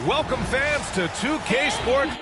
Welcome fans to 2K Sports.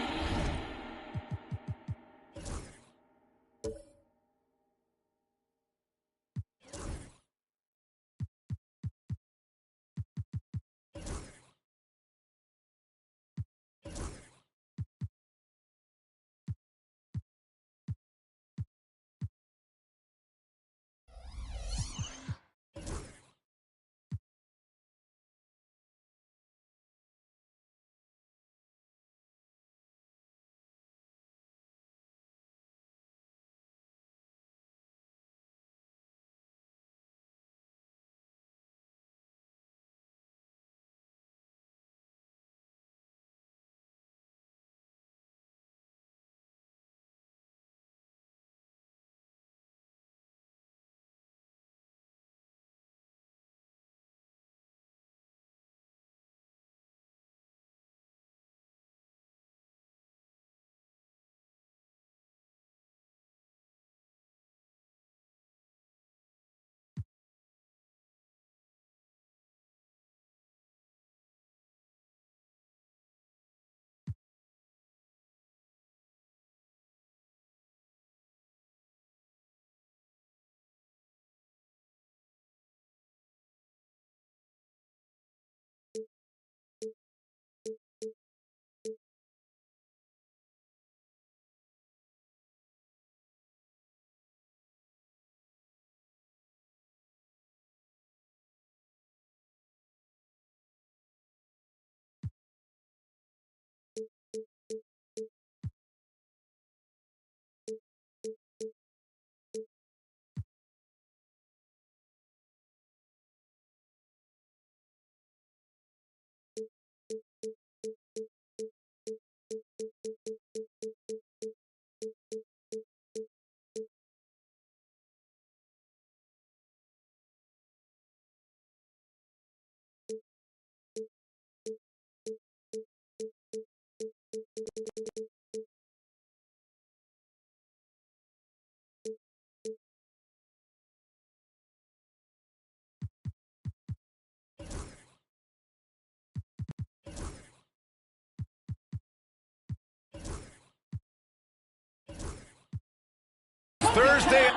Thursday.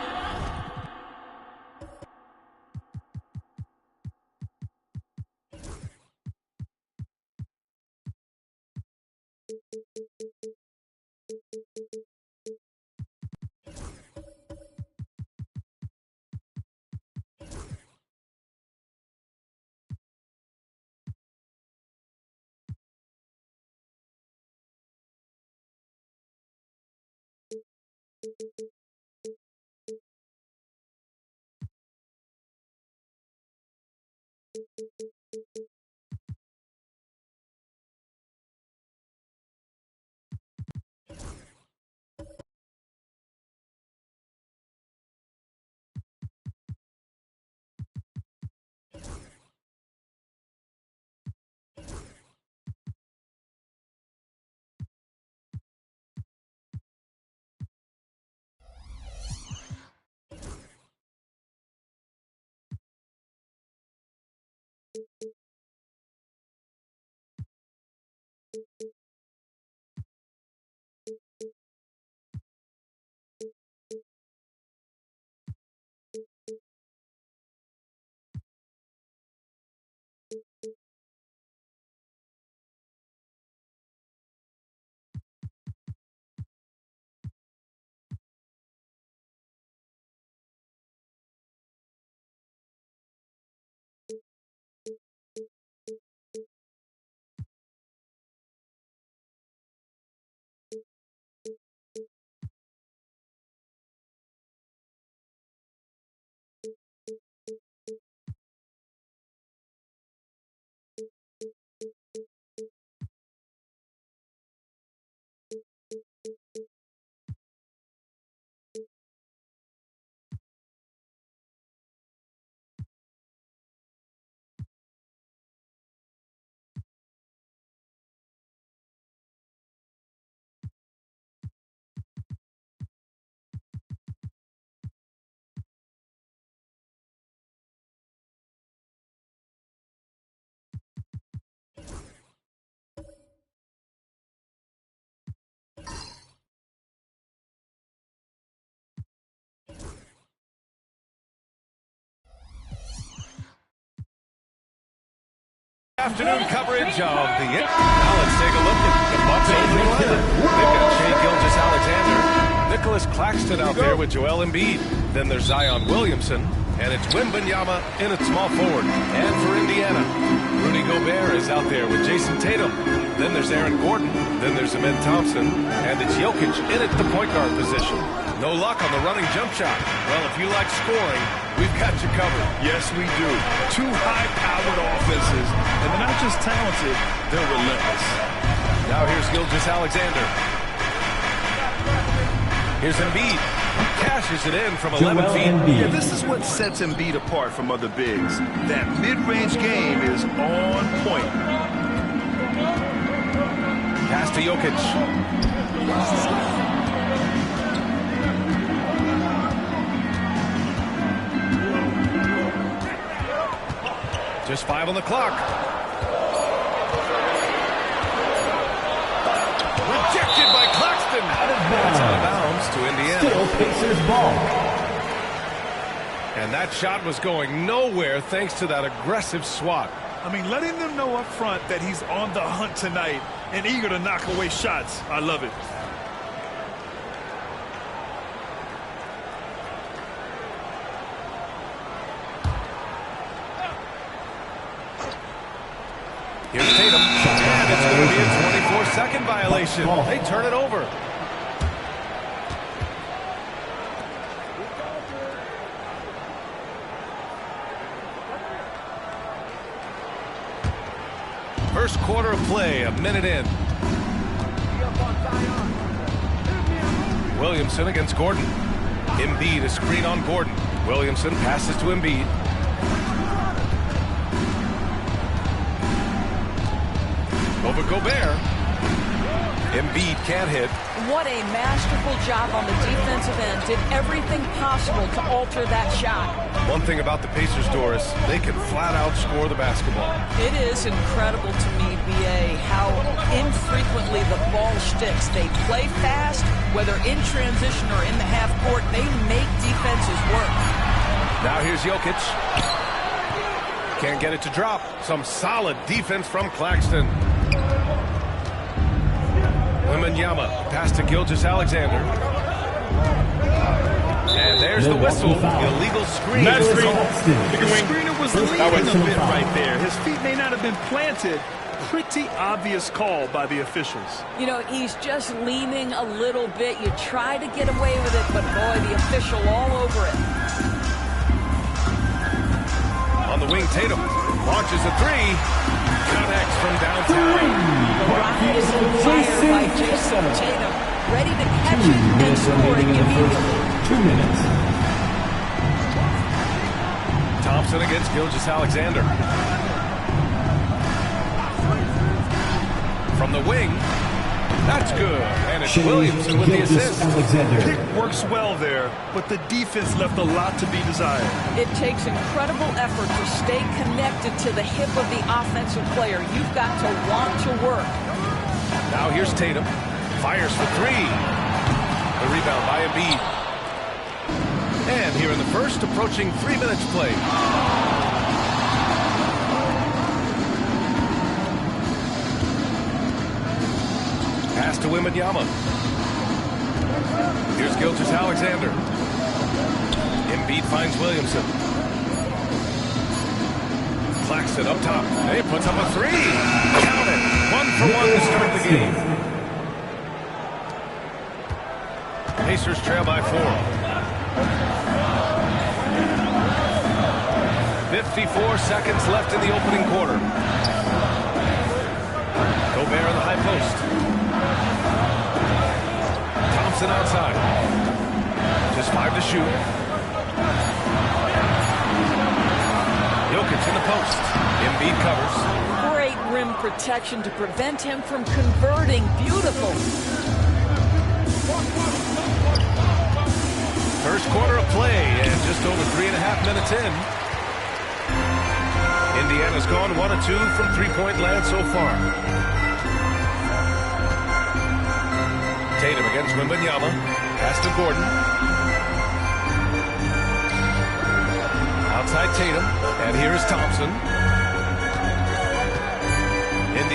afternoon coverage of the... Now let's take a look at the Bucks opening lineup. They've got Shai Gilgeous-Alexander, Nicholas Claxton out there with Joel Embiid. Then there's Zion Williamson, and it's Wembanyama in at small forward. And for Indiana, Rudy Gobert is out there with Jason Tatum. Then there's Aaron Gordon. Then there's Amen Thompson, and it's Jokic in at the point guard position. No luck on the running jump shot. Well, if you like scoring, we've got you covered. Yes, we do. Two high-powered offenses, and they're not just talented, they're relentless. Now here's Gilgeous-Alexander. Here's Embiid. Cashes it in from 11 feet. Yeah, this is what sets Embiid apart from other bigs. That mid-range game is on point. Pass to Jokic. Just 5 on the clock. Rejected by Claxton. It's out of bounds to Indiana. Still Pacers ball. And that shot was going nowhere thanks to that aggressive swat. I mean, letting them know up front that he's on the hunt tonight and eager to knock away shots. I love it. Here's Tatum, and it's going to be a 24-second violation. They turn it over. First quarter of play, a minute in. Williamson against Gordon. Embiid, a screen on Gordon. Williamson passes to Embiid. Over Gobert. Embiid can't hit. What a masterful job on the defensive end. Did everything possible to alter that shot. One thing about the Pacers, Doris, they can flat out score the basketball. It is incredible to me, B.A., how infrequently the ball sticks. They play fast, whether in transition or in the half court. They make defenses work. Now here's Jokic. Can't get it to drop. Some solid defense from Claxton. Wembanyama, pass to Gilgeous-Alexander. And there's the whistle. Illegal screen. The screener was leaning a bit right there. His feet may not have been planted. Pretty obvious call by the officials. You know, he's just leaning a little bit. You try to get away with it, but boy, the official all over it. On the wing, Tatum launches a three. Connects from downtown. Ryan is on fire by Jason Tatum. Ready to catch it and score it immediately. 2 minutes. Thompson against Gilgeous-Alexander. From the wing. That's good. And it's Williamson with the assist. Pick works well there, but the defense left a lot to be desired. It takes incredible effort to stay connected to the hip of the offensive player. You've got to want to work. Now here's Tatum. Fires for three. The rebound by Embiid. And here in the first, approaching 3 minutes played. Pass to Wembanyama. Here's Gilgeous-Alexander. Embiid finds Williamson. Claxton up top. And he puts up a three. Count it. 1 for 1 to start the game. Pacers trail by 4. 54 seconds left in the opening quarter. Gobert in the high post. Thompson outside. Just 5 to shoot. Jokic in the post. Embiid covers. Great rim protection to prevent him from converting. Beautiful. First quarter of play, and just over 3.5 minutes in. Indiana's gone 1 of 2 from three-point land so far. Tatum against Wembanyama. Pass to Gordon. Outside Tatum. And here is Thompson.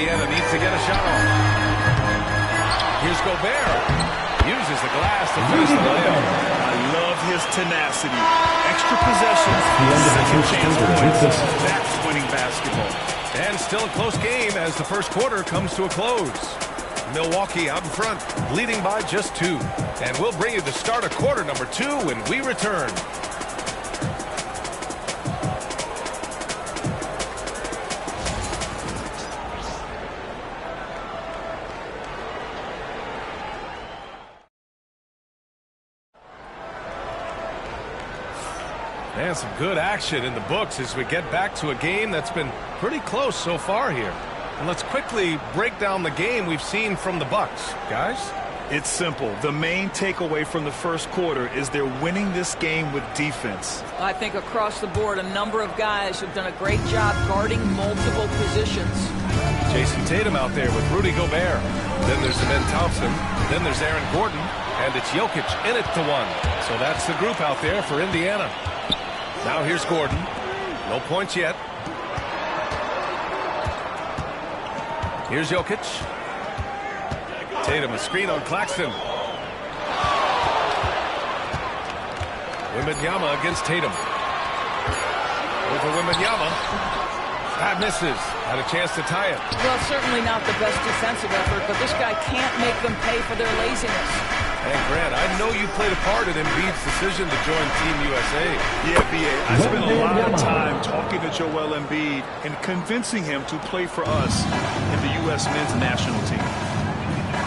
Indiana needs to get a shot off. Here's Gobert. Uses the glass to finish the layup. I love his tenacity. Extra possessions, second chance points. That's winning basketball. And still a close game as the first quarter comes to a close. Milwaukee out in front, leading by just 2. And we'll bring you the start of quarter number 2 when we return. And some good action in the books as we get back to a game that's been pretty close so far here. And let's quickly break down the game we've seen from the Bucks, guys. It's simple. The main takeaway from the first quarter is they're winning this game with defense. I think across the board, a number of guys have done a great job guarding multiple positions. Jason Tatum out there with Rudy Gobert. Then there's Amen Thompson. Then there's Aaron Gordon. And it's Jokic in it to 1. So that's the group out there for Indiana. Now here's Gordon. No points yet. Here's Jokic. Tatum, a screen on Claxton. Wembanyama against Tatum. Over Wembanyama. That misses. Had a chance to tie it. Well, certainly not the best defensive effort, but this guy can't make them pay for their laziness. And Grant, I know you played a part in Embiid's decision to join Team USA. Yeah, B.A. I spent a lot of time talking to Joel Embiid and convincing him to play for us in the U.S. men's national team.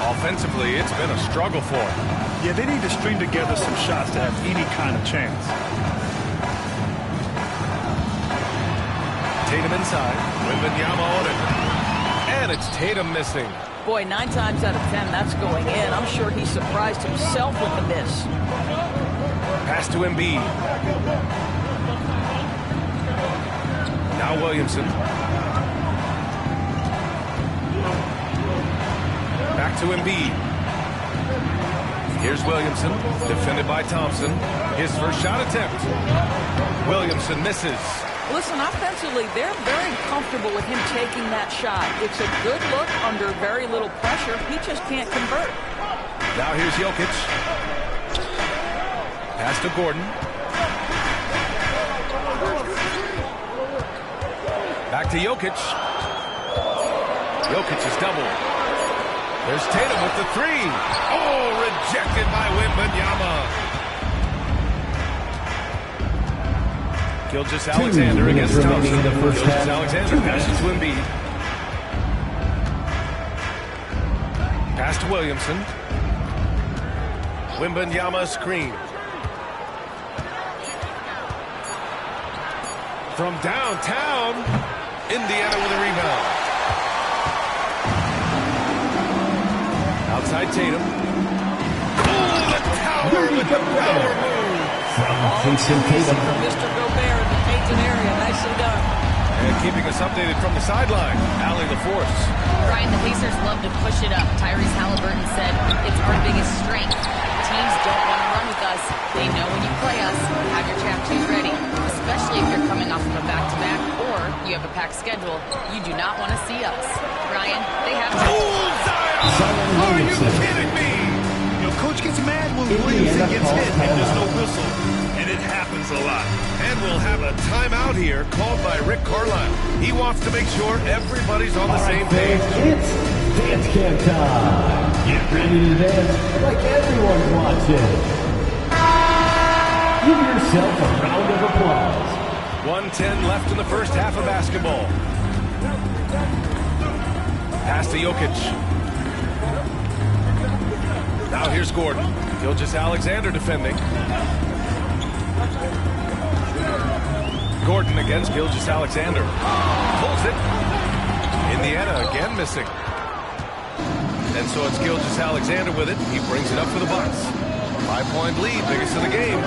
Offensively, it's been a struggle for him. Yeah, they need to string together some shots to have any kind of chance. Tatum inside. Wembanyama on it. And it's Tatum missing. Boy, 9 times out of 10, that's going in. I'm sure he surprised himself with the miss. Pass to Embiid. Now Williamson. Back to Embiid. Here's Williamson, defended by Thompson. His first shot attempt. Williamson misses. Listen, offensively, they're very comfortable with him taking that shot. It's a good look under very little pressure. He just can't convert. Now here's Jokic. Pass to Gordon. Back to Jokic. Jokic is double. There's Tatum with the 3. Oh, rejected by Wembanyama. Gilgeous-Alexander against Thompson. Gilgeous-Alexander passes to Embiid. Pass to Williamson. Wembanyama screen. From downtown, Indiana with a rebound. Outside Tatum. Oh, the tower with the power move. Jason Tatum. Mr. Gobert in the painted area. Nicely done. And keeping us updated from the sideline, Allie LaForce. Ryan, the Pacers love to push it up. Tyrese Halliburton said it's our biggest strength. Teams don't want to run with us. They know when you play us, have your trap shoes ready. Especially if you're coming off of a back-to-back or you have a packed schedule. You do not want to see us. Ryan, they have to. Zion! Are you kidding me? You know, Coach gets mad when Williamson gets hit and there's no whistle. And it happens a lot. And we'll have a timeout here called by Rick Carlisle. He wants to make sure everybody's on the same page. It's dance camp time. Get ready to dance like everyone's watching. Give yourself a round of applause. 1:10 left in the first half of basketball. Pass to Jokic. Now here's Gordon. Gilgeous-Alexander defending. Gordon against Gilgeous-Alexander. Pulls it. Indiana again missing. And so it's Gilgeous-Alexander with it. He brings it up for the Bucks. 5-point lead, biggest of the game.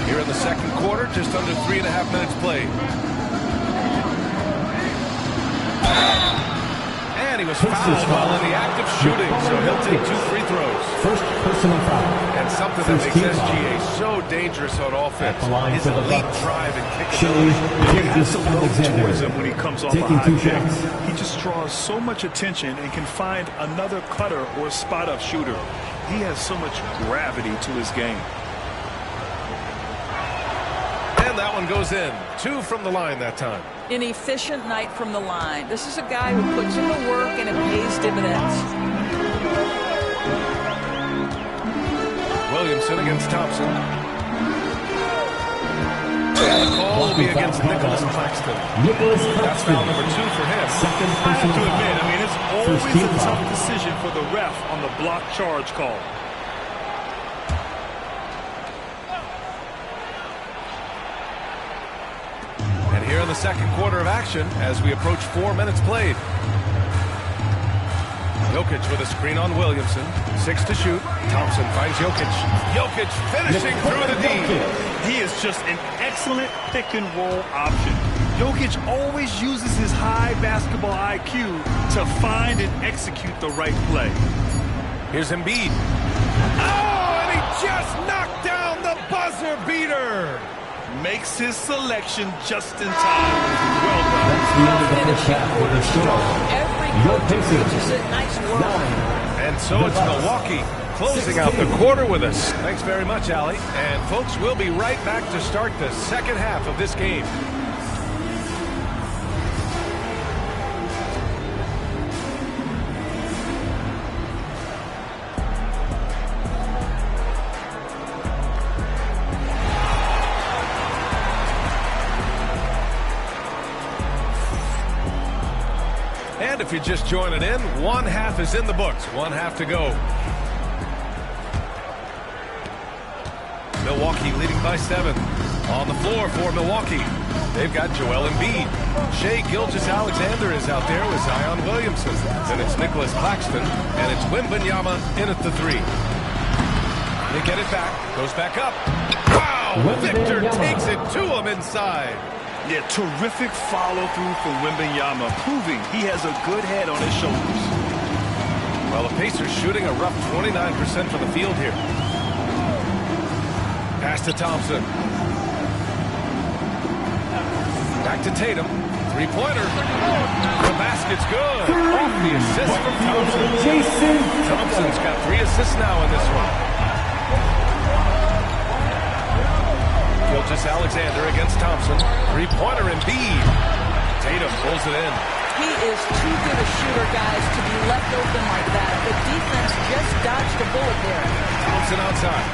Here in the second quarter, just under 3.5 minutes played. And And he was fouled while in the act of shooting, so he'll take 2 free throws. First personal foul. And something that makes SGA so dangerous on offense is elite drive and kick ability. He has to look towards Alexander him when he comes off a taking high 2 pick. shots. He just draws so much attention and can find another cutter or spot-up shooter. He has so much gravity to his game. And that one goes in. 2 from the line that time. An efficient night from the line. This is a guy who puts in the work and it pays dividends. Williamson against Thompson. And the call will be against Nicholas Claxton. That's foul number 2 for him. Second I have to personal admit, foul. I mean, it's First always team a foul. tough decision for the ref on the block charge call. And here in the second quarter of action as we approach 4 minutes played. Jokic with a screen on Williamson. 6 to shoot. Thompson finds Jokic. Jokic finishing through the D. He is just an excellent pick-and-roll option. Jokic always uses his high basketball IQ to find and execute the right play. Here's Embiid. Oh, and he just knocked down the buzzer beater. Makes his selection just in time. Well done. That's the end of the first half with a score. Every Your coach Pacers. teaches it. Nice work. 9. And so it's Milwaukee closing out the quarter with us. Thanks very much, Allie. And folks, we'll be right back to start the second half of this game. And if you're just joining in, 1 half is in the books. 1 half to go. Milwaukee leading by 7. On the floor for Milwaukee, they've got Joel Embiid. Shai Gilgeous-Alexander is out there with Zion Williamson. Then it's Nicholas Claxton, and it's Wembanyama in at the 3. They get it back, goes back up. Wow! Victor takes it to him inside. Yeah, terrific follow-through from Wembanyama, proving he has a good head on his shoulders. Well, the Pacers shooting a rough 29% from the field here. Pass to Thompson. Back to Tatum. 3-pointer. The basket's good. Off the assist from Thompson. Jason Thompson's got 3 assists now in this one. Gilgeous-Alexander against Thompson. 3-pointer Embiid. Tatum pulls it in. He is too good a shooter, guys, to be left open like that. The defense just dodged a bullet there. Thompson outside.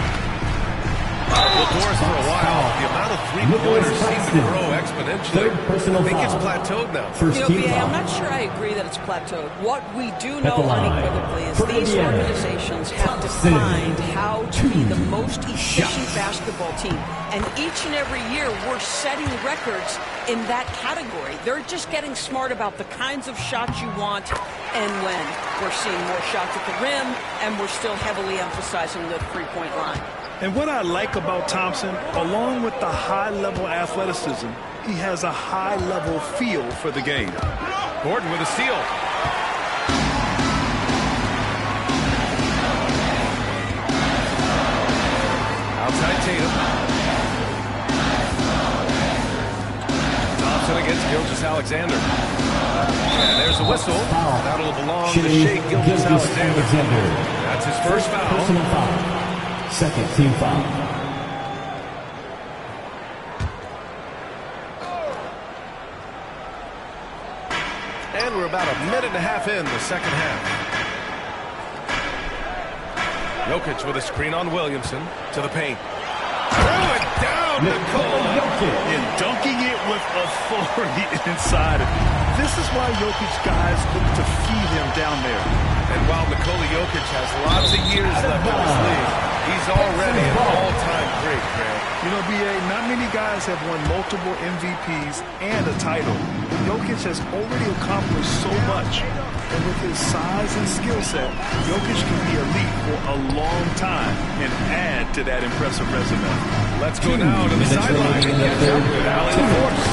Well, Doris, for a while, the amount of 3-pointers seems to grow exponentially. Third personal I think it's foul. plateaued now. First team BA, foul. I'm not sure I agree that it's plateaued. What we do At know the line. unequivocally is For these Indiana. organizations have Thompson. defined how to be the most efficient Shots. basketball team. And each and every year, we're setting records in that category. They're just getting smart about the kinds of shots you want and when. We're seeing more shots at the rim, and we're still heavily emphasizing the three-point line. And what I like about Thompson, along with the high-level athleticism, he has a high-level feel for the game. Gordon with a steal. Outside Tatum. Thompson against Gilgeous-Alexander. And there's a whistle. That'll belong to Shai Gilgeous-Alexander. That's his first foul. Personal foul. Second team foul. And we're about a minute and a half in the second half. Jokic with a screen on Williamson to the paint. Throw it down, Nikola. And dunking it with authority inside. This is why Jokic guys look to feed him down there. And while Nikola Jokic has lots of years left in this league, he's already an all-time great, man. You know, BA, not many guys have won multiple MVPs and a title. Jokic has already accomplished so much. And with his size and skill set, Jokic can be elite for a long time and add to that impressive resume. Let's go now to the sideline and catch up with Allie LaForce.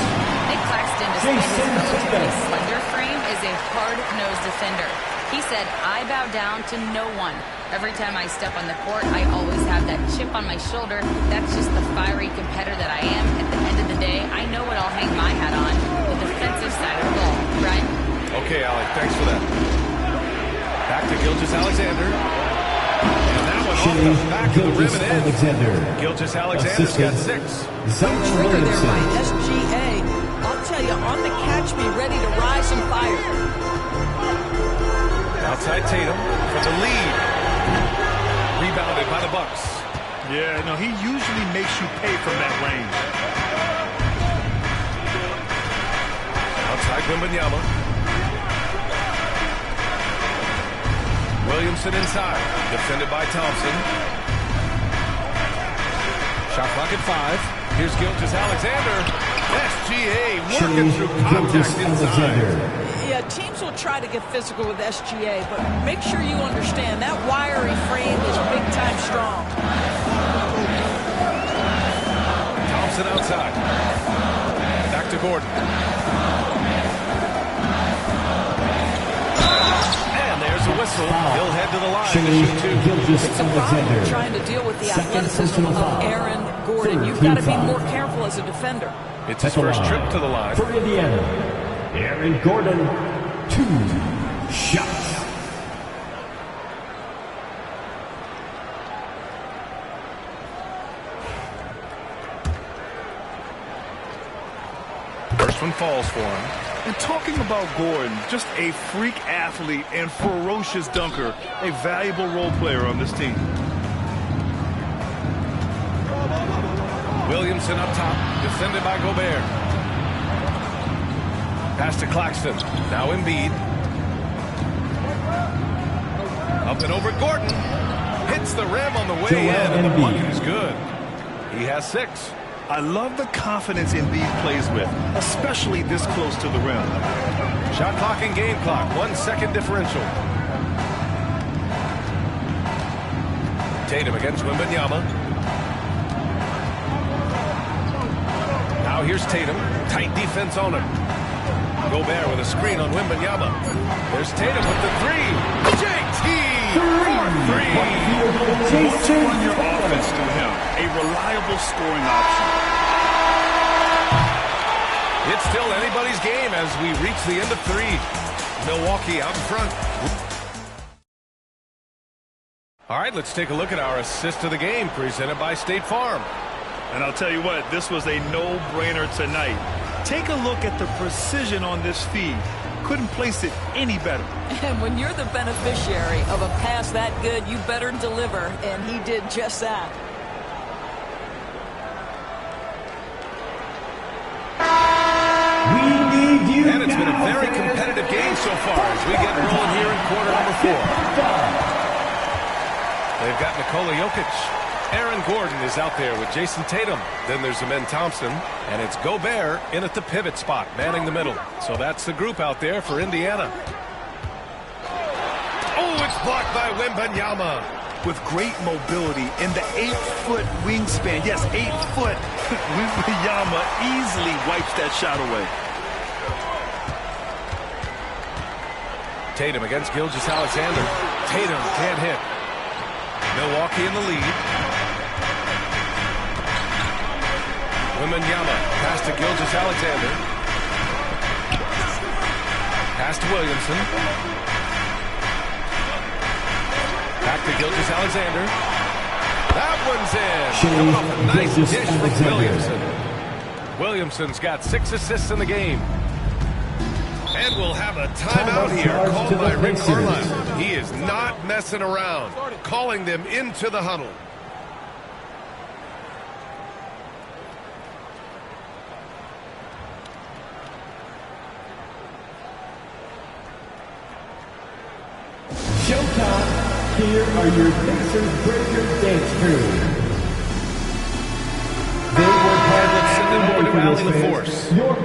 Nick Claxton, despite his relatively slender frame, is a hard-nosed defender. He said, I bow down to no one. Every time I step on the court, I always have that chip on my shoulder. That's just the fiery competitor that I am. At the end of the day, I know what I'll hang my hat on, the defensive side of the ball, right? Okay, Alec, thanks for that. Back to Gilgeous-Alexander. And that one off the back of the rim and in. Gilgeous-Alexander's got 6. Good trigger there by SGA. I'll tell you, on the catch, be ready to rise and fire. Outside Tatum for the lead. Rebounded by the Bucks. Yeah, no, he usually makes you pay from that range. Outside Wembanyama. Williamson inside. Defended by Thompson. Shot clock at 5. Here's Gilgeous-Alexander. SGA working through contact inside. Yeah, teams will try to get physical with SGA, but make sure you understand that wiry frame is big-time strong. Thompson outside. Back to Gordon. And there's a whistle. He'll head to the line to shoot 2. It's a problem trying to deal with the athleticism of Aaron Gordon. You've got to be more careful as a defender. It's his first trip to the line. For Indiana, Aaron Gordon, 2 shots. First one falls for him. And talking about Gordon, just a freak athlete and ferocious dunker, a valuable role player on this team. Williamson up top, defended by Gobert. Pass to Claxton. Now Embiid. Up and over Gordon. Hits the rim on the way in, and the bucket is good. He has 6. I love the confidence Embiid plays with, especially this close to the rim. Shot clock and game clock, 1 second differential. Tatum against Wembanyama. Now here's Tatum. Tight defense on him. Gobert with a screen on Wembanyama. There's Tatum with the 3. JT for 3. Once you run your offense through him, a reliable scoring option. It's still anybody's game as we reach the end of 3. Milwaukee out in front. All right, let's take a look at our assist of the game presented by State Farm. And I'll tell you what, this was a no-brainer tonight. Take a look at the precision on this feed. Couldn't place it any better. And when you're the beneficiary of a pass that good, you better deliver, and he did just that. We need you. And it's been a very competitive game so far as we get rolling here in quarter number 4. They've got Nikola Jokic. Aaron Gordon is out there with Jason Tatum. Then there's Amen Thompson. And it's Gobert in at the pivot spot, manning the middle. So that's the group out there for Indiana. Oh, it's blocked by Wembanyama. With great mobility and the 8-foot wingspan. Yes, 8 foot. Wembanyama easily wipes that shot away. Tatum against Gilgeous-Alexander. Tatum can't hit. Milwaukee in the lead. Wembanyama, pass to Gilgeous-Alexander. Pass to Williamson. Back to Gilgeous-Alexander. That one's in. Coming off a nice dish from Williamson. Williamson's got 6 assists in the game. And we'll have a timeout here called by Rick Carlisle. He is not messing around, calling them into the huddle. Showtime. Here are your Pacers Breaker Dance Crew. They work hard Let's send it over to Allie LaForce.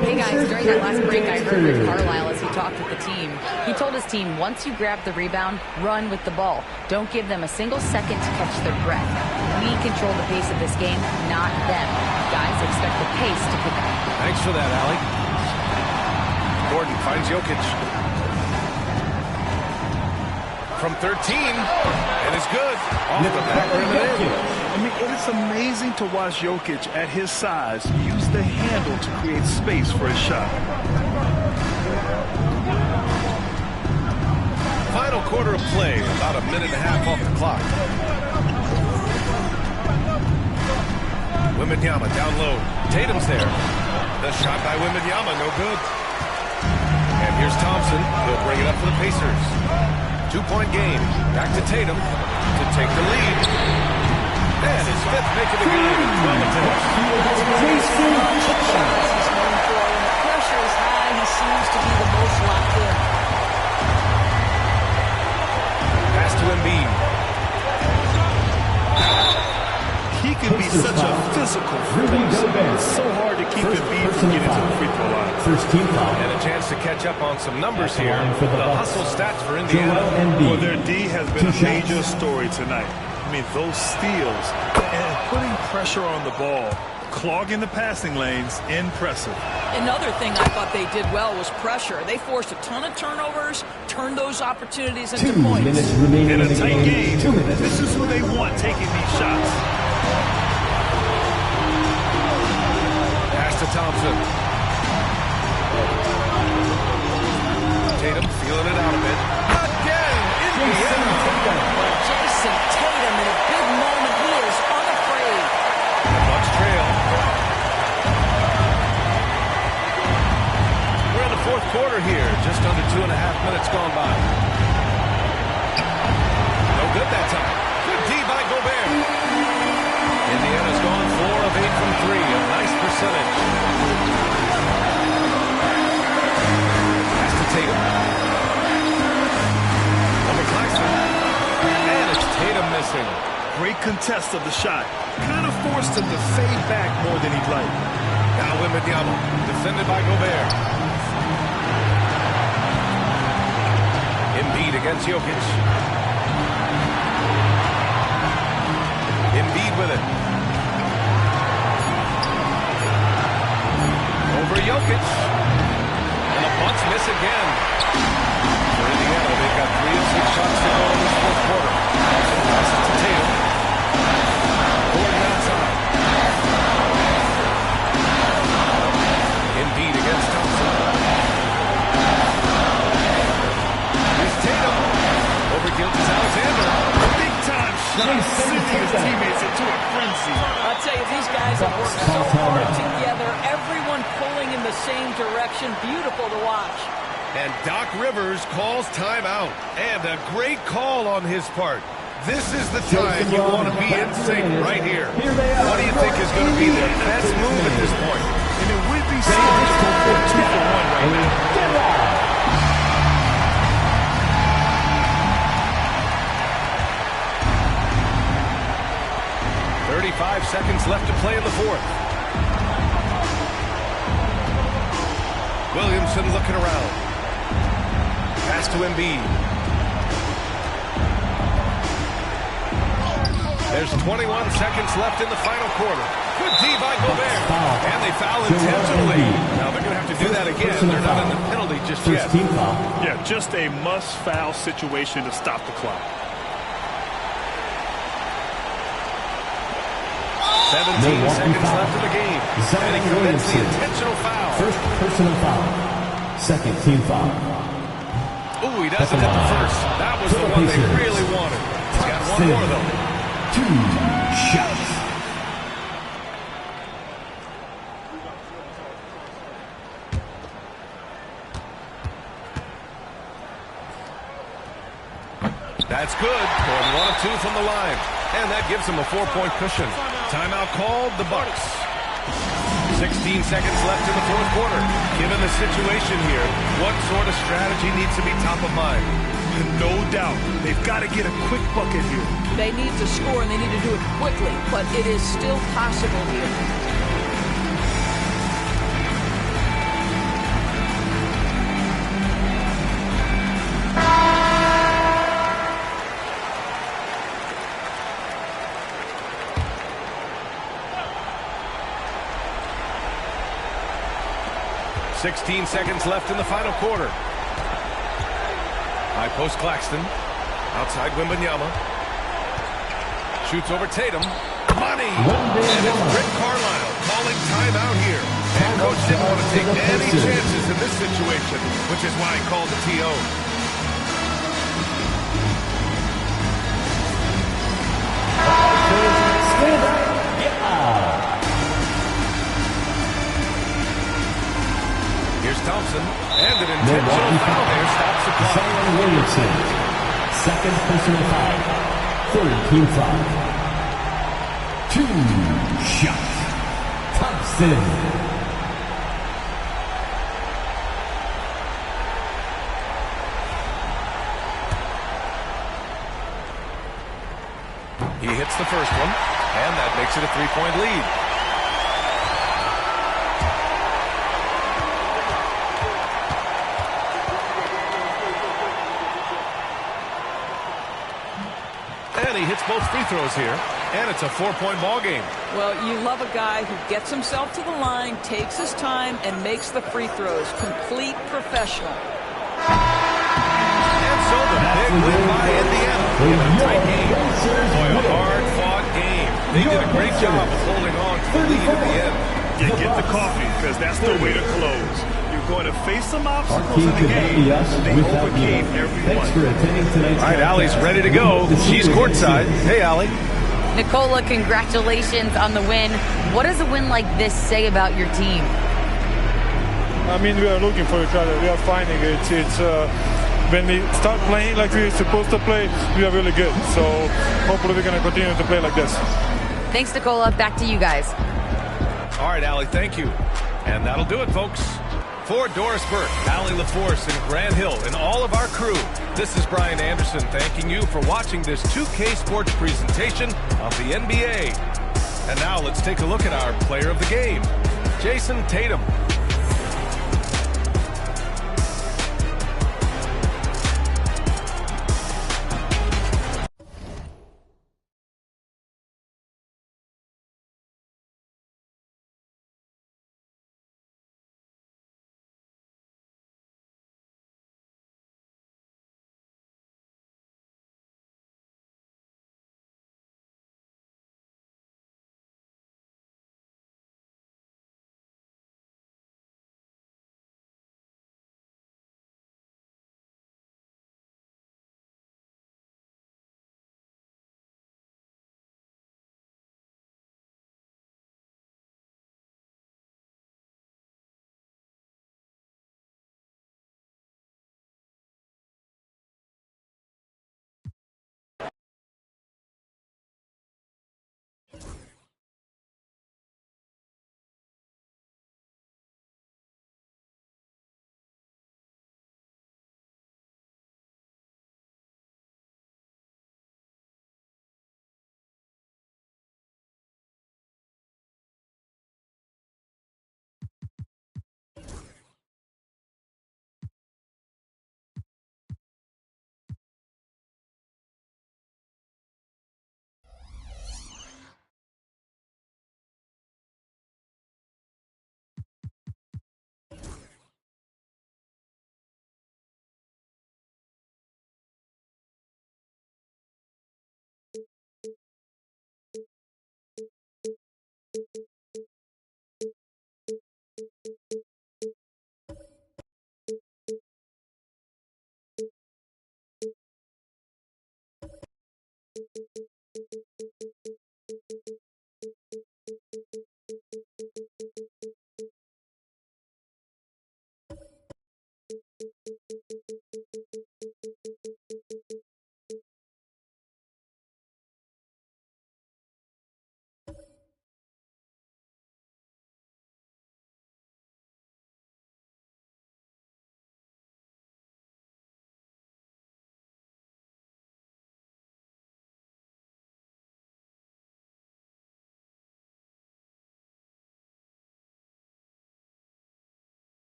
Hey guys, during that last break, I heard Rick Carlisle as he talked with the team. He told his team, once you grab the rebound, run with the ball. Don't give them a single second to catch their breath. We control the pace of this game, not them. Guys, expect the pace to pick up. Thanks for that, Allie. Gordon finds Jokic. from 13, and is good. Off the back rim and in. I mean, it is amazing to watch Jokic at his size use the handle to create space for his shot. Final quarter of play, about a minute and a half off the clock. Wembanyama down low. Tatum's there. The shot by Wembanyama, no good. And here's Thompson. He'll bring it up for the Pacers. 2-point game. Back to Tatum to take the lead. And his fifth make of the game. 12 attempts. He's known for, when the pressure is high, he seems to be the most locked in. Pass to Embiid. He can be such a physical force. It's so hard to keep Embiid from getting to the free throw line. First team foul. And a chance to catch up on some numbers here. For the The Bucks. hustle stats for Indiana. Well, their D has been a major story tonight. I mean, those steals and putting pressure on the ball, clogging the passing lanes, impressive. Another thing I thought they did well was pressure. They forced a ton of turnovers, turned those opportunities into 2 points. minutes remaining In in a the tight game, 2 minutes. this is who they want taking these shots. Pass to Thompson. Tatum feeling it out a bit. Again, Indiana. Jason Tatum in a big moment. He is unafraid. The Bucks trail. We're in the fourth quarter here. Just under 2.5 minutes gone by. No good that time. Good D by Gobert. Indiana's gone 4 of 8 from 3. A nice percentage. Pass to Tatum. Over Claxton. And it's Tatum missing. Great contest of the shot. Kind of forced him to fade back more than he'd like. Now Wembanyama, defended by Gobert. Embiid against Jokic. Embiid with it. Over Jokic. And the Bucks miss again. For Indiana, they've got 3 of 6 shots to go in this fourth quarter. Passes to Tatum. Gordon outside. Embiid against Thompson. Here's Tatum. Over Gilgeous-Alexander. Big time shot, sending his teammates into a frenzy. I'll tell you, these guys have worked so hard together. Everyone pulling in the same direction. Beautiful to watch. And Doc Rivers calls timeout. And a great call on his part. This is the time you want to be in sync right here. What do you think is going to be their best move at this point? And it would be smart to go 2 for 1 right now. 35 seconds left to play in the fourth. Williamson looking around. Pass to Embiid. There's 21 seconds left in the final quarter. Good D by Gobert. And they foul intentionally. Now they're going to have to do that again. They're not in the penalty just yet. First team foul. Yeah, just a must-foul situation to stop the clock. 17 seconds left in the game. And he commits the intentional foul. First personal foul. Second team foul. Ooh, he doesn't hit the first. That was the one they really wanted. He's got one more, though. 2 shots. That's good. Going 1 of 2 from the line. And that gives them a 4-point cushion. Timeout called, the Bucks. 16 seconds left in the fourth quarter. Given the situation here, what sort of strategy needs to be top of mind? No doubt. They've got to get a quick bucket here. They need to score, and they need to do it quickly, but it is still possible here. .16 seconds left in the final quarter. High post Claxton. Outside Wembanyama. Shoots over Tatum. Money! And it's Rick Carlisle calling timeout here. And coach didn't want to take any chances in this situation, which is why he called the TO. Stand up. Yeah. Here's Thompson. And an intentional foul there stops the clock. Zion Williamson. Second personal foul. Third team foul. 2 shots. Thompson. He hits the first one, and that makes it a 3-point lead. And he hits both free throws here, and it's a 4-point ball game. Well, you love a guy who gets himself to the line, takes his time, and makes the free throws. Complete professional. And so the big win by Indiana in a tight game. Boy, a hard-fought game. They did a great job of holding on to the lead at the end. Yeah, get the coffee, because that's the way to close. You're going to face some Our obstacles team in the could not game. be us They without you. overcame every Thanks one. for attending tonight's All right, Allie's ready to go. She's courtside. Hey, Allie. Nicola, congratulations on the win. What does a win like this say about your team? I mean, we are looking for each other. We are finding it. It's when we start playing like we're supposed to play, we are really good. So hopefully we're going to continue to play like this. Thanks, Nicola. Back to you guys. All right, Allie, thank you. And that'll do it, folks. For Doris Burke, Allie LaForce, and Grant Hill, and all of our crew, this is Brian Anderson thanking you for watching this 2K Sports presentation of the NBA. And now let's take a look at our player of the game, Jayson Tatum.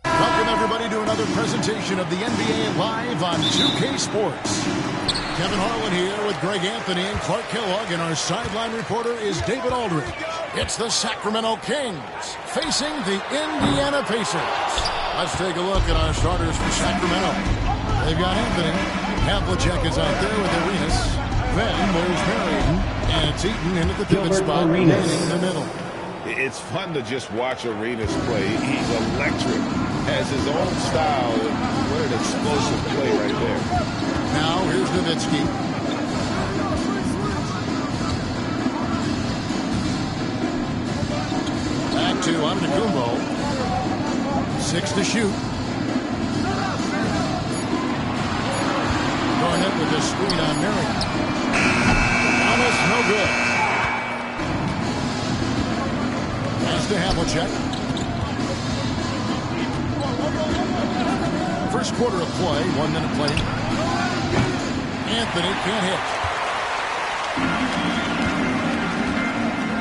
Welcome, everybody, to another presentation of the NBA Live on 2K Sports. Kevin Harlan here with Greg Anthony and Clark Kellogg, and our sideline reporter is David Aldridge. It's the Sacramento Kings facing the Indiana Pacers. Let's take a look at our starters for Sacramento. They've got Anthony. Havlicek is out there with Arenas. Then there's Marion, and it's Eaton in at the pivot spot in the middle. It's fun to just watch Arenas play. He's electric, has his own style. What an explosive play right there. Now here's Nowitzki. Back to Antetokounmpo. 6 to shoot. Garnett with the screen on Marion. Thomas, no good. Pass to Havlicek. First quarter of play, 1 minute played. Anthony can't hit.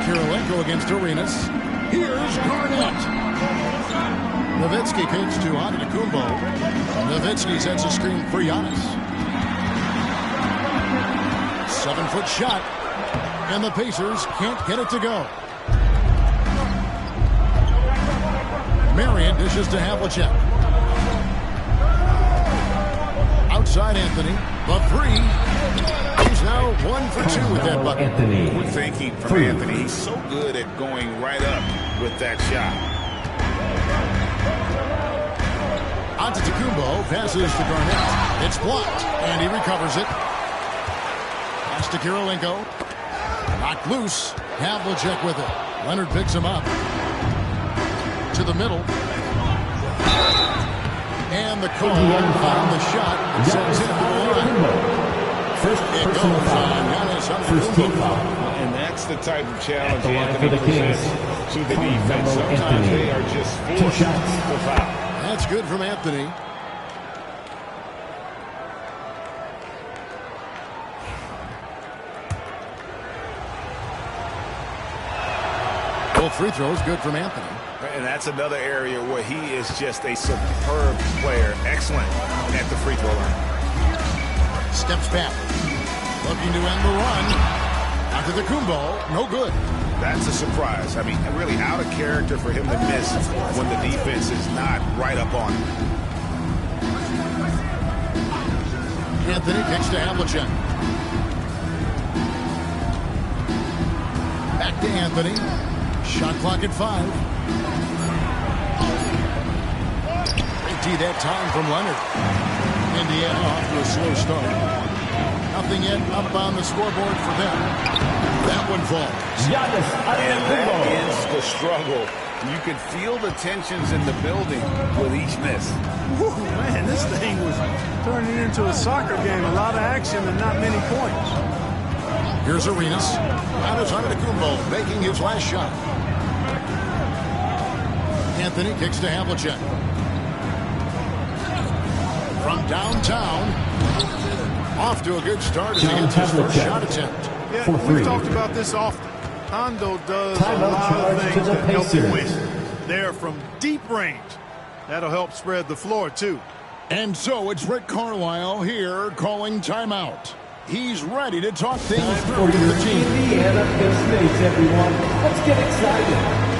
Kirilenko against Arenas. Here's Garnett. Nowitzki kicks to Antetokounmpo. Nowitzki sets a screen for Giannis. 7-foot shot. And the Pacers can't get it to go. Marion dishes to Havlicek. Outside Anthony. The three. He's now 1 for 2 with that bucket. Anthony. Good thinking from Anthony. He's so good at going right up with that shot. Antetokounmpo passes to Garnett. It's blocked, and he recovers it. Pass to Kirilenko. Knocked loose. Havlicek with it. Leonard picks him up. To the middle. And the call on the shot sends him to the line. It goes on Giannis Antetokounmpo. And that's the type of challenge Anthony presents to the defense. Sometimes they are just forced to foul. That's good from Anthony. Both free throws good from Anthony. And that's another area where he is just a superb player. Excellent at the free throw line. Steps back. Looking to end the run. Antetokounmpo, no good. That's a surprise. I mean, really out of character for him to miss when the defense is not right up on him. Anthony kicks to Havlicek. Back to Anthony. Shot clock at 5. Great that time from Leonard. Indiana off to a slow start. Nothing yet up on the scoreboard for them. That one falls. And that is the struggle. You could feel the tensions in the building with each miss. Whew, man, this thing was turning into a soccer game. A lot of action and not many points. Here's Arenas. Giannis Antetokounmpo making his last shot. Anthony kicks to Havlicek. From downtown. Off to a good start as he gets his first shot attempt. Yeah, we've talked about this often. Hondo does a lot of things that help you win. There from deep range. That'll help spread the floor, too. And so it's Rick Carlisle here calling timeout. He's ready to talk things through with the team. Indiana Pacers, everyone. Let's get excited.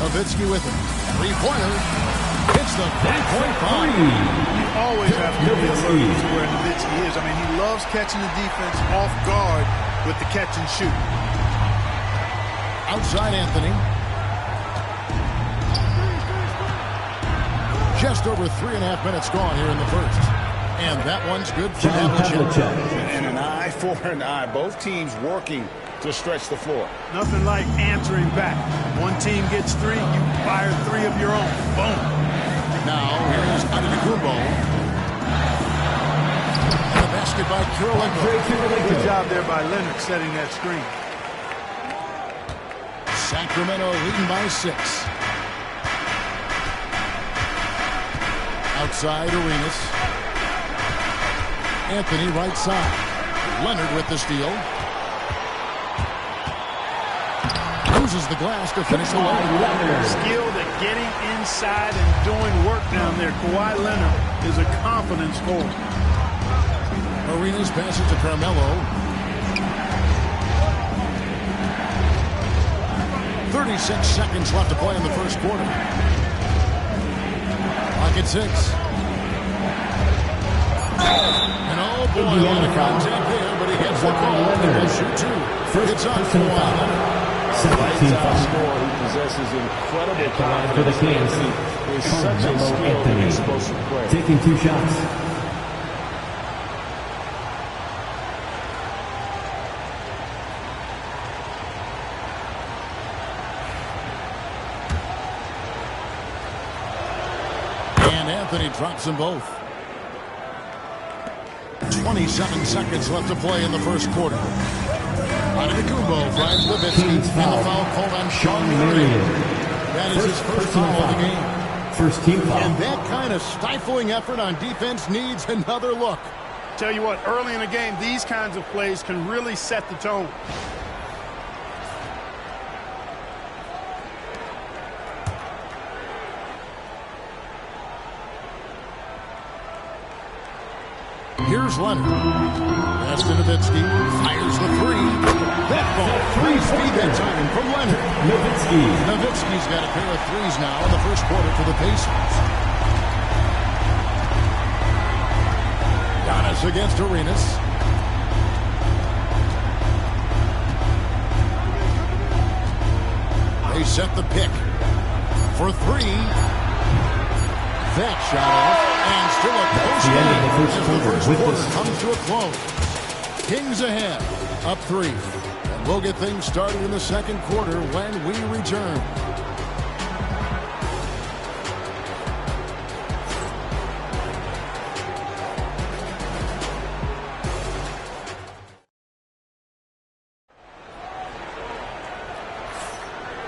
Nowitzki with it. Three-pointer. Hits the three-point line. You always have to be alert to where Nowitzki is. I mean, he loves catching the defense off guard with the catch and shoot. Outside Anthony. Just over 3.5 minutes gone here in the first. And that one's good for Havlicek. And an eye for an eye. Both teams working to stretch the floor. Nothing like answering back. One team gets three, you fire three of your own. Boom. Now, here's Antetokounmpo. And the basket by Kirilenko. Good job there by Leonard setting that screen. Sacramento leading by 6. Outside Arenas. Anthony right side. Leonard with the steal. Loses the glass to finish the line. Skilled at getting inside and doing work down there. Kawhi Leonard is a confident scorer. Arenas passes to Carmelo. 36 seconds left to play in the first quarter. Clock at 6. And oh boy, a lot of contact there, but he gets the call. He'll shoot two. It's on Kawhi Leonard. Top scorer who possesses incredible confidence. For the Kings, Is such a skilled and explosive player. taking 2 shots. And Anthony drops them both. 27 seconds left to play in the first quarter. Antetokounmpo finds Nowitzki, and the foul called on Sean Marion. That is his first foul of the game. First team foul. And that kind of stifling effort on defense needs another look. Tell you what, early in the game, these kinds of plays can really set the tone. Here's Leonard. Pass to Nowitzki. Fires the three. That ball. Free speed that time from Leonard. Nowitzki's got a pair of threes now in the first quarter for the Pacers. Giannis against Arenas. They set the pick for three. That shot off, and still a close game as the first quarter comes to a close. Kings ahead, up 3. And we'll get things started in the second quarter when we return.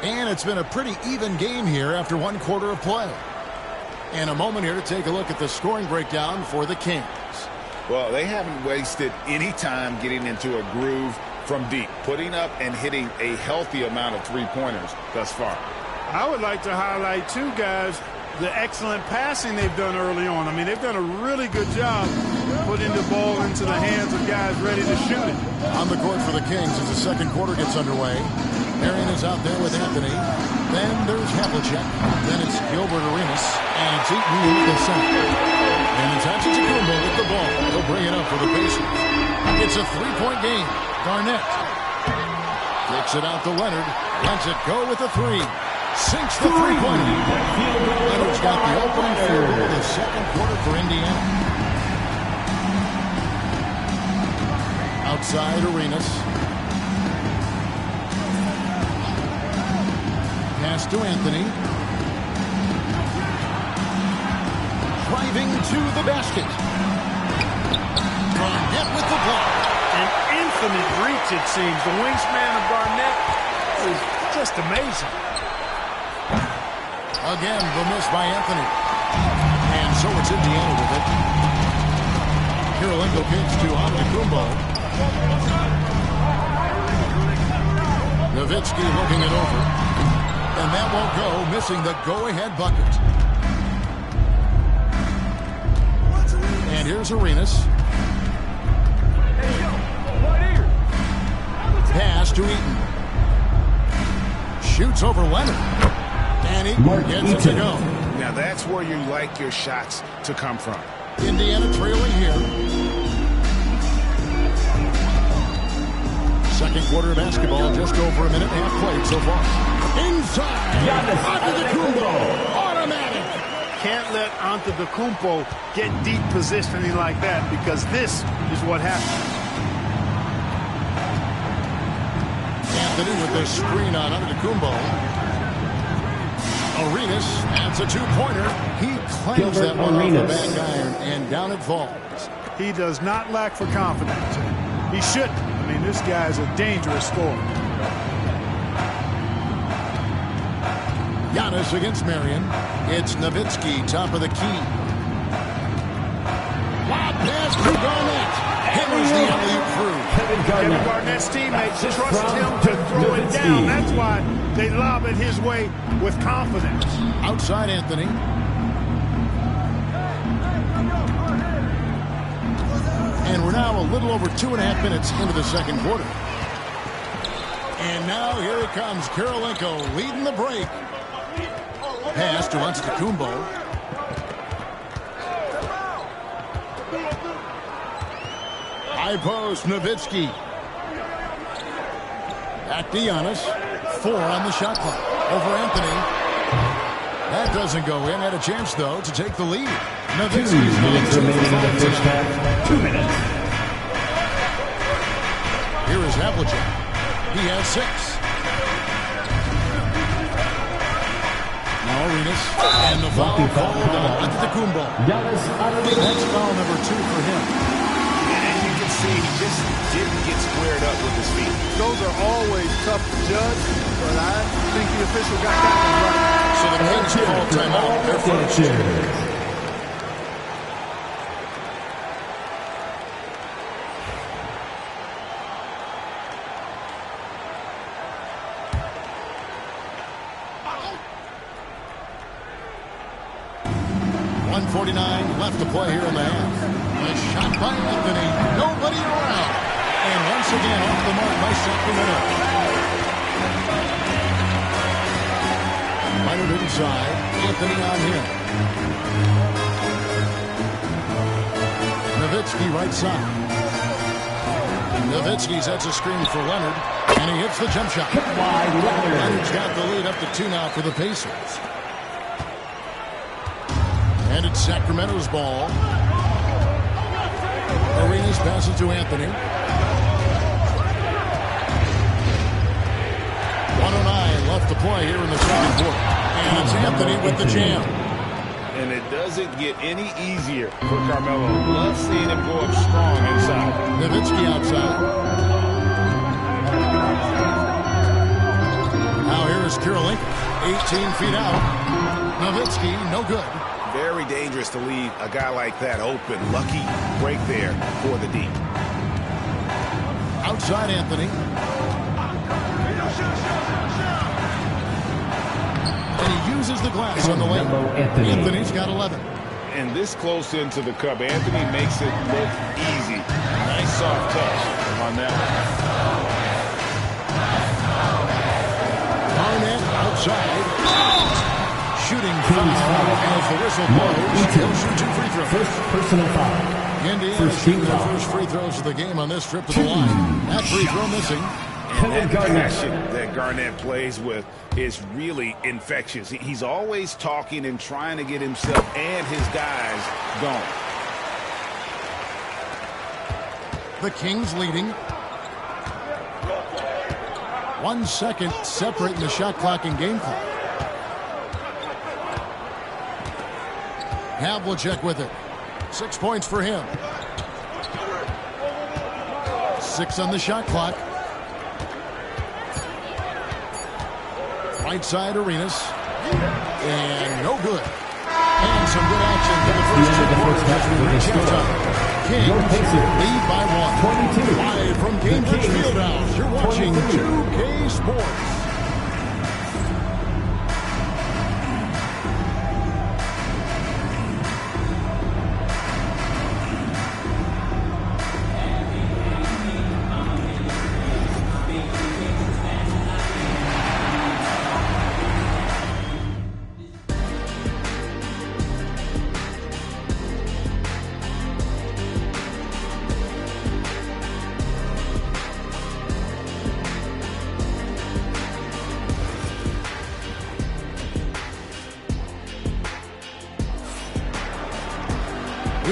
And it's been a pretty even game here after 1 quarter of play. And a moment here to take a look at the scoring breakdown for the Kings. Well, they haven't wasted any time getting into a groove from deep, putting up and hitting a healthy amount of three-pointers thus far. I would like to highlight, too, guys, the excellent passing they've done early on. I mean, they've done a really good job putting the ball into the hands of guys ready to shoot it. On the court for the Kings as the second quarter gets underway. Marion is out there with Anthony. Then there's Havlicek. Then it's Gilbert Arenas. And it's Eaton with the center. And it's Antetokounmpo with the ball. He'll bring it up for the Pacers. It's a three-point game. Garnett kicks it out to Leonard. Lets it go with the three. Sinks the three-pointer. Leonard's got the opening field goal of the second quarter for Indiana. Outside Arenas. Pass to Anthony. Driving to the basket. Garnett with the block. An infinite reach, it seems. The wingspan of Garnett is just amazing. Again, the miss by Anthony. And so it's Indiana with it. Kirilenko kicks to Antetokounmpo. Nowitzki looking it over. And that won't go, missing the go-ahead bucket. And here's Arenas. Pass to Eaton. Shoots over Leonard. And Eaton gets it to go. Now that's where you like your shots to come from. Indiana trailing here. Second quarter of basketball, just over a minute and a half played so far. Inside. Antetokounmpo. Automatic. Can't let Antetokounmpo get deep positioning like that, because this is what happens. Anthony with the screen on Antetokounmpo. Arenas adds a two-pointer. He claims that one off the back iron, and down it falls. He does not lack for confidence. He shouldn't. I mean, this guy is a dangerous scorer. Giannis against Marion. It's Nowitzki, top of the key. Lob pass to Garnett. Hammers the alley-oop through. Kevin Garnett's teammates trust him to throw it down. That's why they lob it his way with confidence. Outside Anthony. And we're now a little over 2.5 minutes into the second quarter. And now here it comes. Kirilenko leading the break. Pass to Antetokounmpo. High post, Nowitzki. Back to Giannis. 4 on the shot clock. Over Anthony. That doesn't go in. Had a chance, though, to take the lead. Nowitzki's 2 minutes remaining in the first half. 2 minutes. Here is Havlicek. He has 6. Now Arenas. And the foul called on Antetokounmpo. That's foul number 2 for him. He just didn't get squared up with his feet. Those are always tough to judge, but I think the official got that one right. So the Kings call timeout. Their first. .149 left to play here in the half. A shot by Anthony. Nobody around. And once again off the mark by Sacramento. Leonard inside. Anthony on him. Nowitzki right side. Nowitzki sets a screen for Leonard. And he hits the jump shot. Leonard's got the lead up to 2 now for the Pacers. And it's Sacramento's ball. Arenas passes to Anthony. 1:09 left to play here in the second quarter. And it's Anthony with the jam. And it doesn't get any easier for Carmelo. Love seeing him go up strong inside. Nowitzki outside. Now here is Kirilenko. 18 feet out. Nowitzki, no good. Very dangerous to leave a guy like that open. Lucky break there for the D. Outside Anthony. And he uses the glass on the lane. Anthony's got 11. And this close into the cup, Anthony makes it look easy. Nice soft touch on that one. Garnett outside. Shooting foul as the whistle blows. He'll shoot 2 free throws. First personal foul. Indiana shooting their first free throws of the game on this trip to the line. That free throw missing. And that passion that Garnett plays with is really infectious. He's always talking and trying to get himself and his guys going. The Kings leading. 1 second separating the shot clock and game clock. Havlicek with it. 6 points for him. 6 on the shot clock. Right side Arenas. And no good. And some good action for the first 2 quarters as we reach halftime. Kings lead by 1. Live from Cambridge Fieldhouse, you're watching 2K Sports.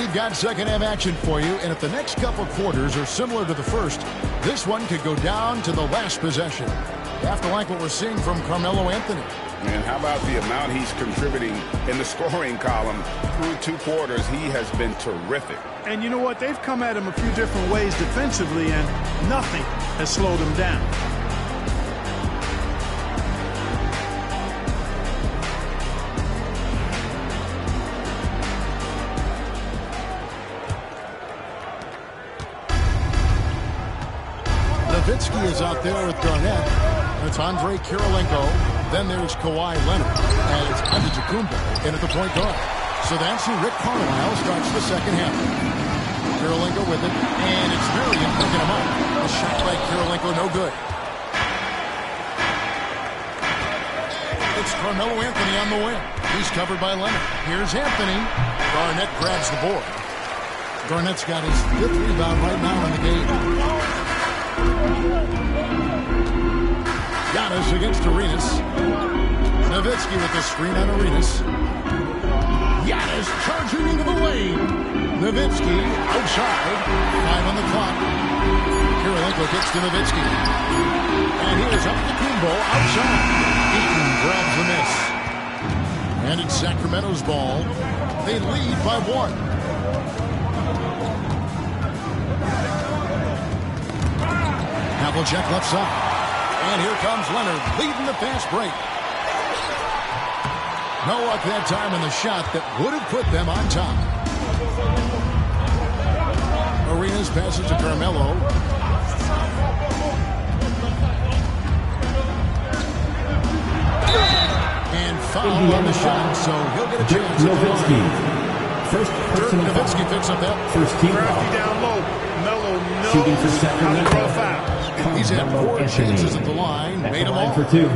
We've got second half action for you, and if the next couple quarters are similar to the first, this one could go down to the last possession. You have to like what we're seeing from Carmelo Anthony. And how about the amount he's contributing in the scoring column through 2 quarters? He has been terrific. And you know what? They've come at him a few different ways defensively, and nothing has slowed him down. Nowitzki is out there with Garnett. It's Andre Kirilenko. Then there's Kawhi Leonard. And it's Antetokounmpo in at the point guard. So that's who Rick Carlisle starts the second half. Kirilenko with it. And it's Marion picking him up. A shot by Kirilenko, no good. It's Carmelo Anthony on the wing. He's covered by Leonard. Here's Anthony. Garnett grabs the board. Garnett's got his 5th rebound right now in the game. Giannis against Arenas. Nowitzki with the screen on Arenas. Giannis charging into the lane. Nowitzki outside. 5 on the clock. Kirilenko gets to Nowitzki. And here's Antetokounmpo outside. Eaton grabs the miss. And it's Sacramento's ball. They lead by 1. Havlicek left side. And here comes Leonard leading the fast break. No luck that time in the shot that would have put them on top. Arenas passes to Carmelo. And foul on the shot, so he'll get a chance. Nowitzki. First personal foul. Nowitzki picks up that. First team Crafty foul. down low. Melo Shooting for knows how to Sacramento. draw fouls. He's had 4 chances at the line. At Made the them line all. for 2.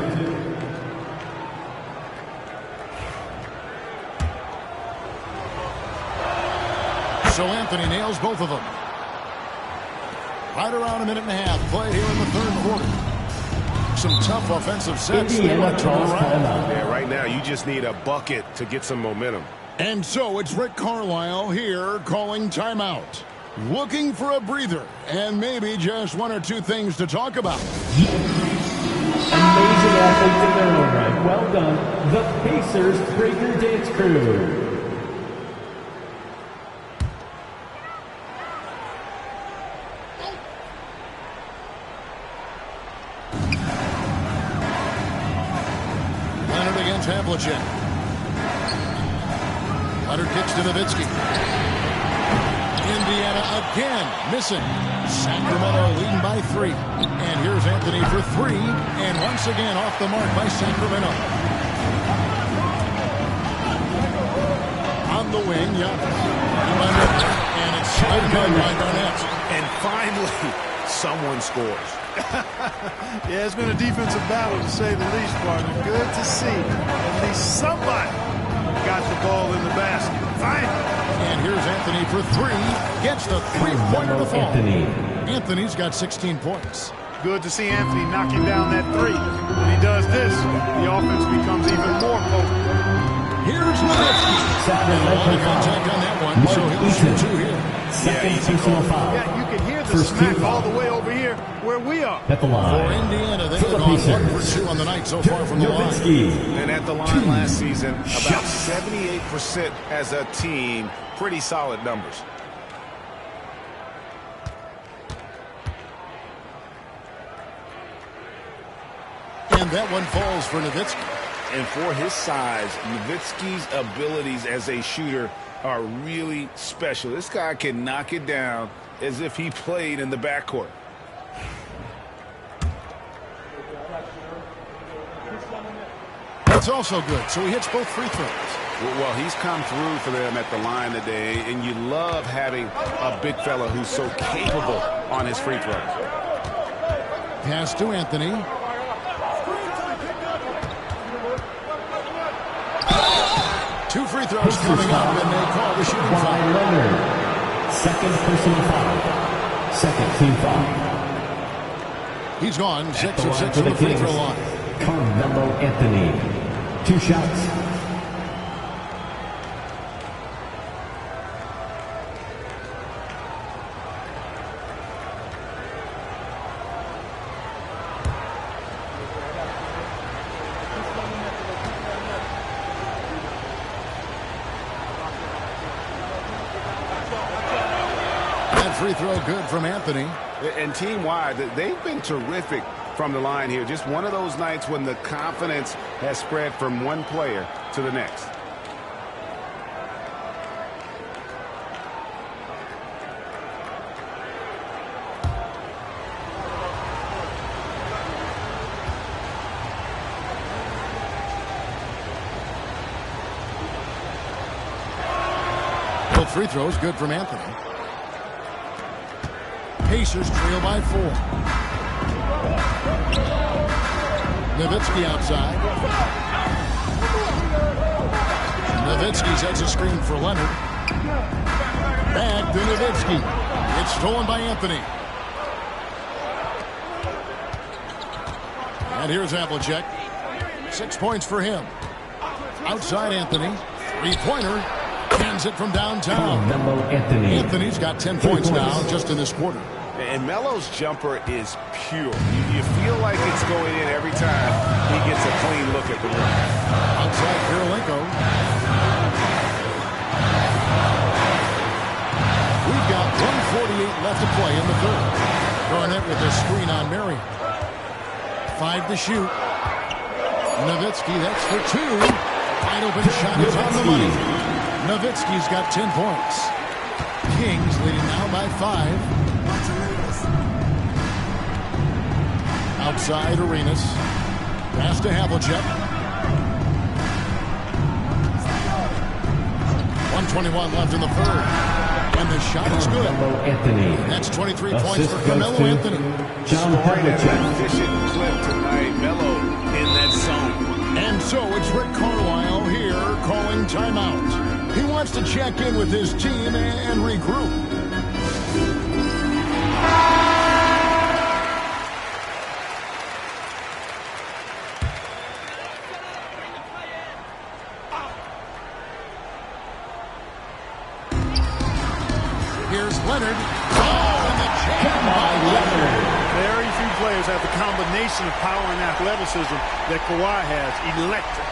So Anthony nails both of them. Right around a minute and a half played here in the 3rd quarter. Some tough offensive sets. Indiana calls timeout. Yeah, right now you just need a bucket to get some momentum. And so it's Rick Carlisle here calling timeout. Looking for a breather and maybe just 1 or 2 things to talk about. Amazing athletes in their own right. Well done. The Pacers Breaker Dance Crew. Leonard against Havlicek. Leonard kicks to Nowitzki. Indiana again missing. Sacramento leading by 3. And here's Anthony for 3. And once again off the mark by Sacramento. On the wing, Giannis. And it's slammed by Garnett. And finally, someone scores. Yeah, it's been a defensive battle to say the least, partner. Good to see. At least somebody got the ball in the basket. Finally. And here's Anthony for 3. Gets the 3-pointer to fall. Anthony. Anthony's got 16 points. Good to see Anthony knocking down that 3. When he does this, the offense becomes even more potent. Here's Nowitzki. Sacramento Contact on that one, so he'll Eaton. shoot 2 here. Second personal foul. Yeah, you can hear the First smack team all foul. the way over here where we are. At the For line. Indiana, they've For the gone 1 Pacers. for 2 on the night so far from the line. Nowitzki. And at the line last season, about 78% as a team. Pretty solid numbers. And that one falls for Nowitzki. And for his size, Nowitzki's abilities as a shooter are really special. This guy can knock it down as if he played in the backcourt. That's also good, so he hits both free throws. Well, he's come through for them at the line today, and you love having a big fella who's so capable on his free throws. Pass to Anthony. Two free throws coming up, and they call the shooting By foul. Leonard. Second personal foul. Second team foul. He's gone 6 The of line 6 for on the free Kings. throw line. Carmelo Anthony. 2 shots. free throw good from Anthony. And team-wide, they've been terrific from the line here. Just one of those nights when the confidence has spread from one player to the next. Both free throws good from Anthony. Pacers trail by 4. Nowitzki outside. Nowitzki sets a screen for Leonard. Back to Nowitzki. It's stolen by Anthony. And here's Havlicek. 6 points for him. Outside Anthony. Three-pointer. Hands it from downtown. Anthony's got 10 points now just in this quarter. And Melo's jumper is pure. You feel like it's going in every time he gets a clean look at the rim. Outside Kirilenko. We've got 1:48 left to play in the third. Garnett with a screen on Marion. 5 to shoot. Nowitzki, that's for 2. Wide open shot is on the money. Nowitzki's got 10 points. Kings leading now by 5. Outside Arenas. Pass to Havlicek. 1:21 left in the third. And the shot is good. That's 23 points for Carmelo Anthony. Scoring at an efficient clip tonight. Melo in that zone. And so it's Rick Carlisle here calling timeout. He wants to check in with his team and regroup. Here's Leonard. Oh, and the jam by Leonard. Very few players have the combination of power and athleticism that Kawhi has. Electric.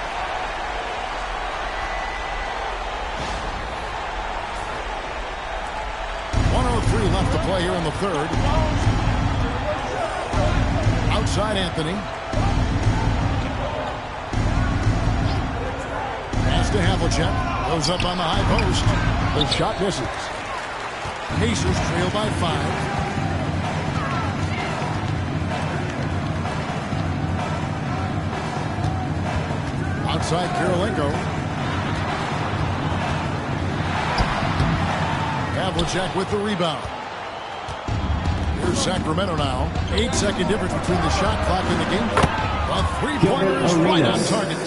Left to play here in the third. Outside Anthony. Pass to Havlicek. Goes up on the high post. The shot misses. Pacers trail by 5. Outside Kirilenko. Havlicek with the rebound. Here's Sacramento now. 8-second difference between the shot clock and the game. A three-pointer is right on target.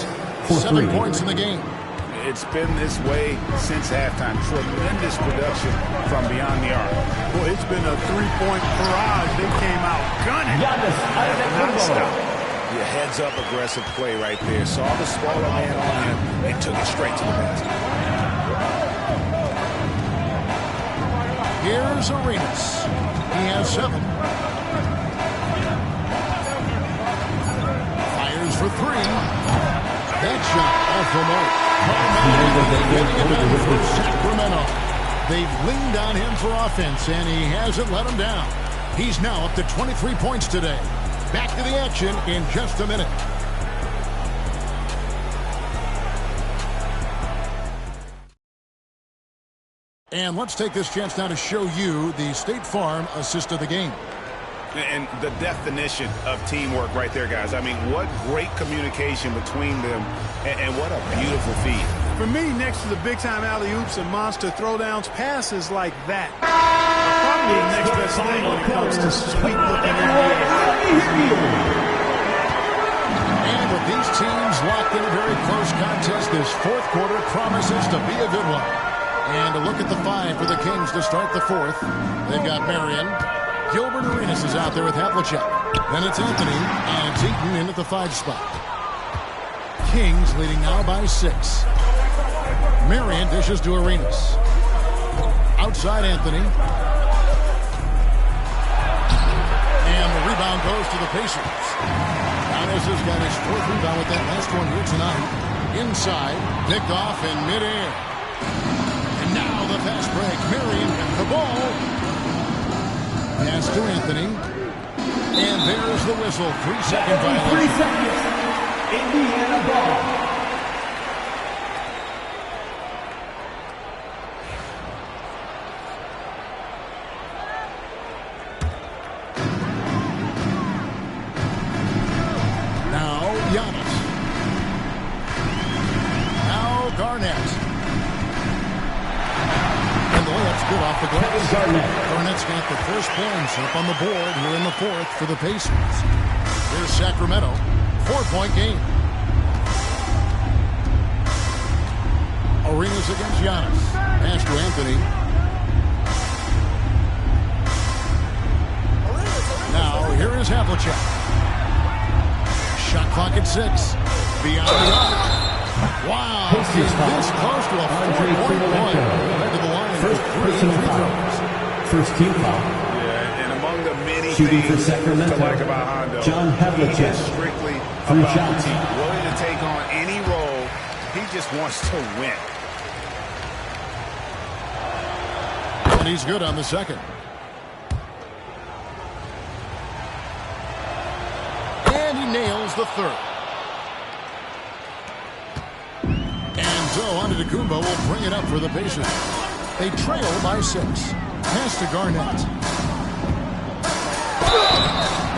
7 points in the game. It's been this way since halftime. Tremendous production from beyond the arc. Boy, it's been a three-point barrage. They came out gunning. Your heads-up aggressive play right there. Saw the smaller man on him and took it straight to the basket. Here's Arenas. He has 7. Fires for 3. That shot off the mark. For Sacramento. They've leaned on him for offense, and he hasn't let them down. He's now up to 23 points today. Back to the action in just a minute. And let's take this chance now to show you the State Farm assist of the game. And the definition of teamwork right there, guys. I mean, what great communication between them, and what a beautiful feed. For me, next to the big-time alley-oops and monster throwdowns, passes like that are probably the next best thing when it comes to sweet-looking NBA. And with these teams locked in a very close contest, this fourth quarter promises to be a good one. And a look at the 5 for the Kings to start the fourth. They've got Marion. Gilbert Arenas is out there with Havlicek. Then it's Anthony, and it's Eaton in at the 5 spot. Kings leading now by 6. Marion dishes to Arenas. Outside Anthony. And the rebound goes to the Pacers. Giannis has got his 4th rebound with that last one here tonight. Inside, picked off in midair. And now the fast break. Marion with the ball. Pass to Anthony. And there's the whistle. 3-second violation. 3 seconds. Indiana ball. Now Giannis. Now Garnett. And the layup's good off the glass. Garnett's got the first points up on the board here in the fourth for the Pacers. Here's Sacramento. 4-point game. Arenas against Giannis. Pass to Anthony. Now here is Havlicek. Shot clock at 6. Beyond the arc. Wow. Is this close to a 4-point play? Head to the line. First personal foul. First team foul. Yeah, and among the many Shooting for things Sacramento, to like about Hondo, John Havlicek. he is strictly 3 about shots. the team. Willing to take on any role. He just wants to win. And he's good on the second. And he nails the third. And so Antetokounmpo will bring it up for the Pacers. They trail by 6. Pass to Garnett.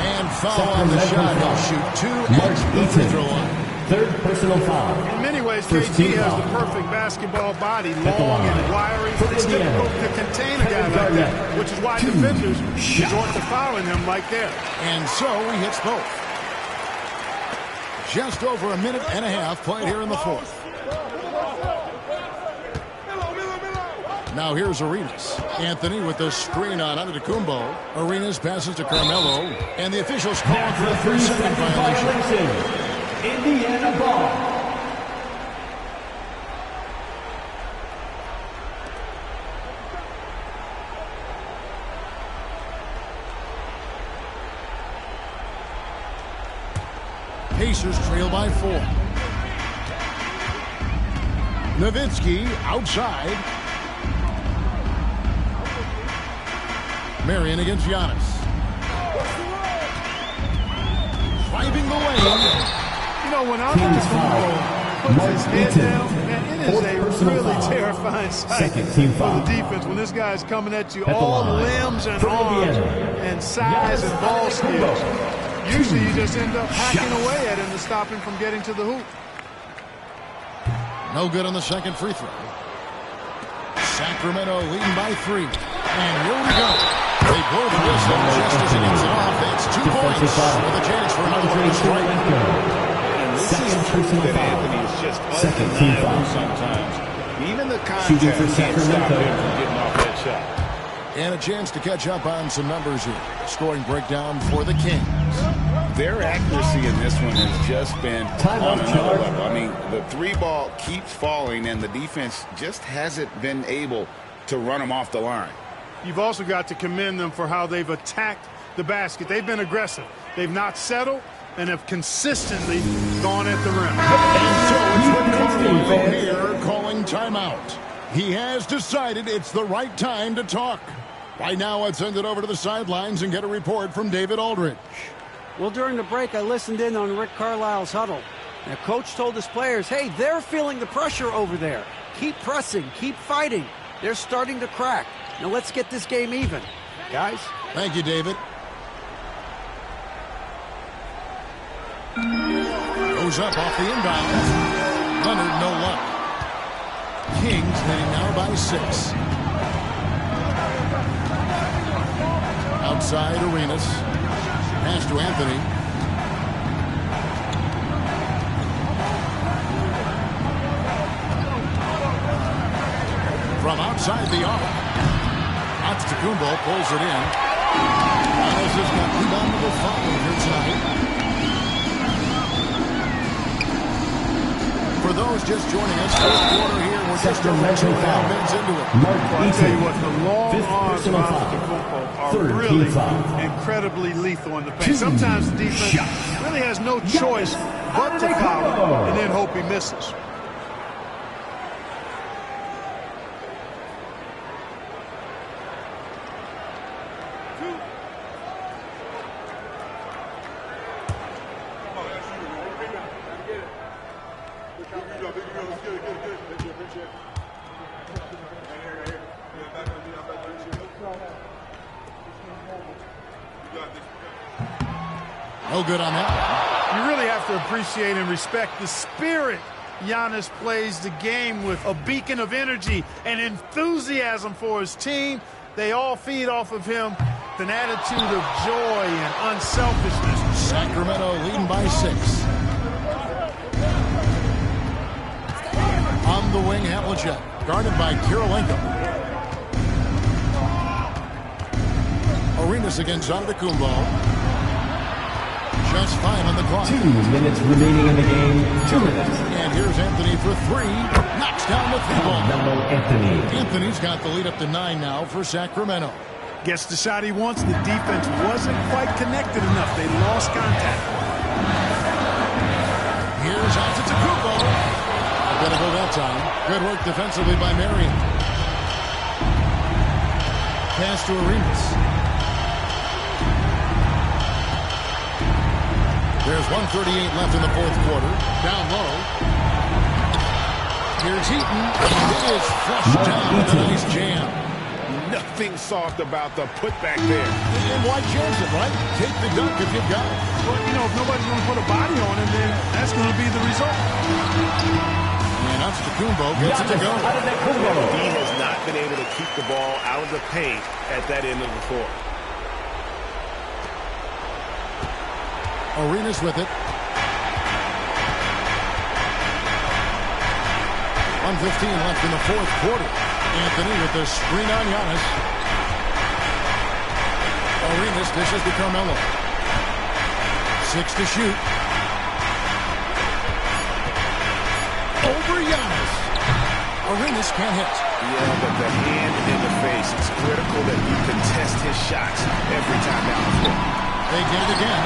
And foul on the shot. He'll shoot 2 at the free throw line. Third personal foul. In many ways, First KG team has foul. the perfect basketball body, At the long line. and wiry. For It's Indiana, difficult to contain a guy Kevin like Garnett. that, which is why 2 defenders shots. resort to fouling him right there. And so he hits both. Just over a minute and a half played here in the fourth. Now here's Arenas. Anthony with the screen on Antetokounmpo. Arenas passes to Carmelo. And the officials call for a 3-second violation. Indiana ball. Pacers trail by 4. Nowitzki outside. Marion against Giannis. Driving the lane. You know, when Antetokounmpo puts his head down, man, it is a really terrifying sight Second team for foul. the defense when this guy's coming at you At the all line. limbs and For arms Indiana. and size and ball Antetokounmpo. skills. Usually you just end up hacking Shots. away at him to stop him from getting to the hoop. No good on the second free throw. Sacramento leading by 3. And here we go. They blow the whistle just as he gets it off. That's 2 points with a chance for another one to strike. And this Second is proof personal that foul. Anthony is just Second team undeniable foul. sometimes. Even the Shooting for contact can't stop Sacramento. him from getting off that shot. And a chance to catch up on some numbers here. Scoring breakdown for the Kings. Their accuracy in this one has just been Timeout, on another Charles. level. I mean, the 3 ball keeps falling, and the defense just hasn't been able to run them off the line. You've also got to commend them for how they've attacked the basket. They've been aggressive. They've not settled and have consistently gone at the rim. And so it's Rick Carlisle here calling timeout. He has decided it's the right time to talk. Right now, let's send it over to the sidelines and get a report from David Aldridge. Well, during the break, I listened in on Rick Carlisle's huddle. Now, Coach told his players, hey, they're feeling the pressure over there. Keep pressing, keep fighting. They're starting to crack. Now, let's get this game even. Guys? Thank you, David. Goes up off the inbound. Leonard, no luck. Kings leading now by 6. Outside Arenas. Pass to Anthony. From outside the arc. Antetokounmpo pulls it in. Giannis has got rebound number 5 here tonight. For those just joining us, first quarter here, we're just over 2.5 minutes into it. I'll tell you what, the long Fifth arms of personal foul. Antetokounmpo are Third really team foul. incredibly lethal in the paint. 2 Sometimes the defense shots. really has no choice but to foul him and then hope he misses. No good on that. You really have to appreciate and respect the spirit Giannis plays the game with. A beacon of energy and enthusiasm for his team. They all feed off of him. An attitude of joy and unselfishness. Sacramento leading by 6. On the wing, Havlicek, guarded by Kirilenko. Arenas against Antetokounmpo. Just 5 on the clock. 2 minutes remaining in the game. 2 minutes. And here's Anthony for 3. Knocks down the 3-ball. Anthony's got the lead up to 9 now for Sacramento. Gets the shot he wants. The defense wasn't quite connected enough. They lost contact. Here's Antetokounmpo. Gonna go that time. Good work defensively by Marion. Pass to Arenas. There's 1:38 left in the fourth quarter. Down low. Here's Heaton. It is flushed down with a nice jam. Nothing soft about the putback there. And why chance it, right? Take the dunk if you've got it. Well, you know, if nobody's going to put a body on him, then that's going to be the result. And Antetokounmpo gets it to go. He has not been able to keep the ball out of the paint at that end of the court. Arenas with it. 1:15 left in the fourth quarter. Anthony with the screen on Giannis. Arenas dishes to Carmelo. 6 to shoot. Over Giannis. Arenas can't hit. Yeah, but the hand in the face, it's critical that you contest his shots every time down the floor. They get it again.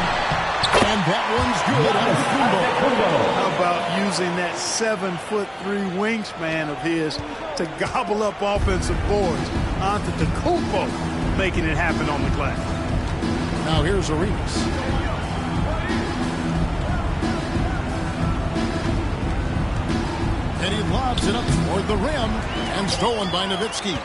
And that one's good on Kumbo. How about using that 7'3" wingspan of his to gobble up offensive boards? Antetokounmpo making it happen on the glass. Now here's Arenas. And he lobs it up toward the rim and stolen by Nowitzki.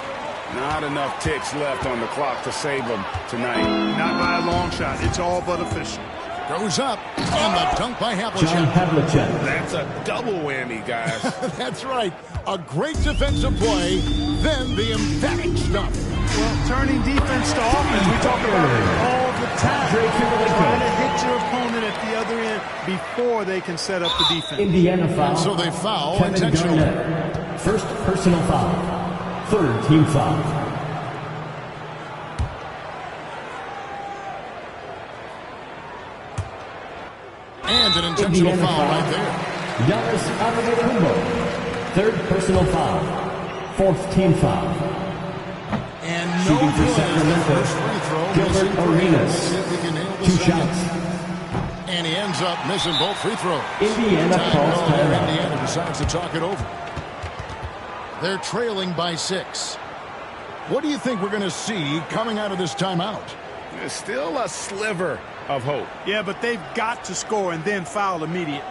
Not enough ticks left on the clock to save them tonight. Not by a long shot. It's all but official. Goes up, and the dunk by John Havlicek. Havlicek. That's a double whammy, guys. That's right. A great defensive play, then the emphatic stuff. Well, turning defense to offense, we talk about it all the time. Trying to hit your opponent at the other end before they can set up the defense. Indiana foul. So they foul Kevin intentionally. Garnett. First personal foul. Third team foul. And an intentional Indiana foul right there. Giannis Antetokounmpo. Third personal foul. Fourth team foul. And no Shooting for good. Sacramento. First free throw. Gilbert Arenas. See if we can nail the 2 second. shots. And he ends up missing both free throws. Indiana Time calls call there. timeout. Indiana decides to talk it over. They're trailing by 6. What do you think we're going to see coming out of this timeout? There's still a sliver of hope. Yeah, but they've got to score and then foul immediately.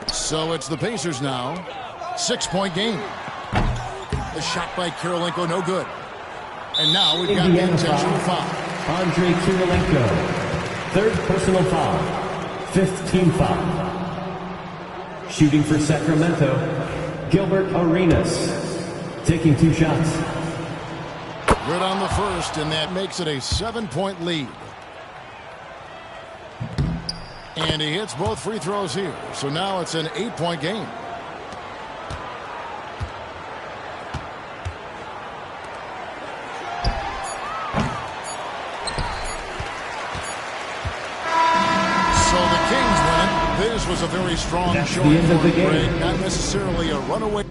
So it's the Pacers now. 6-point game. The shot by Kirilenko, no good. And now we've got the Indiana intentional foul. foul. Andre Kirilenko. Third personal foul. Fifth team foul. Shooting for Sacramento. Gilbert Arenas. Taking 2 shots. Good on the first, and that makes it a 7-point lead. And he hits both free throws here. So now it's an 8-point game. So the Kings win. This was a very strong That's the showing end of for the game. Greg. Not necessarily a runaway.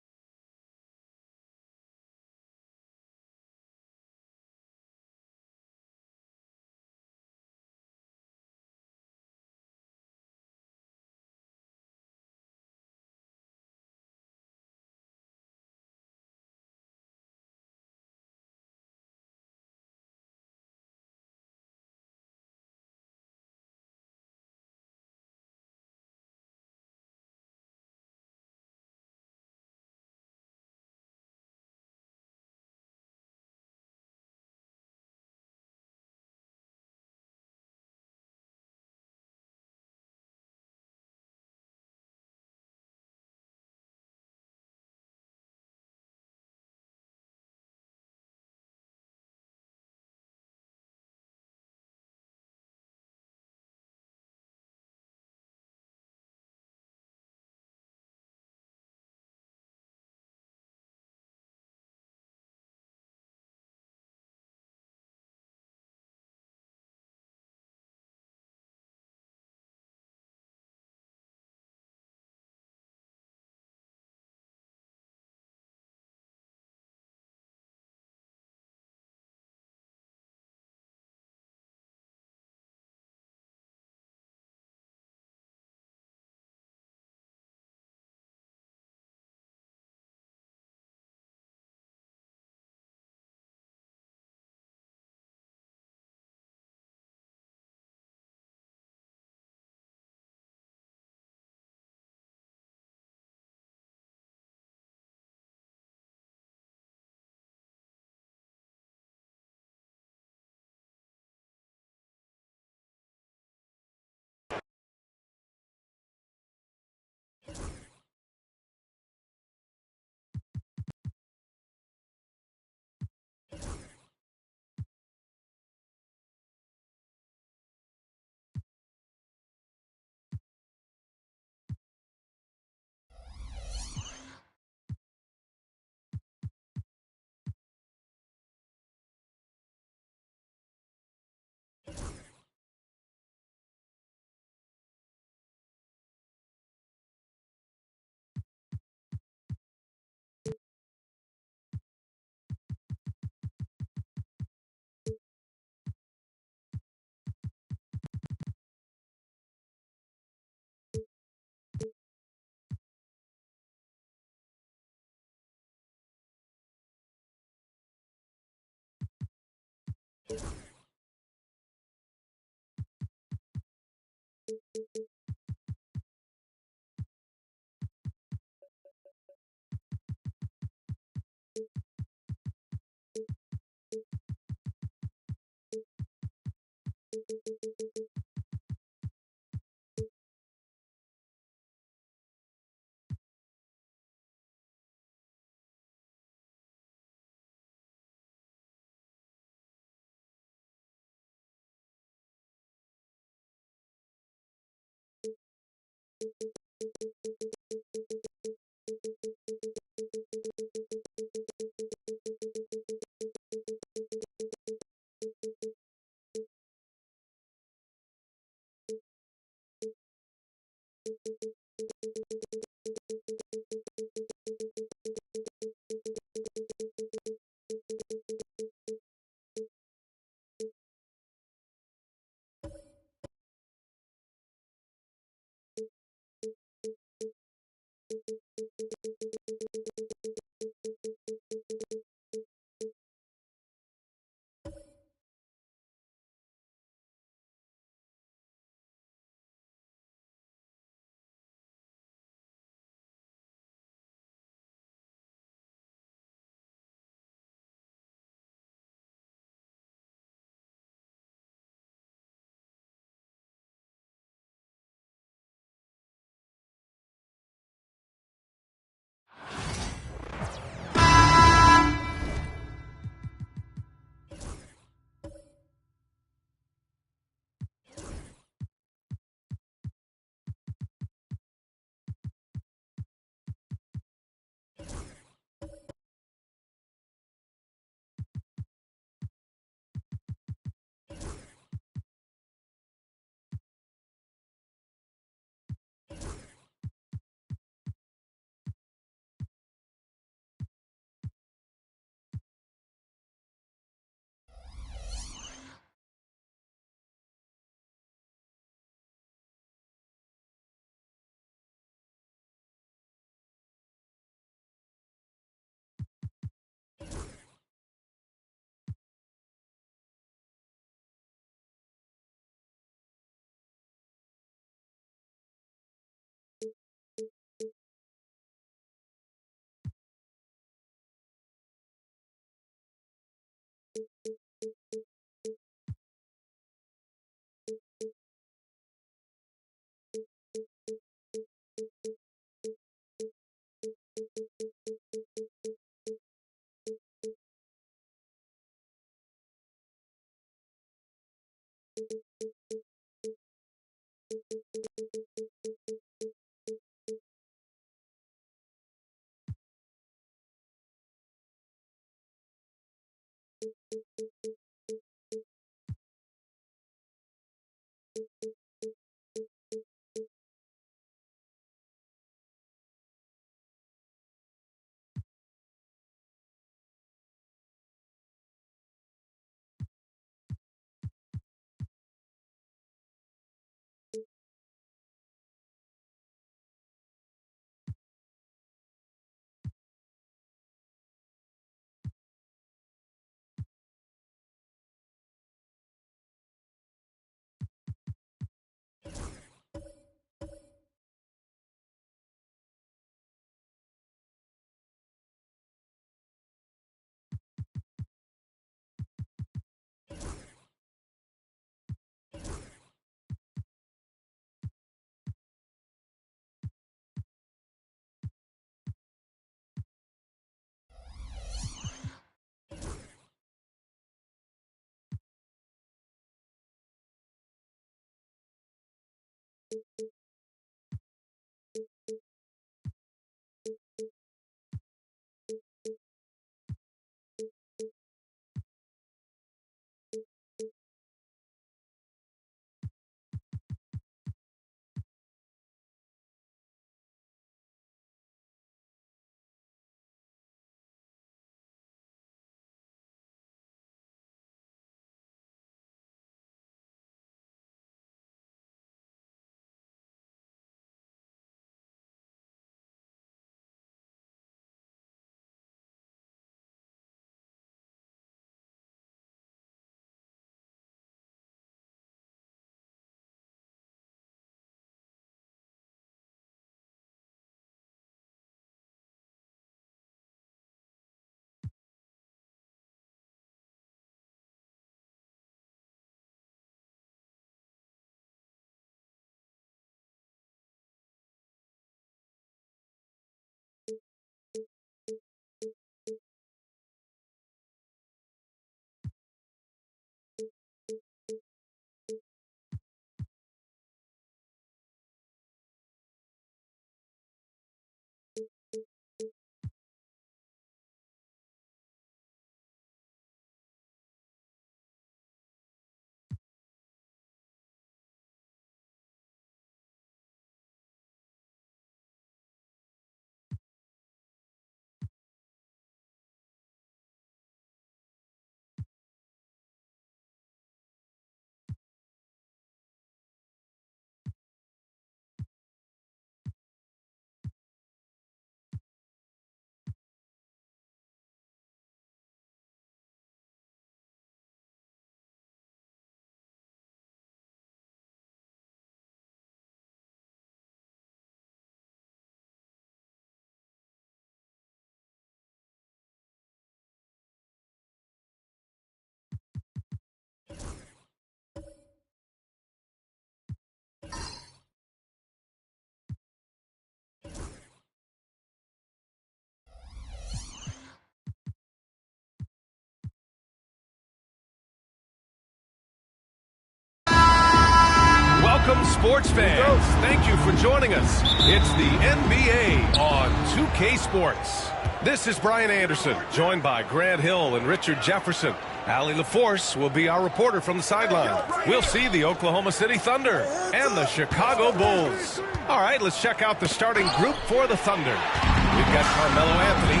Welcome, sports fans. Thank you for joining us. It's the NBA on 2K Sports. This is Brian Anderson, joined by Grant Hill and Richard Jefferson. Allie LaForce will be our reporter from the sideline. We'll see the Oklahoma City Thunder and the Chicago Bulls. All right, let's check out the starting group for the Thunder. We've got Carmelo Anthony,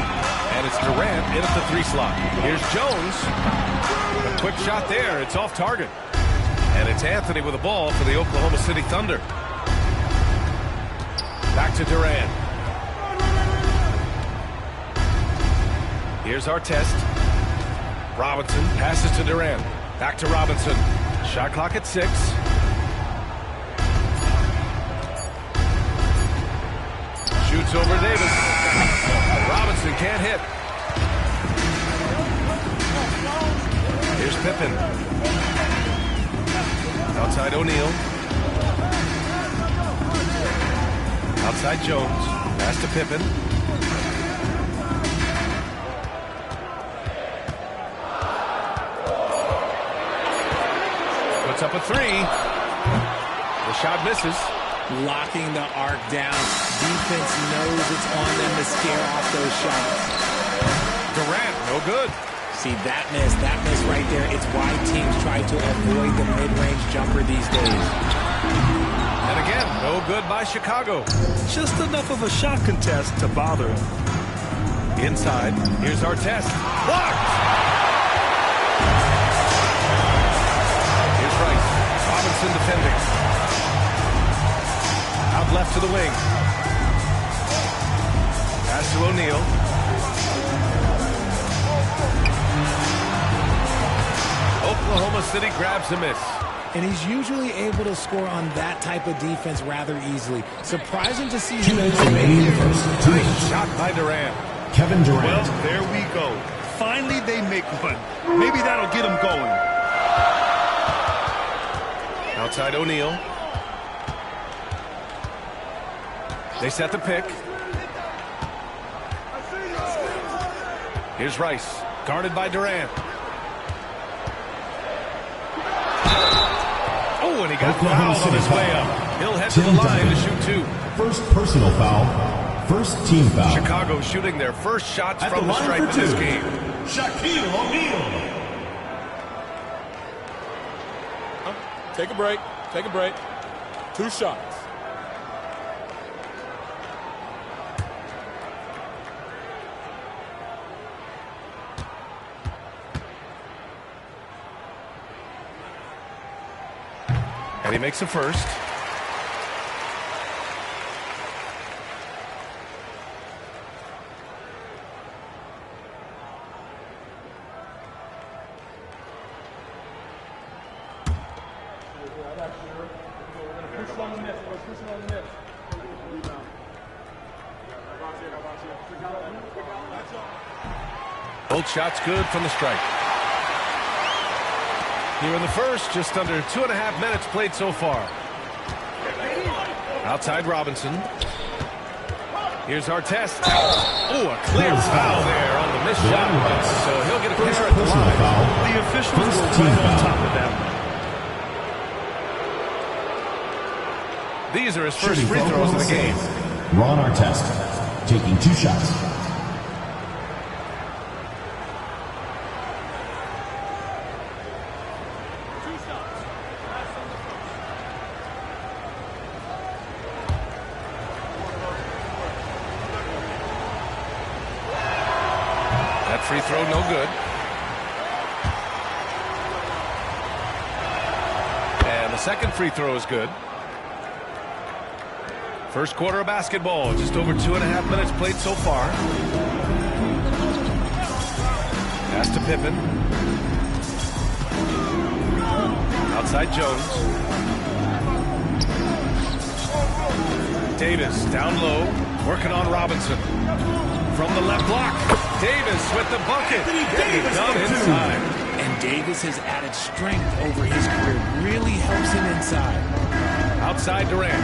and it's Durant in at the 3 slot. Here's Jones. A quick shot there. It's off target. And it's Anthony with the ball for the Oklahoma City Thunder. Back to Durant. Here's Artest. Robinson passes to Durant. Back to Robinson. Shot clock at 6. Shoots over Davis. Robinson can't hit. Here's Pippen. Outside O'Neal. Outside Jones. Pass to Pippen. Puts up a 3. The shot misses. Locking the arc down. Defense knows it's on them to scare off those shots. Durant, no good. See, that miss right there. It's why teams try to avoid the mid-range jumper these days. And again, no good by Chicago. Just enough of a shot contest to bother him. Inside, here's Artest. Blocked! Here's Rice. Robinson defending. Out left to the wing. Pass to O'Neal. Oklahoma City grabs a miss. And he's usually able to score on that type of defense rather easily. Surprising to see him. Nice shot by Durant. Kevin Durant. Well, there we go. Finally, they make one. Maybe that'll get them going. Outside O'Neal. They set the pick. Here's Rice, guarded by Durant. Oh, and he got fouled on his way up. He'll head to the line to shoot 2. First personal foul. First team foul. Chicago shooting their first shots from the stripe in this game. Shaquille O'Neal. Take a break. Take a break. 2 shots. And he makes a first. Both shots good from the stripe. Here in the first, just under 2.5 minutes played so far. Outside Robinson. Here's Artest. Oh, a clear foul there on the missed shot. So he'll get a clear at the line. The officials were right on top of that one. These are his first free throws of the game. Ron Artest taking 2 shots. Free throw, no good. And the second free throw is good. First quarter of basketball, just over 2.5 minutes played so far. Pass to Pippen. Outside Jones. Davis down low, working on Robinson. From the left block, Davis with the bucket. Done inside. And Davis has added strength over his career. Really helps him inside. Outside Durant.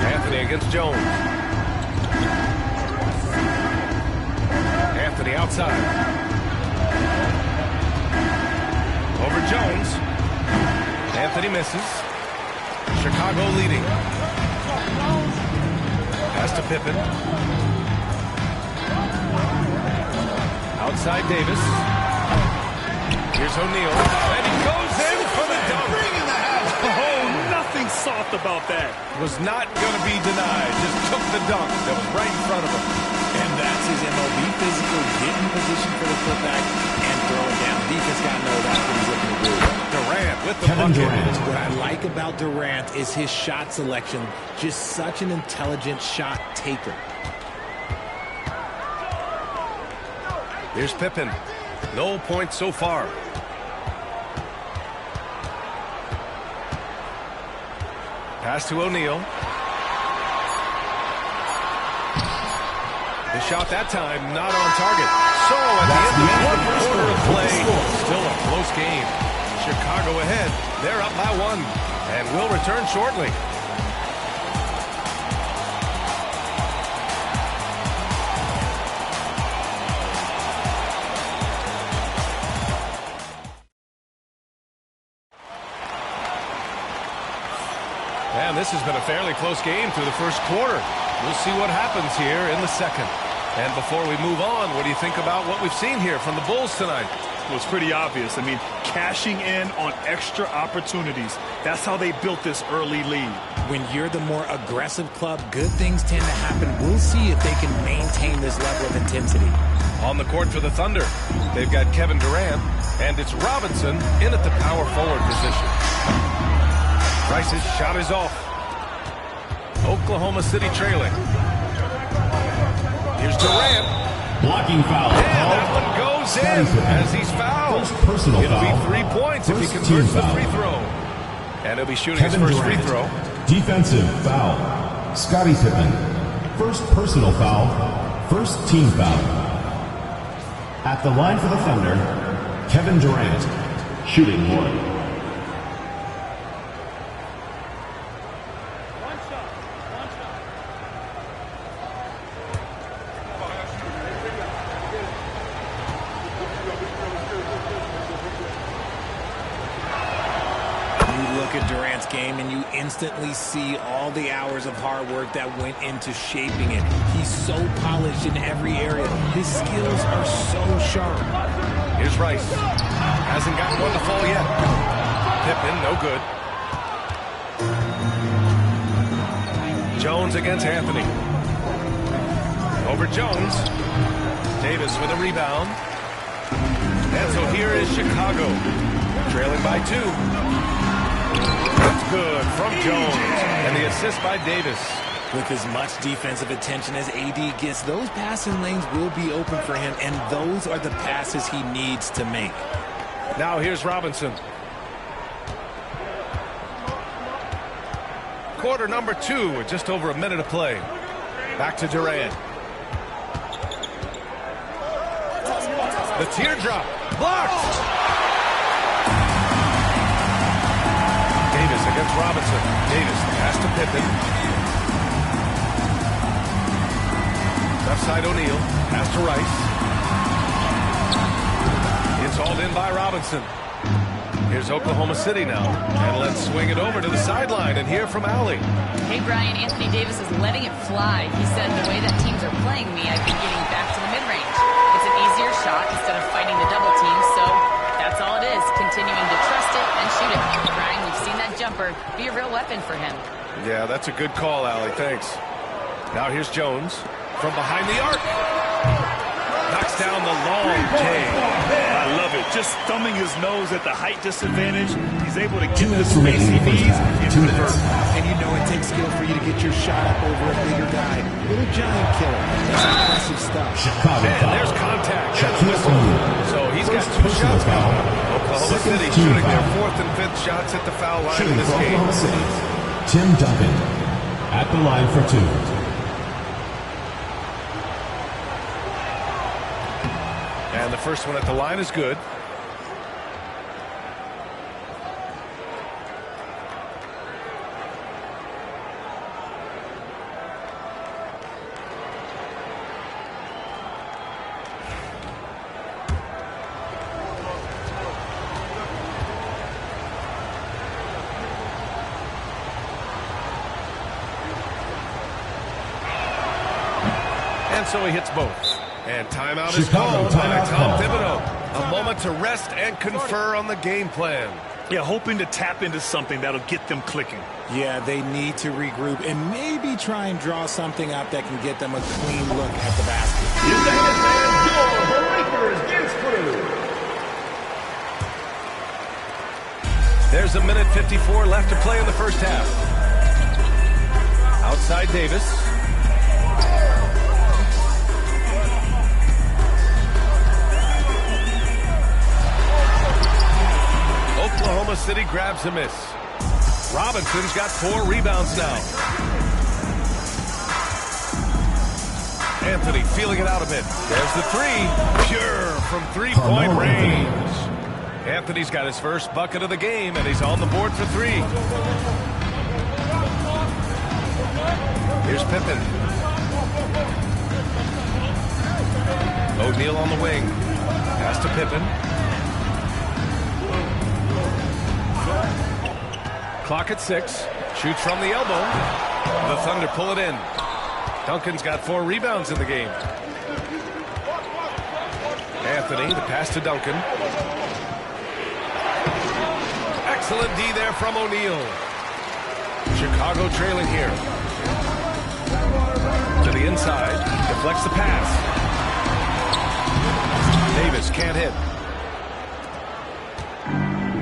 Anthony against Jones. Anthony outside. Over Jones. Anthony misses. Chicago leading. Pass to Pippen. Outside Davis. Here's O'Neal. And he goes in for the dunk. Bringing the house. Oh, nothing soft about that. Was not going to be denied. Just took the dunk that was right in front of him. And that's his MO. Be physical, get in position for the putback, and throw it down. Defense got to know that's what he's looking to do. Durant with the Kevin bucket. Durant. What I like about Durant is his shot selection. Just such an intelligent shot taker. Here's Pippen. No points so far. Pass to O'Neal. The shot that time not on target. So at the end of one quarter of play, still a close game. Chicago ahead. They're up by 1 and will return shortly. And this has been a fairly close game through the first quarter. We'll see what happens here in the second. And before we move on, what do you think about what we've seen here from the Bulls tonight? Well, it's pretty obvious. I mean, cashing in on extra opportunities. That's how they built this early lead. When you're the more aggressive club, good things tend to happen. We'll see if they can maintain this level of intensity. On the court for the Thunder, they've got Kevin Durant, and it's Robinson in at the power forward position. Rice's shot is off. Oklahoma City trailing. Here's Durant. Blocking foul. And that one goes in as he's fouled. Personal It'll foul. be 3 points if he First converts team the foul. free throw. And he'll be shooting Kevin his first Durant. free throw. Defensive foul. Scottie Pippen. First personal foul. First team foul. At the line for the Thunder, Kevin Durant. Shooting 1. Game and you instantly see all the hours of hard work that went into shaping it. He's so polished in every area. His skills are so sharp. Here's Rice. Hasn't got one to fall yet. Pippen, no good. Jones against Anthony. Over Jones. Davis with a rebound. And so here is Chicago. Trailing by 2. That's good from Jones. And the assist by Davis. With as much defensive attention as AD gets, those passing lanes will be open for him, and those are the passes he needs to make. Now here's Robinson. Quarter number 2 with just over a minute of play. Back to Durant. The teardrop. Blocked. Davis against Robinson. Davis pass to Pippen. Left side O'Neal. Pass to Rice. It's hauled in by Robinson. Here's Oklahoma City now. And let's swing it over to the sideline and hear from Allie. Hey, Brian, Anthony Davis is letting it fly. He said, the way that teams are playing me, I've been getting back to the mid-range. It's an easier shot instead of fighting the double team, so that's all it is. Continuing to trust it and shoot it. Brian, we've seen that jumper be a real weapon for him. Yeah, that's a good call, Allie. Thanks. Now here's Jones from behind the arc. Knocks down the long J. I love it. Just thumbing his nose at the height disadvantage. He's able to get the space he needs and convert. And you know it takes skill for you to get your shot up over a bigger guy. Little giant killer. That's impressive stuff. Chicago And foul. there's contact. Shaquille O'Neal. So he's got First 2 personal shots foul. now. Oklahoma Second City team shooting their foul. 4th and 5th shots at the foul line Shooting in this for game. Oklahoma City, Tim Duncan. At the line for 2. And the first one at the line is good. And so he hits both. And timeout is Chicago called by timeout Tom call. Thibodeau. A moment to rest and confer on the game plan. Yeah, hoping to tap into something that'll get them clicking. Yeah, they need to regroup and maybe try and draw something up that can get them a clean look at the basket. Is the headman, the Lakers dance crew. There's a minute 54 left to play in the first half. Outside Davis. Oklahoma City grabs a miss. Robinson's got 4 rebounds now. Anthony feeling it out a bit. There's the 3. Pure from three-point range. Anthony's got his first bucket of the game, and he's on the board for 3. Here's Pippen. O'Neal on the wing. Pass to Pippen. Clock at 6. Shoots from the elbow. The Thunder pull it in. Duncan's got 4 rebounds in the game. Anthony, the pass to Duncan. Excellent D there from O'Neal. Chicago trailing here. To the inside. Deflects the pass. Davis can't hit.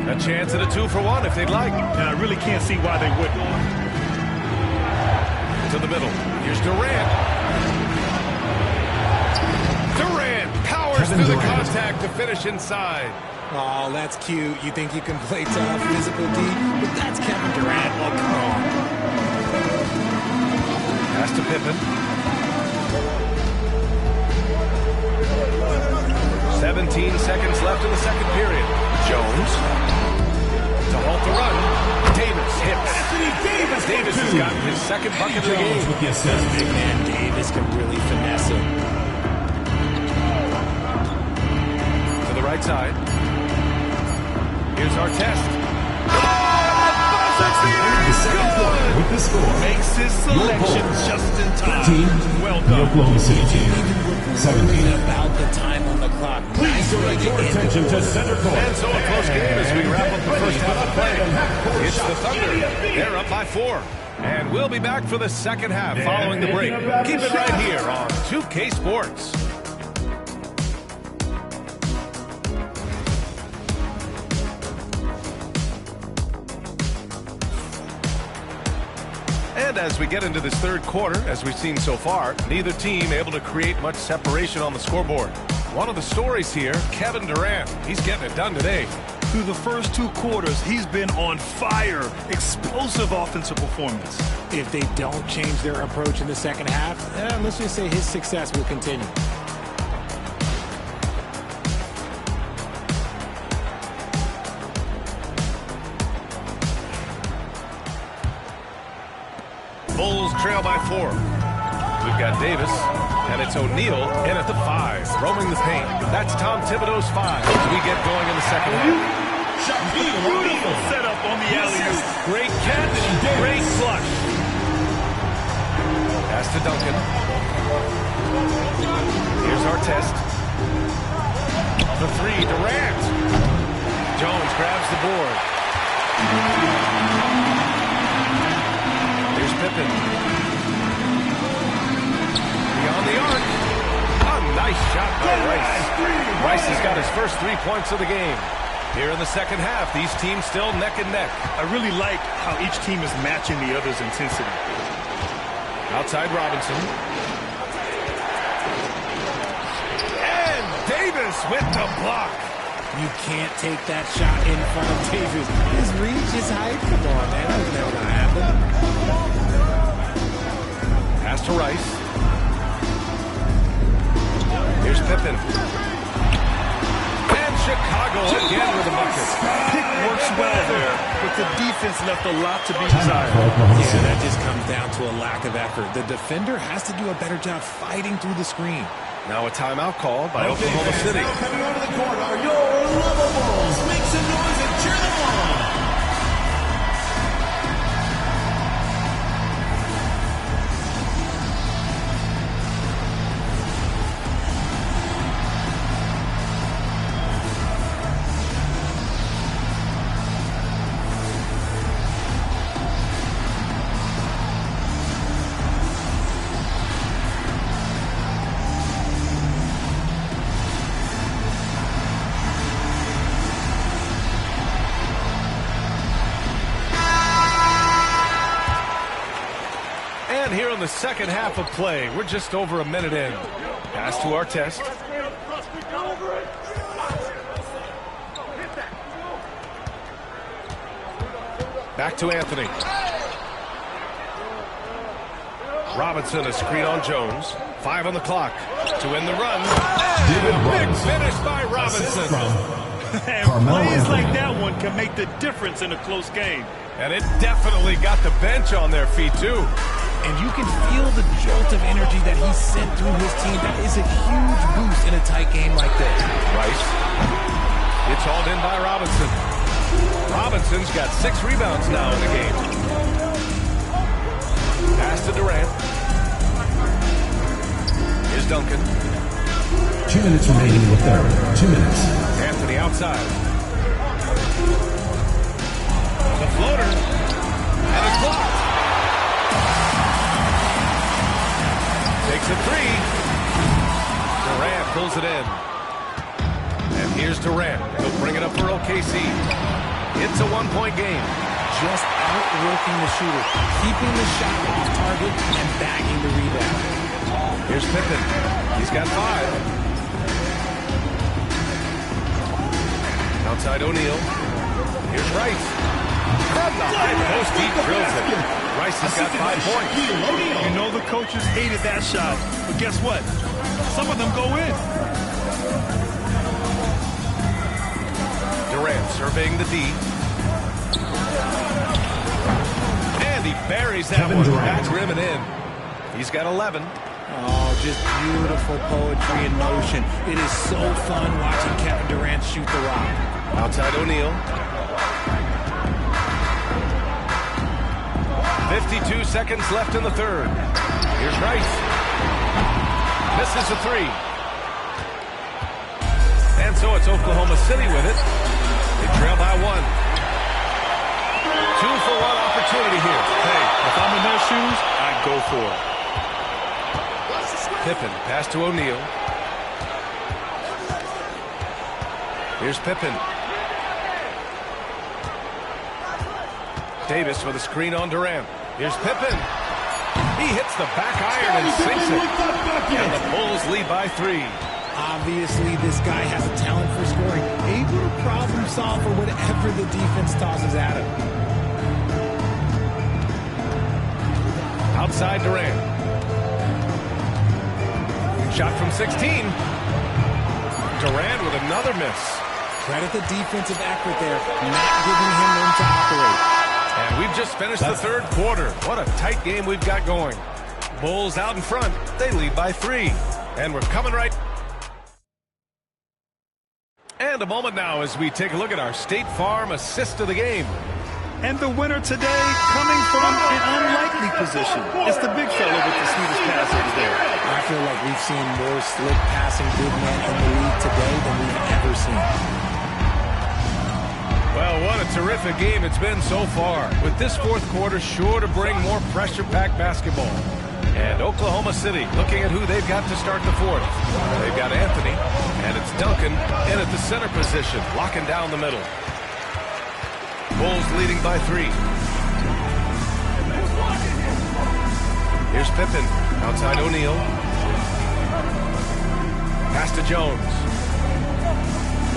A chance at a 2-for-1 if they'd like. And I really can't see why they wouldn't. To the middle. Here's Durant. Durant powers through the contact to finish inside. Oh, that's cute. You think you can play tough, physical D, but that's Kevin Durant. Oh, come on. Pass to Pippen. 17 seconds left in the second period. Jones. To halt the run. Davis hits. Davis has gotten his second bucket of the game. With the assist. Big man Davis can really finesse it. To the right side. Here's Artest. The second quarter with the score. Makes his selection just in time. 13. Well The done. Oklahoma City team. 17. About the time on the clock. Please direct your attention to center court. And so a close game as we wrap up the first half of play. It's the Thunder. They're up by 4. And we'll be back for the second half following the break. Keep it right here on 2K Sports. And as we get into this third quarter, as we've seen so far, neither team able to create much separation on the scoreboard. One of the stories here, Kevin Durant. He's getting it done today. Through the first 2 quarters, he's been on fire. Explosive offensive performance. If they don't change their approach in the second half, let's just say his success will continue. Bulls trail by 4. We've got Davis, and it's O'Neal in at the 5, roaming the paint. That's Tom Thibodeau's 5 as we get going in the second half. Beautiful setup on the alley-oop. Great catch, great flush. Pass to Duncan. Here's Artest. The 3, Durant. Jones grabs the board. Here's Pippen. Beyond the arc. A nice shot by Rice. Rice has got his first 3 points of the game. Here in the second half, these teams still neck and neck. I really like how each team is matching the other's intensity. Outside Robinson. And Davis with the block. You can't take that shot in front of Davis. His reach is high. Come on, man. That's never going to happen. Pass to Rice. Here's Pippen. And Chicago again with a bucket. Pick works well there, but the defense left a lot to be desired. Yeah, that just comes down to a lack of effort. The defender has to do a better job fighting through the screen. Now a timeout call by Oklahoma City. Now coming onto the court are your Lavables. Make some noise and cheer them on. And here in the second half of play, we're just over a minute in. Pass to Artest. Back to Anthony. Robinson, a screen on Jones. 5 on the clock to end the run. And a big finish by Robinson. And plays like that one can make the difference in a close game. And it definitely got the bench on their feet, too. And you can feel the jolt of energy that he sent through his team. That is a huge boost in a tight game like this. Rice. It's hauled in by Robinson. Robinson's got 6 rebounds now in the game. Pass to Durant. Here's Duncan. 2 minutes remaining in the third. 2 minutes. Anthony outside. The floater. And it's blocked. Takes a 3. Durant pulls it in. And here's Durant. He'll bring it up for OKC. It's a 1-point game. Just outworking the shooter, keeping the shot off target, and bagging the rebound. Here's Pippen. He's got 5. Outside O'Neal. Here's Rice. From the high post, he drills it. Rice has got 5 points. You know the coaches hated that shot, but guess what? Some of them go in. Durant surveying the D. And he buries that one. Back rim and in. He's got 11. Oh, just beautiful poetry in motion. It is so fun watching Kevin Durant shoot the rock. Outside O'Neal. 52 seconds left in the third. Here's Rice. Misses a 3. And so it's Oklahoma City with it. They trail by 1. 2-for-1 opportunity here. Hey, if I'm in their shoes, I'd go for it. Pippen, pass to O'Neal. Here's Pippen. Davis with a screen on Durant. Here's Pippen. He hits the back iron and sinks it. And the Bulls lead by 3. Obviously, this guy has a talent for scoring. Able to problem solve for whatever the defense tosses at him. Outside Durant. Shot from 16. Durant with another miss. Credit the defensive effort there, not giving him room to operate. And we've just finished the third quarter. What a tight game we've got going. Bulls out in front. They lead by 3. And we're coming right. And a moment now as we take a look at our State Farm assist of the game. And the winner today coming from an unlikely position. It's the big fella with the sweetest pass over there. I feel like we've seen more slick passing big men in the league today than we've ever seen. Well, what a terrific game it's been so far. With this fourth quarter sure to bring more pressure-packed basketball. And Oklahoma City looking at who they've got to start the fourth. They've got Anthony, and it's Duncan in at the center position, locking down the middle. Bulls leading by 3. Here's Pippen, outside O'Neal. Pass to Jones.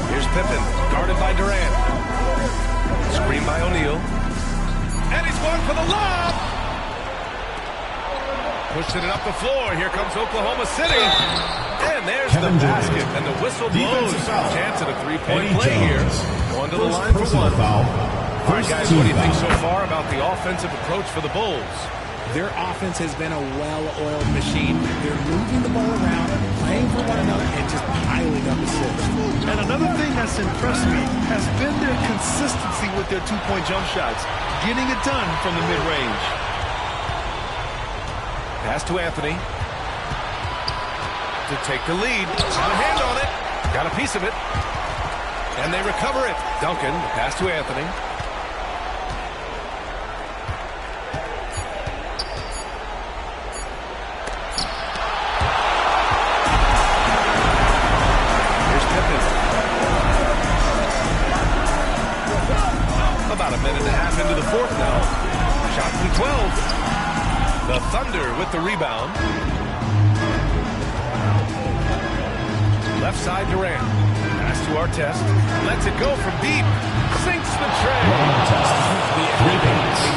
Here's Pippen, guarded by Durant. Screen by O'Neal. And he's going for the lob! Pushing it up the floor. Here comes Oklahoma City. And there's the basket. And the whistle blows. Chance at a 3-point play here. Going to the line for 1. All right, guys, what do you think so far about the offensive approach for the Bulls? Their offense has been a well-oiled machine. They're moving the ball around, playing for one another, and just piling up assists. And another thing that's impressed me has been their consistency with their two-point jump shots, getting it done from the mid-range. Pass to Anthony. To take the lead. Got a hand on it. Got a piece of it. And they recover it. Duncan, pass to Anthony. Here's Pippen. About a minute and a half into the fourth now. Shot from 12. The Thunder with the rebound. Left side Durant. Pass to Artest. Lets it go from deep. Sinks the tray.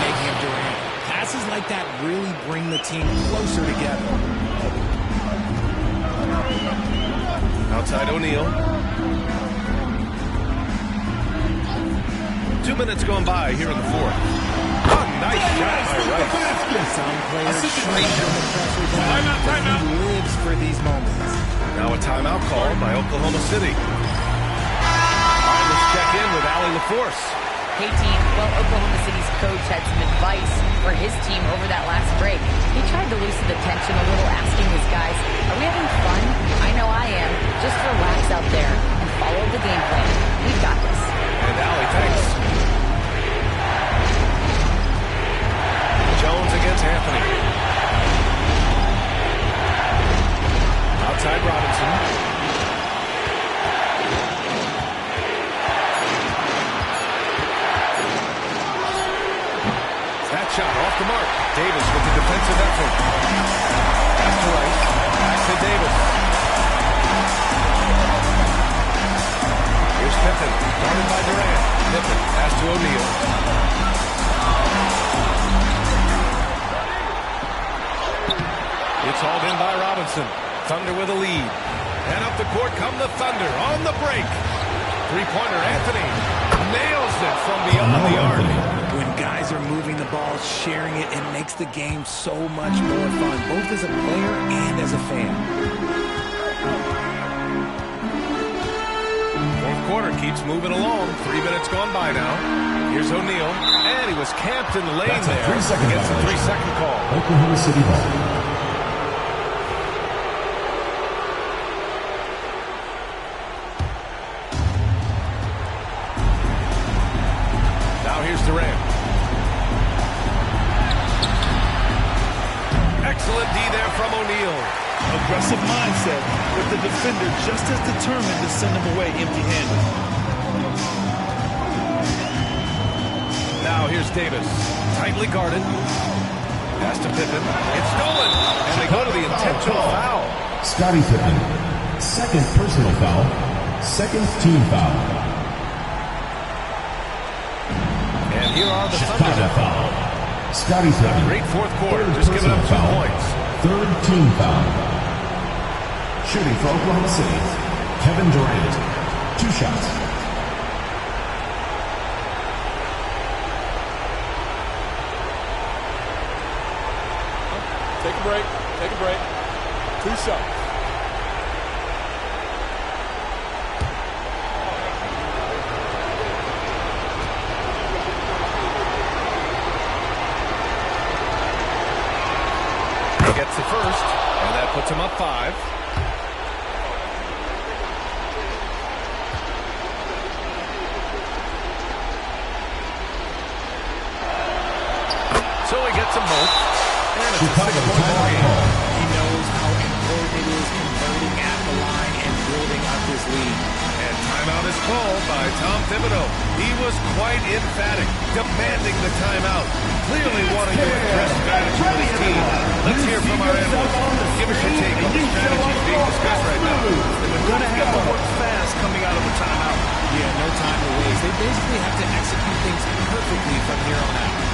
Making him Durant. Passes like that really bring the team closer together. Outside O'Neal. 2 minutes gone by here in the fourth. Oh, nice shot by Rice. Some players straight from the pressure zone, but he lives for these moments. Now a timeout called by Oklahoma City. All right, let's check in with Allie LaForce. Hey, team. Well, Oklahoma City's coach had some advice for his team over that last break. He tried to loosen the tension a little, asking his guys, are we having fun? I know I am. Just relax out there and follow the game plan. We've got this. And Allie, thanks. Jones against Anthony. Outside Robinson. That shot off the mark. Davis with the defensive effort. Back to Rice. Back to Davis. Here's Pippen. Guarded by Durant. Pippen. Pass to O'Neal. It's hauled in by Robinson. Thunder with a lead. And up the court come the Thunder on the break. Three-pointer Anthony nails it from beyond the arc. When guys are moving the ball, sharing it, it makes the game so much more fun, both as a player and as a fan. Fourth quarter keeps moving along. 3 minutes gone by now. Here's O'Neal. And he was camped in the lane there. Gets a 3-second call. Oklahoma City ball. Durant. Excellent D there from O'Neal. Aggressive mindset, with the defender just as determined to send him away empty-handed. Now here's Davis. Tightly guarded. Pass to Pippen. It's stolen. And they go to the intentional foul. Scottie Pippen. Second personal foul. Second team foul. Here are the Thunder. Foul. Scottie Pippen. Great fourth quarter. Just giving up 2 points. Third team foul. Shooting for Oklahoma City. Kevin Durant. 2 shots. Take a break. Take a break. 2 shots. Gets the first, and that puts him up 5. So he gets them both. And it's a 6-point ball game. He knows how important it is converting at the line and building up this lead. And timeout is called by Tom Thibodeau. He was quite emphatic, demanding the timeout, clearly wanting to address strategy with his team. Let's hear from our analyst. Give us your take on the strategies being discussed right now. They're going to have to work fast coming out of the timeout. Yeah, no time to waste. They basically have to execute things perfectly from here on out.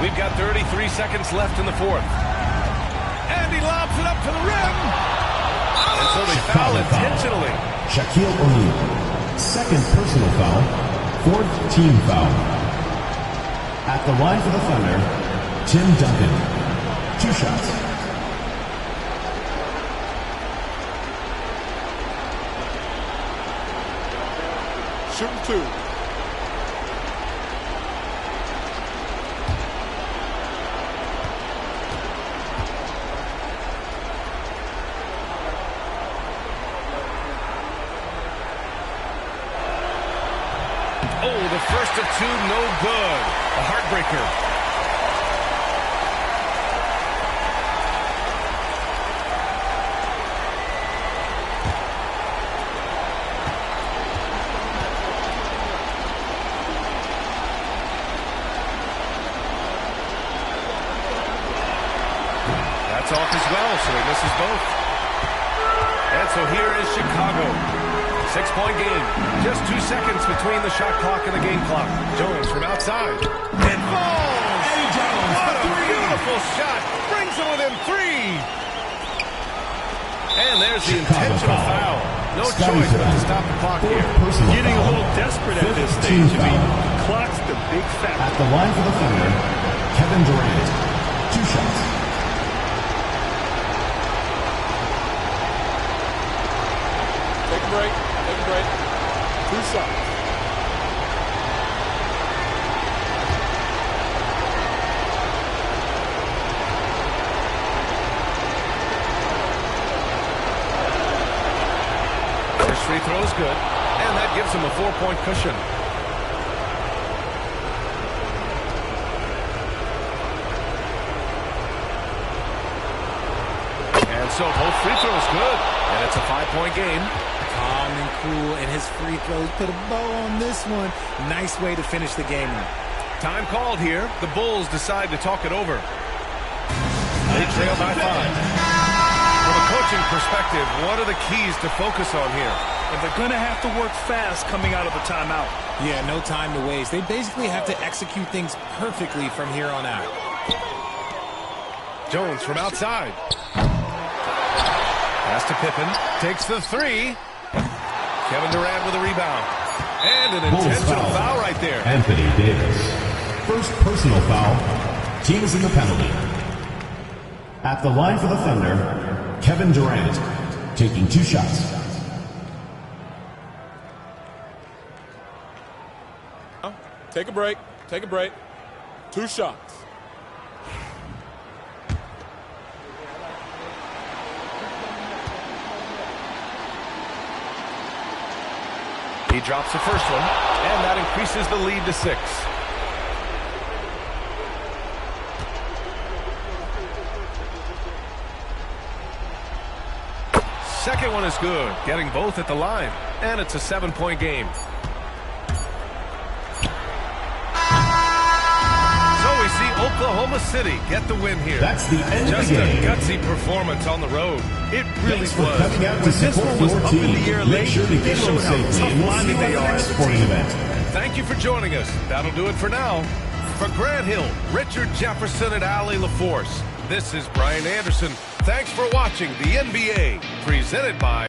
We've got 33 seconds left in the fourth. And he lobs it up to the rim. And so they foul intentionally. Shaquille O'Neal. Second personal foul. Fourth team foul. At the line for the Thunder, Tim Duncan. 2 shots. Shooting 2. Oh, the first of 2, no good. A heartbreaker. That's off as well, so he misses both. And so here is Chicago. 6-point game. Just 2 seconds between the shot clock and the game clock. Jones from outside. It falls! What a beautiful shot! Brings him within 3! And there's the intentional foul. No choice but to stop the clock here. Getting a little desperate at this stage. I mean, clock's the big factor. At the line for the Thunder, Kevin Durant. 2 shots. Take a break. Take a break. 2 shots. First free throw is good, and that gives him a 4-point cushion. And so both free throws good, and it's a 5-point game. Calm and cool, and his free throws put a bow on this one. Nice way to finish the game. Time called here. The Bulls decide to talk it over. They trail by 5. From a coaching perspective, what are the keys to focus on here? And they're going to have to work fast coming out of a timeout. Yeah, no time to waste. They basically have to execute things perfectly from here on out. Jones from outside. Pass to Pippen. Takes the 3. Kevin Durant with a rebound. And an intentional foul right there. Anthony Davis. First personal foul. Team is in the penalty. At the line for the Thunder, Kevin Durant, taking 2 shots. Take a break. Take a break. 2 shots. He drops the first one, and that increases the lead to 6. Second one is good, getting both at the line, and it's a 7-point game. So we see Oklahoma City get the win here. That's the end of the game. Just a gutsy performance on the road. It really was. Coming out to When this support one was your up team. in the air Make late, sure to they get home showed how safely, and we'll see tough-minded you they at the are next as a sporting team. event. Thank you for joining us. That'll do it for now. For Grant Hill, Richard Jefferson, and Allie LaForce, this is Brian Anderson. Thanks for watching the NBA, presented by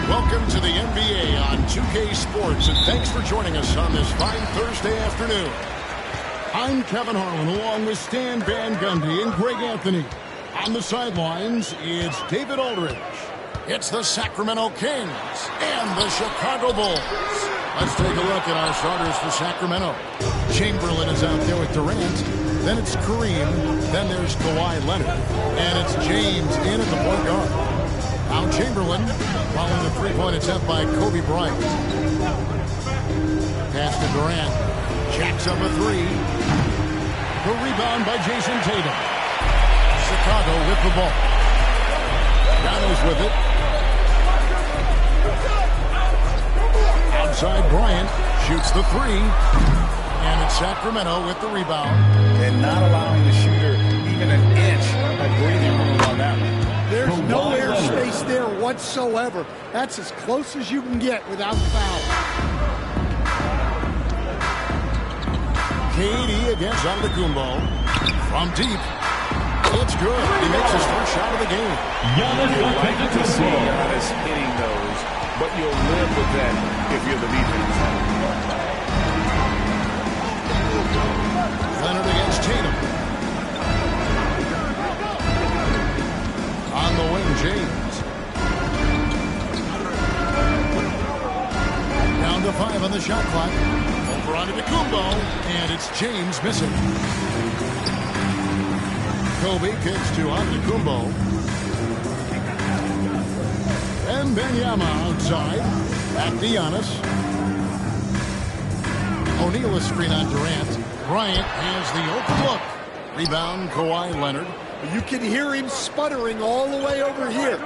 Welcome to the NBA on 2K Sports, and thanks for joining us on this fine Thursday afternoon. I'm Kevin Harlan, along with Stan Van Gundy and Greg Anthony. On the sidelines, it's David Aldridge. It's the Sacramento Kings and the Chicago Bulls. Let's take a look at our starters for Sacramento. Chamberlain is out there with Durant. Then it's Kareem. Then there's Kawhi Leonard. And it's James in at the point guard. Now Chamberlain, following the three-point attempt by Kobe Bryant. Pass to Durant. Jacks up a three. The rebound by Jason Tatum. Chicago with the ball. Giannis with it. Outside Bryant. Shoots the three. And it's Sacramento with the rebound. And not allowing the shooter even an inch of breathing room on that one. There's no airspace there whatsoever. That's as close as you can get without foul. KD against Antetokounmpo. From deep. It's good. He makes his first shot of the game. You like to see Giannis hitting those, but you'll live with that if you're the defense. Leonard against Tatum. On the wing, James. Down to 5 on the shot clock. Over onto Antetokounmpo, and it's James missing. Kobe kicks to Antetokounmpo. And Wembanyama outside. Back to Giannis. O'Neal is screen on Durant. Bryant has the open look. Rebound, Kawhi Leonard. You can hear him sputtering all the way over here.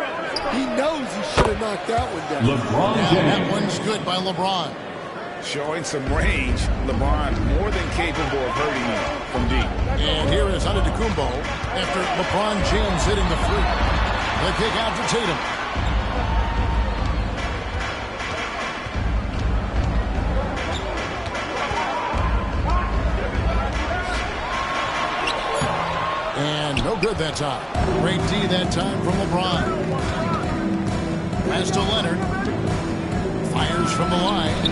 He knows he should have knocked that one down. LeBron James. That one's good by LeBron. Showing some range. LeBron more than capable of hurting you from deep. And here is Antetokounmpo after LeBron James hitting the free. The kick out to Tatum. And no good that time. Great D that time from LeBron. Pass to Leonard. Fires from the line.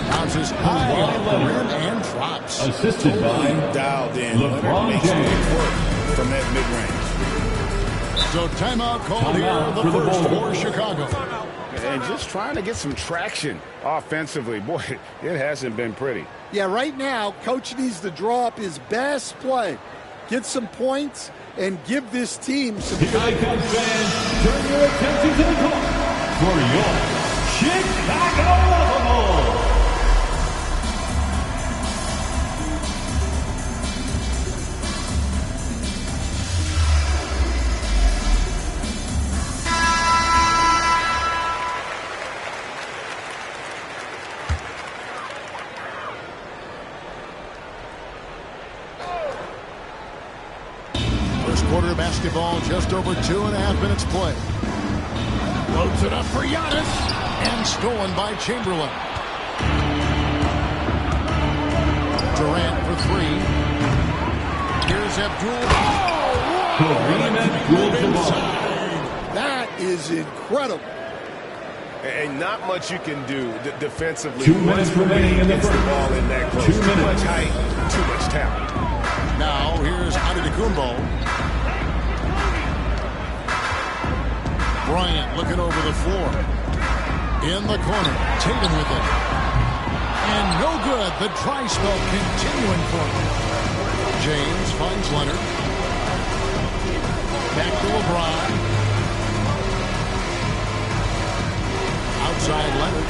Bounces high off the rim and drops. Assisted by dialed in. LeBron James. Work from that mid-range. So timeout called here. The first for Chicago. And just trying to get some traction offensively. Boy, it hasn't been pretty. Yeah, right now, Coach needs to draw up his best play. Get some points and give this team some... Icon fans, turn your attention to the court for your Chicago Bulls. Quarter of basketball, just over 2.5 minutes play. Loads it up for Giannis, and stolen by Chamberlain. Durant for three. Here's Abdul. That is incredible. And not much you can do defensively. 2 minutes remaining in the first. The ball in that close. 2 Too minutes. much height, too much talent. Now here's Antetokounmpo. Bryant looking over the floor. In the corner. Tatum with it. And no good. The dry spell continuing for him. James finds Leonard. Back to LeBron. Outside Leonard.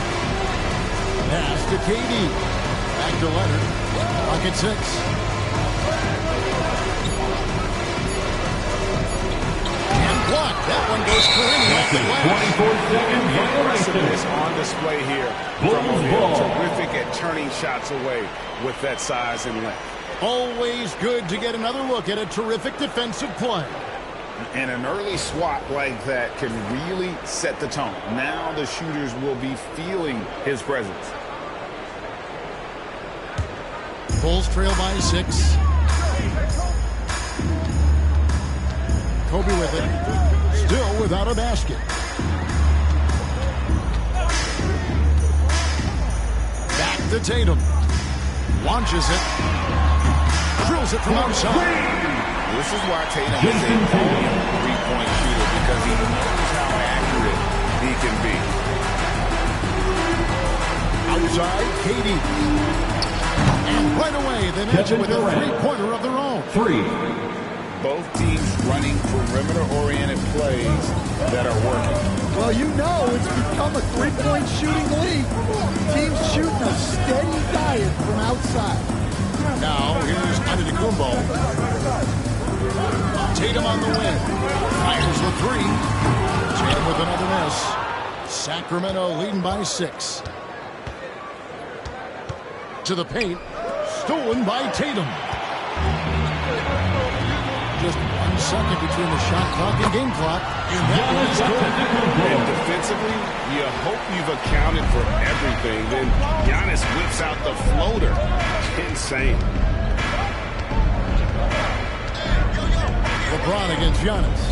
Pass to KD. Back to Leonard. Pocket 6. Chris Kareem off the glass. Aggressiveness on display here from O'Neal. Terrific at turning shots away with that size and length. Always good to get another look at a terrific defensive play. And an early swat like that can really set the tone. Now the shooters will be feeling his presence. Bulls trail by 6. Kobe with it. Still without a basket. Back to Tatum. Launches it. Drills it from outside. This is why Tatum is a three-point shooter, because he knows how accurate he can be. Outside, KD. And right away, they match it with a three-pointer of their own. Both teams running perimeter-oriented plays that are working. Well, you know it's become a three-point shooting league. Teams shooting a steady diet from outside. Now, here's Antetokounmpo. Tatum on the wing. Fires the three. Tatum with another miss. Sacramento leading by 6. To the paint. Stolen by Tatum. Just 1 second between the shot clock and game clock. And that one is good. And defensively, you hope you've accounted for everything. Then Giannis whips out the floater. Insane. LeBron against Giannis.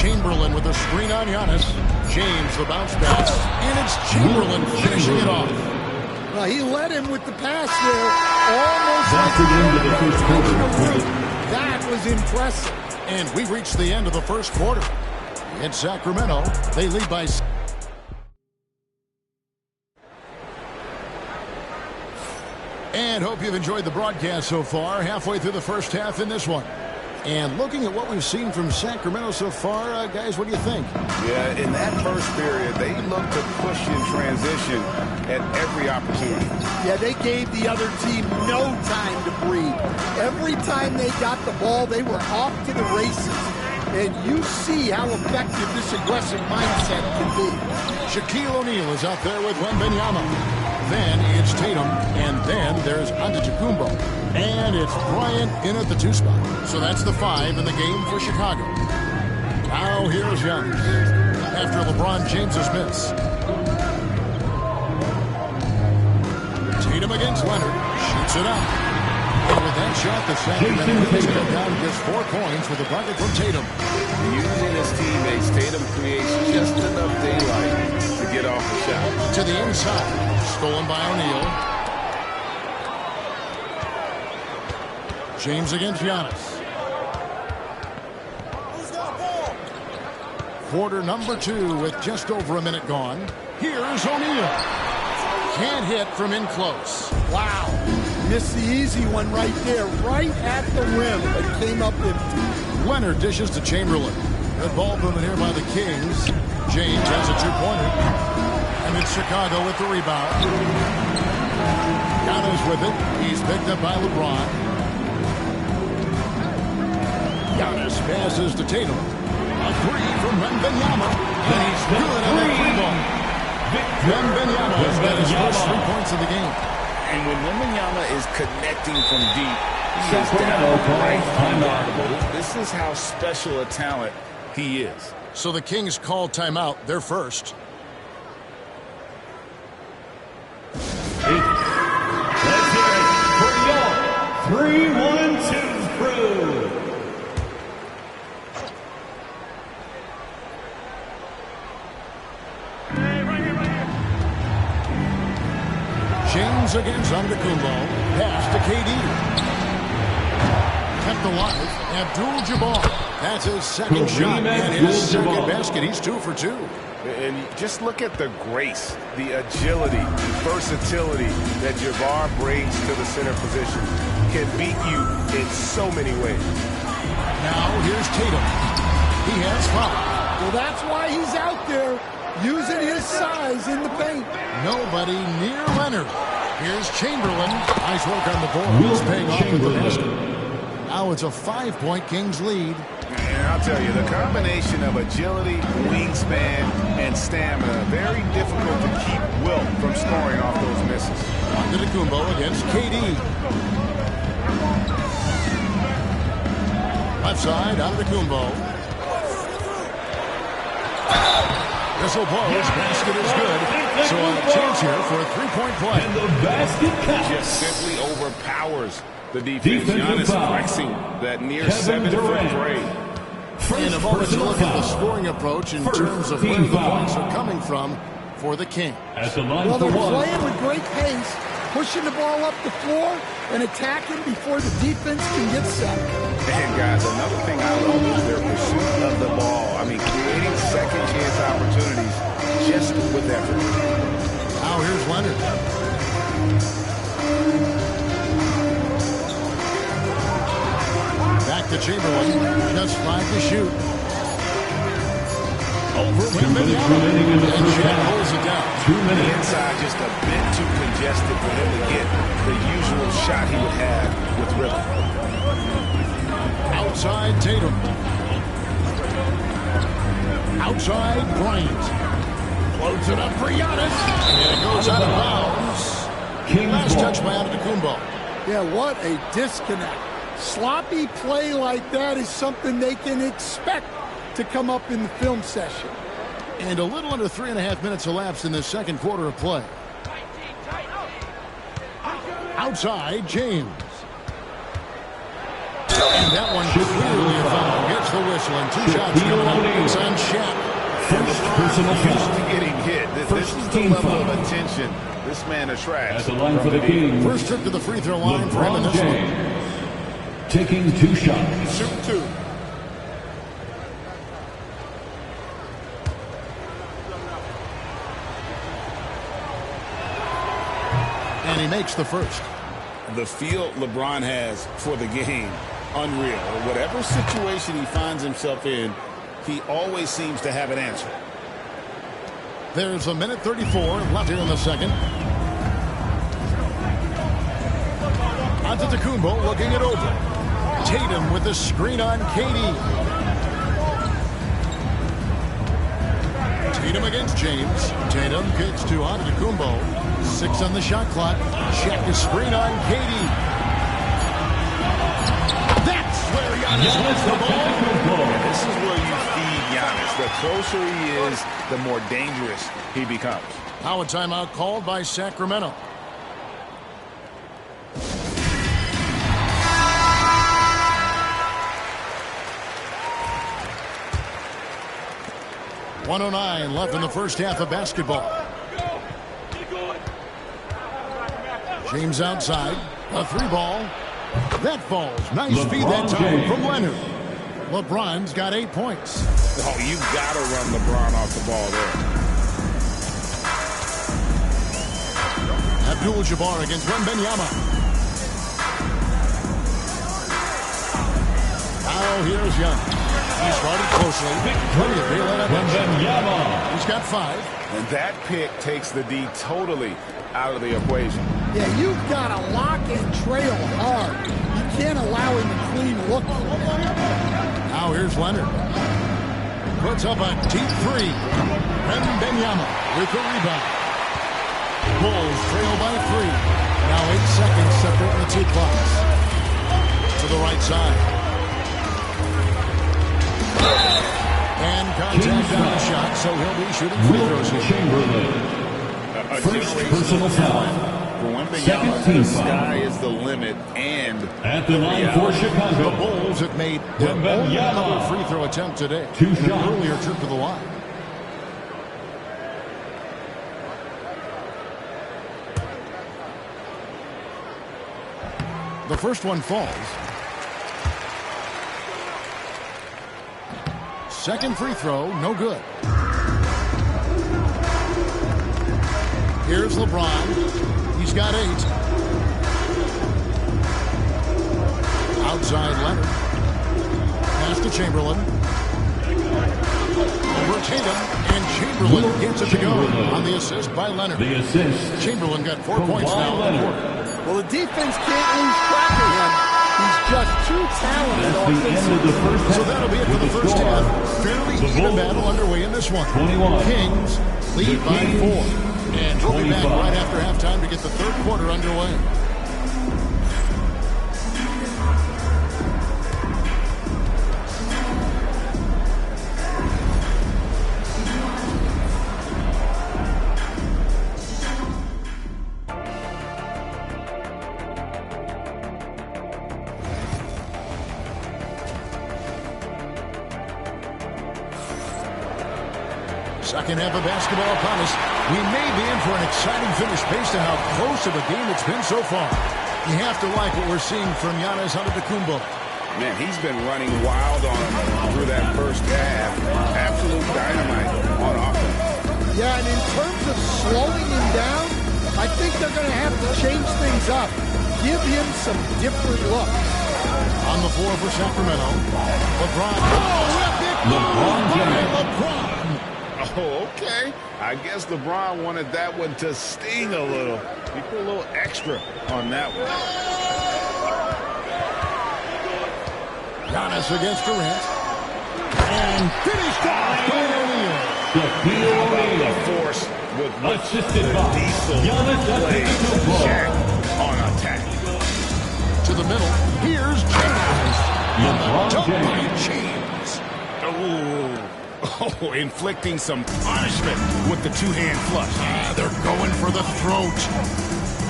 Chamberlain with a screen on Giannis. James the bounce pass. And it's Chamberlain finishing it off. Well, he led him with the pass there. Almost That's the end of the first quarter. That was impressive. And we've reached the end of the first quarter. In Sacramento, they lead by 6. And hope you've enjoyed the broadcast so far. Halfway through the first half in this one. And looking at what we've seen from Sacramento so far, guys, what do you think? Yeah, in that first period, they looked to push in transition at every opportunity. Yeah, they gave the other team no time to breathe. Every time they got the ball, they were off to the races. And you see how effective this aggressive mindset can be. Shaquille O'Neal is out there with Wembanyama. Then it's Tatum, and then there's Antetokounmpo. And it's Bryant in at the 2 spot. So that's the 5 in the game for Chicago. Now here's Giannis. After LeBron James's miss. Tatum against Leonard. Shoots it up. And with that shot, the Sacramento Kings come down just 4 points with a bucket from Tatum. Using his teammates, Tatum creates just enough daylight to get off the shot. To the inside. Stolen by O'Neal. James against Giannis. Quarter number 2 with just over a minute gone. Here's O'Neal. Can't hit from in close. Wow. Missed the easy one right there, right at the rim, but came up empty. Leonard dishes to Chamberlain. Good ball movement here by the Kings. James has a 2-pointer. And it's Chicago with the rebound. Giannis with it. He's picked up by LeBron. Giannis passes to Tatum. A 3 from Wembanyama. And he's good on that 3 ball. Wembanyama has got his first 3 points of the game. And when Wembanyama is connecting from deep, he is down right unguardable. This is how special a talent he is. So the Kings call timeout. They're first. Let's hear it for your 3-1-2 crew. James against Antetokounmpo. Pass to KD. Kept alive. Abdul-Jabbar. That's his second shot and his second basket. He's 2 for 2. And just look at the grace, the agility, versatility that Jabbar brings to the center position. Can beat you in so many ways. Now here's Tatum. He has 5. Well, that's why he's out there using his size in the paint. Nobody near Leonard. Here's Chamberlain. Nice work on the board. He's paying off with the basket. Now it's a 5-point Kings lead. And I'll tell you, the combination of agility, wingspan, and stamina, very difficult to keep Wilt from scoring off those misses. Antetokounmpo against KD. Left side, Antetokounmpo. Whistle blows, basket is good. So a chance here for a three-point play. And the basket counts. Just simply overpowers the defense. Giannis flexing that near 7-foot grade. In a moment to look at the scoring approach in terms of where the points are coming from for the Kings. Well, they're playing with great pace, pushing the ball up the floor and attacking before the defense can get set. And guys, another thing I love is their pursuit of the ball. I mean, creating second chance opportunities just with effort. Now here's Leonard. Back to Chamberlain. Just 5 to shoot. Over Wembanyama. And Chet holds it down. 2 minutes. Inside just a bit too congested for him to get the usual shot he would have with rhythm. Outside Tatum. Outside Bryant. Loads it up for Giannis. And it goes out of bounds. Last touch by Antetokounmpo. Yeah, what a disconnect. Sloppy play like that is something they can expect to come up in the film session. And a little under 3.5 minutes elapsed in the second quarter of play. Outside, James. And that one clearly a foul. Gets the whistle and 2 shots coming up. It's on Shaq. First personal foul. Getting hit. This is the level of attention this man attracts. At the line for the Kings. First trip to the free throw line for him in this one. Taking 2 shots. Shoot 2. And he makes the first. The feel LeBron has for the game, unreal. Whatever situation he finds himself in, he always seems to have an answer. There's a minute 34 left here in the second. Antetokounmpo looking it over. Tatum with the screen on KD. Tatum against James. Tatum gets to Antetokounmpo. 6 on the shot clock. Check the screen on KD. That's where Giannis wins the ball. And this is where you feed Giannis. The closer he is, the more dangerous he becomes. Now a timeout called by Sacramento. .109 left in the first half of basketball. James outside. A 3-ball. That falls. Nice LeBron feed that time from Leonard. LeBron's got 8 points. Oh, you've got to run LeBron off the ball there. Abdul-Jabbar against Wembanyama. Now here's Young. He started closely. Wembanyama. He's got 5. And that pick takes the D totally out of the equation. Yeah, you've got to lock and trail hard. You can't allow him to clean look. Now here's Leonard. Puts up a deep 3. Wembanyama with the rebound. Bulls trail by 3. Now 8 seconds separating the 2 clocks. To the right side. And contact on the shot, so he'll be shooting free throws here. Chamberlain. First personal foul. Second team the foul. sky is the limit, and at the line for Chicago. The Bulls have made their only other free throw attempt today. 2 shots. An earlier trip to the line. The first one falls. Second free throw, no good. Here's LeBron. He's got 8. Outside Leonard. Pass to Chamberlain. Over Tatum. And Chamberlain gets it to go on the assist by Leonard. The assist. Chamberlain got 4 points now in the quarter. Well, the defense can't lose track of him. He's just too offensive. end of the first half. So that'll be it for the first half. Fairly even battle underway in this one. 21. Kings lead by 4. And we'll be back 25. right after halftime to get the third quarter underway. Second half of basketball upon us. We may be in for an exciting finish based on how close of a game it's been so far. You have to like what we're seeing from Giannis Antetokounmpo. Man, he's been running wild on him through that first half. Absolute dynamite on offense. Yeah, and in terms of slowing him down, I think they're going to have to change things up. Give him some different looks. On the floor for Sacramento, LeBron. Oh, epic! LeBron James. LeBron. Oh, okay. I guess LeBron wanted that one to sting a little. He put a little extra on that one. Giannis against Durant. And finished off by O'Neal. Shaquille O'Neal. Force with Assisted the by diesel Giannis plays. Antetokounmpo. Shaq on attack. To the middle. Here's James. LeBron Dunk by James. James. Oh, inflicting some punishment with the two-hand flush. They're going for the throat.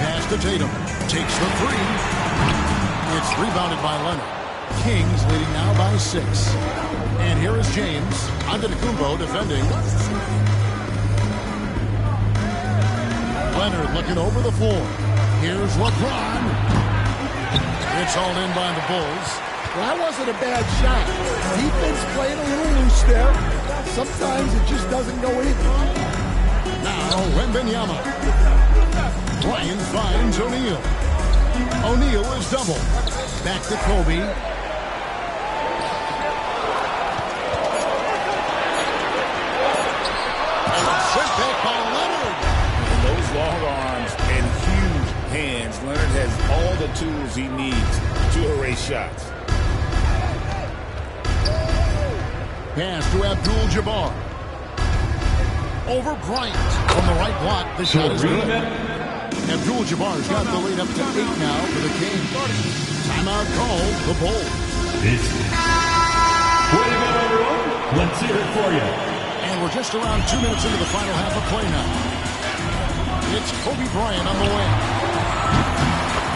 Pass to Tatum. Takes the three. It's rebounded by Leonard. Kings leading now by 6. And here is James. Antetokounmpo defending. Leonard looking over the floor. Here's LeBron. It's all in by the Bulls. Well, that wasn't a bad shot. Defense playing a little loose there. Sometimes it just doesn't go in. Now, Wembanyama. Bryant finds O'Neal. O'Neal is double. Back to Kobe. Sent back by Leonard. And those long arms and huge hands. Leonard has all the tools he needs to erase shots. Pass to Abdul-Jabbar. Over Bryant. From the right block, the shot is good. Abdul-Jabbar's got the lead up to 8 now for the Kings. Timeout called the Bulls. Way to go, everyone. Let's hear it for you. And we're just around 2 minutes into the final half of play now. It's Kobe Bryant on the wing.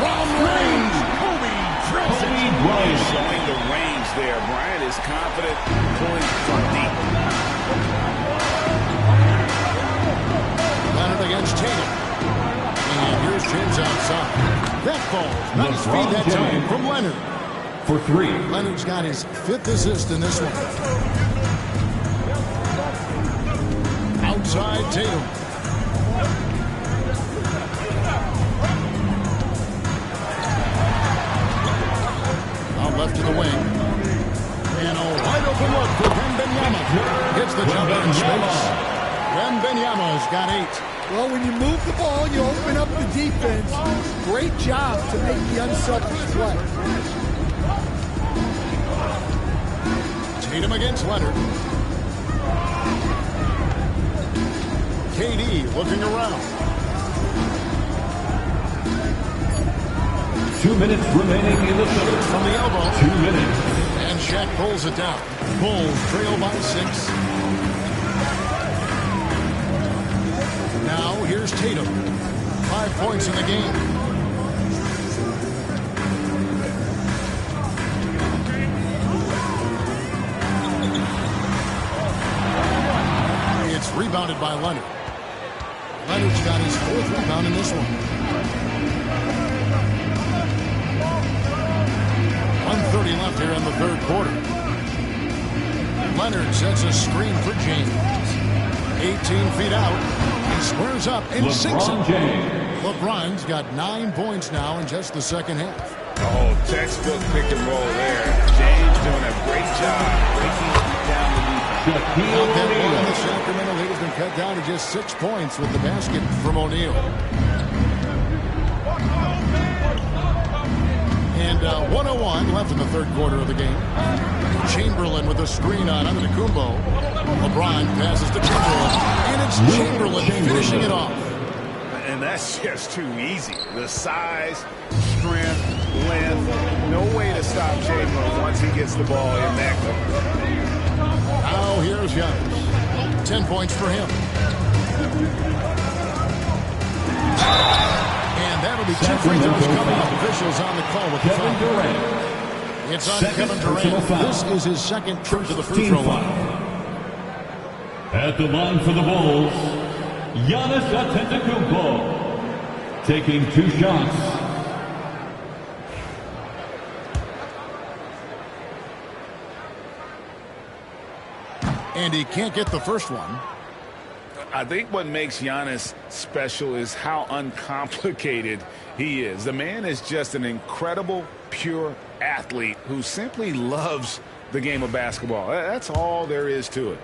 From range, Kobe Bryant. Showing the range there. Bryant is confident pulling from deep. Leonard against Tatum. And here's James outside. That falls. Nice feed that time from Leonard. For 3. Leonard's got his 5th assist in this one. Outside Tatum. Out left to the wing. And a wide open look for Wembanyama. Gets the jump in space. Wembanyama's got 8. Well, when you move the ball, you open up the defense. Great job to make the unselfish play. Tatum against Leonard. KD looking around. 2 minutes remaining in the third. From the elbow. 2 minutes. And Shaq pulls it down. Bulls trail by 6. Now here's Tatum. 5 points in the game. It's rebounded by Leonard. Leonard's got his 4th rebound in this one. 1:30 left here in the third quarter. Leonard sets a screen for James. 18 feet out. He squares up and sinks it. LeBron's got 9 points now in just the second half. Oh, textbook pick and roll there. James doing a great job breaking down the defense. Out that one, the Sacramento lead has been cut down to just 6 points with the basket from O'Neal. And 1:05 10:01 left in the third quarter of the game. Chamberlain with a screen on Antetokounmpo. LeBron passes to Chamberlain, and it's Chamberlain finishing it off. And that's just too easy. The size, strength, length, no way to stop Chamberlain once he gets the ball in that corner. Now here's Giannis. 10 points for him. And that'll be 2 free throws coming up. Officials on the call with the foul. It's on Kevin Durant. This is his second trip to the free throw line. At the line for the Bulls, Giannis Antetokounmpo, taking 2 shots. And he can't get the first one. I think what makes Giannis special is how uncomplicated he is. The man is just an incredible, pure athlete who simply loves the game of basketball. That's all there is to it.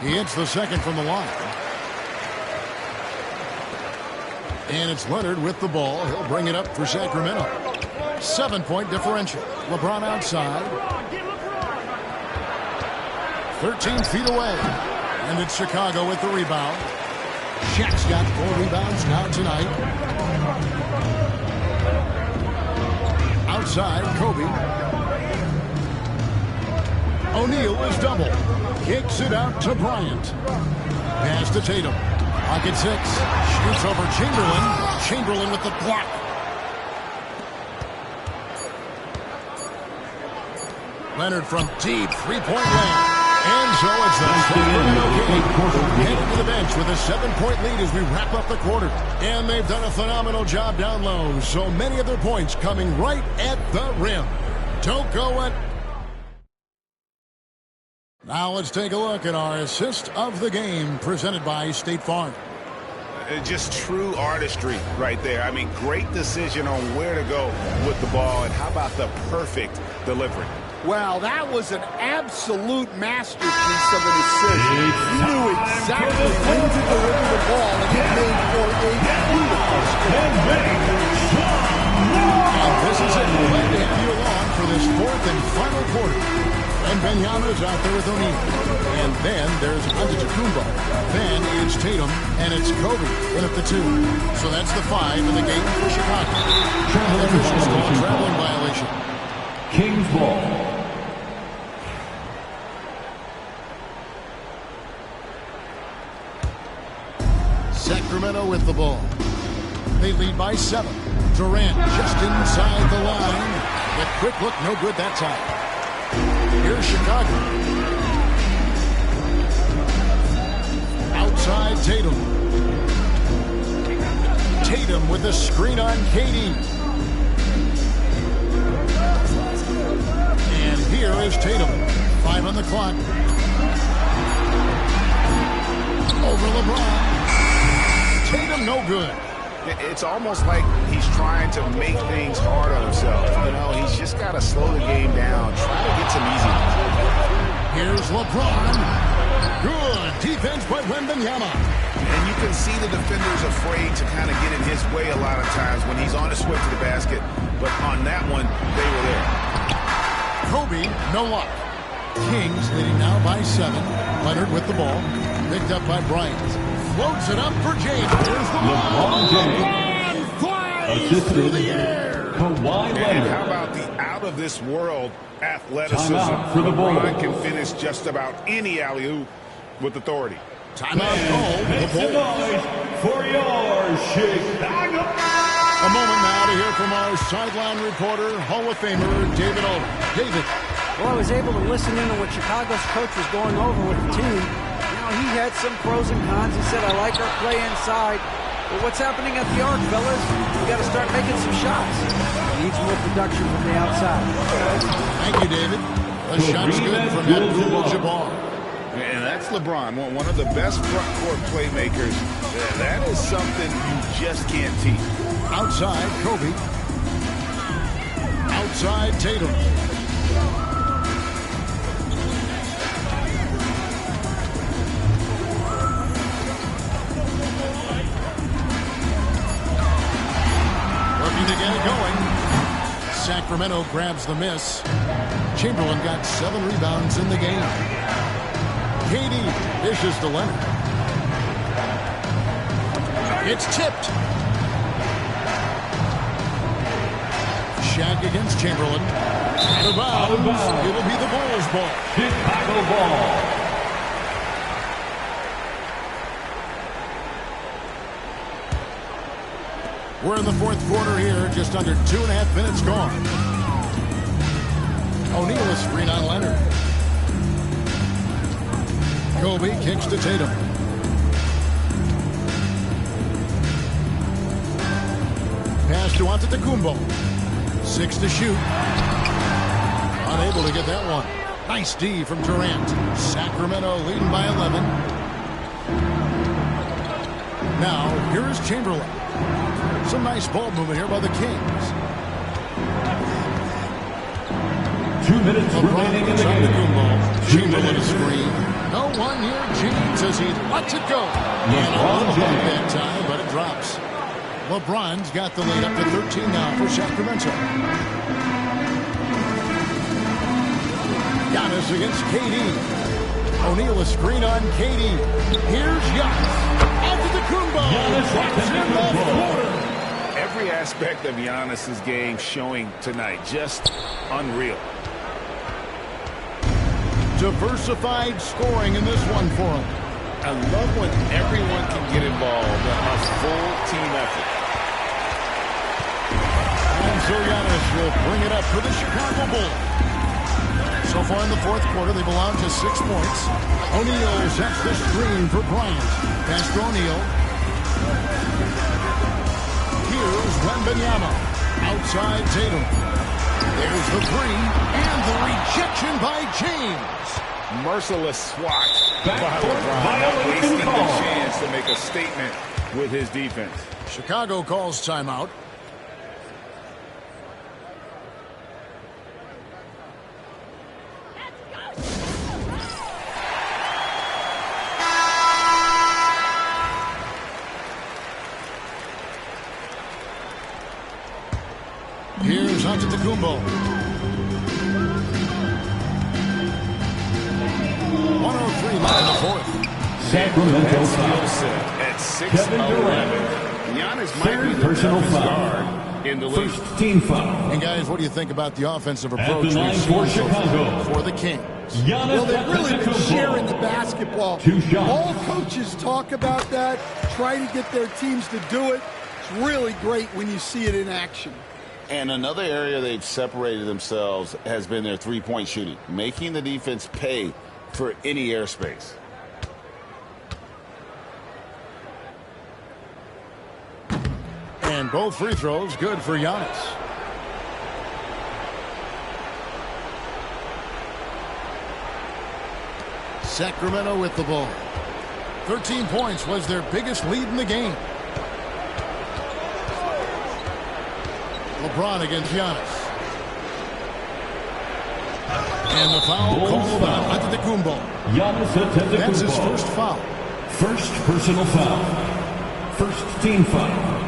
He hits the second from the line. And it's Leonard with the ball. He'll bring it up for Sacramento. 7-point differential. LeBron outside. 13 feet away. And it's Chicago with the rebound. Shaq's got 4 rebounds now tonight. Outside, Kobe. O'Neal is double. Kicks it out to Bryant. Pass to Tatum. Pocket 6. Shoots over Chamberlain. Chamberlain with the block. Leonard from deep. 3-point land. And so it's the Sacramento Kings heading to the bench with a 7-point lead as we wrap up the quarter. And they've done a phenomenal job down low. So many of their points coming right at the rim. Don't go it. Now let's take a look at our assist of the game presented by State Farm. Just true artistry right there. I mean, great decision on where to go with the ball. And how about the perfect delivery? Well, that was an absolute masterpiece of a decision. He knew exactly when to deliver the ball, and it made for a beautiful score. And this is it. Glad to have you along for this 4th and final quarter. And Benyama's out there with O'Neal. And then there's Antetokounmpo. Then it's Tatum, and it's Kobe in at the 2. So that's the 5 in the game for Chicago. And the officials call a traveling violation. Kings ball. Sacramento with the ball. They lead by 7. Durant just inside the line. The quick look, no good that time. Here's Chicago. Outside Tatum. Tatum with the screen on KD. And here is Tatum. 5 on the clock. Over LeBron. Tatum no good. It's almost like he's trying to make things hard on himself. You know, he's just got to slow the game down, try to get some easy ones. Here's LeBron. Good defense by Wembanyama. And you can see the defenders afraid to kind of get in his way a lot of times when he's on his way to the basket. But on that one, they were there. Kobe, no luck. Kings leading now by 7. Leonard with the ball. Picked up by Bryant. Floats it up for James. Here's the ball. LeBron flies through the air. Kawhi Leonard. And how about the out-of-this-world athleticism? Timeout for the LeBron Bulls. can finish just about any alley-oop with authority. Timeout called. Make some noise for your Chicago. A moment now to hear from our sideline reporter, Hall of Famer David Aldridge. David. Well, I was able to listen in on what Chicago's coach was going over with the team. He had some pros and cons. He said, I like our play inside. But what's happening at the arc, fellas? We got to start making some shots. Needs more production from the outside. Thank you, David. The shot's good from Abdul-Jabbar. And that's LeBron, one of the best front court playmakers. That is something you just can't teach. Outside, Kobe. Outside, Tatum. Sacramento grabs the miss. Chamberlain got 7 rebounds in the game. KD dishes to Leonard. It's tipped. Shaq against Chamberlain. Out of bounds. It'll be the Bulls ball. Chicago ball. We're in the fourth quarter here, just under 2.5 minutes gone. O'Neal is screen on Leonard. Kobe kicks to Tatum. Pass to Antetokounmpo. 6 to shoot. Unable to get that one. Nice D from Durant. Sacramento leading by 11. Now, here's Chamberlain. Some nice ball movement here by the Kings. 2 minutes remaining in the game. Chamberlain a screen. No one here. James as he lets it go. And a little bump that time, but it drops. LeBron's got the lead up to 13 now for Sacramento. Giannis against KD. O'Neal a screen on KD. Here's Giannis. Antetokounmpo. Drops in the quarter. Every aspect of Giannis's game showing tonight. Just unreal. Diversified scoring in this one for him. I love when everyone can get involved. A full team effort. And so Giannis will bring it up for the Chicago Bulls. So far in the fourth quarter, they've allowed just 6 points. O'Neal sets the screen for Bryant. Pass to O'Neal. Here's Wembanyama. Outside Tatum. There's the 3. And the rejection by James. Merciless swat by LeBron. Not wasting the chance to make a statement with his defense. Chicago calls timeout. Here's Antetokounmpo. 103 left in the fourth. Sacramento skill set at 6'11". Giannis might be the personal toughest foul. guard in the league. First team foul. And guys, what do you think about the offensive At approach the line for Chicago. for the Kings? Well, they've really been sharing the basketball. 2 shots. All coaches talk about that, try to get their teams to do it. It's really great when you see it in action. And another area they've separated themselves has been their three-point shooting, making the defense pay for any airspace. And both free throws good for Giannis. Sacramento with the ball. 13 points was their biggest lead in the game. LeBron against Giannis. And the foul called on Antetokounmpo. Giannis Antetokounmpo. That's his first foul. First personal foul. First team foul.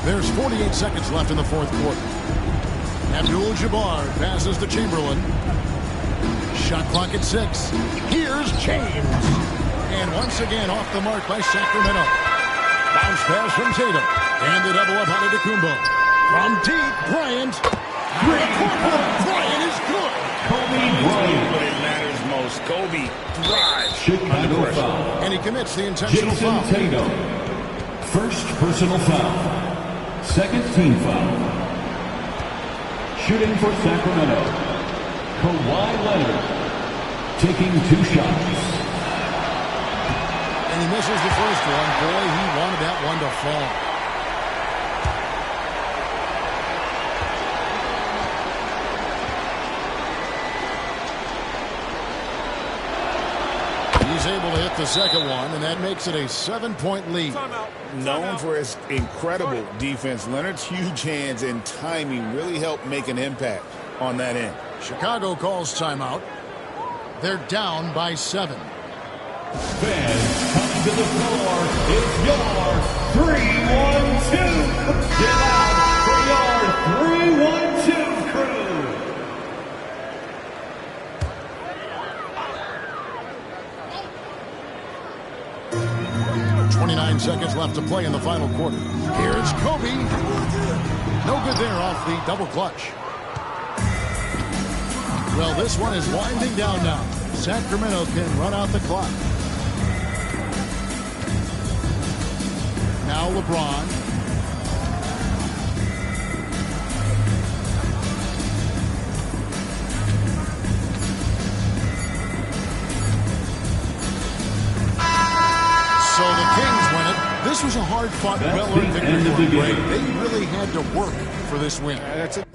There's 48 seconds left in the fourth quarter. Abdul-Jabbar passes to Chamberlain. Shot clock at 6. Here's James. And once again off the mark by Sacramento. Bounce pass from Tatum. And the double up Antetokounmpo. From deep, Bryant. Bryant is good. Kobe Bryant. When it matters most, Kobe drives Chicago under pressure. foul. And he commits the intentional Jason foul. Tatum. First personal foul. Second team foul. Shooting for Sacramento. Kawhi Leonard. Taking 2 shots. And he misses the first one. Boy, he wanted that one to fall. He's able to hit the second one, and that makes it a 7-point lead. Known for his incredible defense, Leonard's huge hands and timing really helped make an impact on that end. Chicago calls timeout. They're down by 7. Fans coming to the floor, it's your 3-1-2. Get out for your 3-1-2 crew. Crew. 29 seconds left to play in the final quarter. Here's Kobe. No good there off the double clutch. Well, this one is winding down now. Sacramento can run out the clock. Now LeBron. So the Kings win it. This was a hard-fought, well-earned victory for them, Greg. They really had to work for this win. That's it.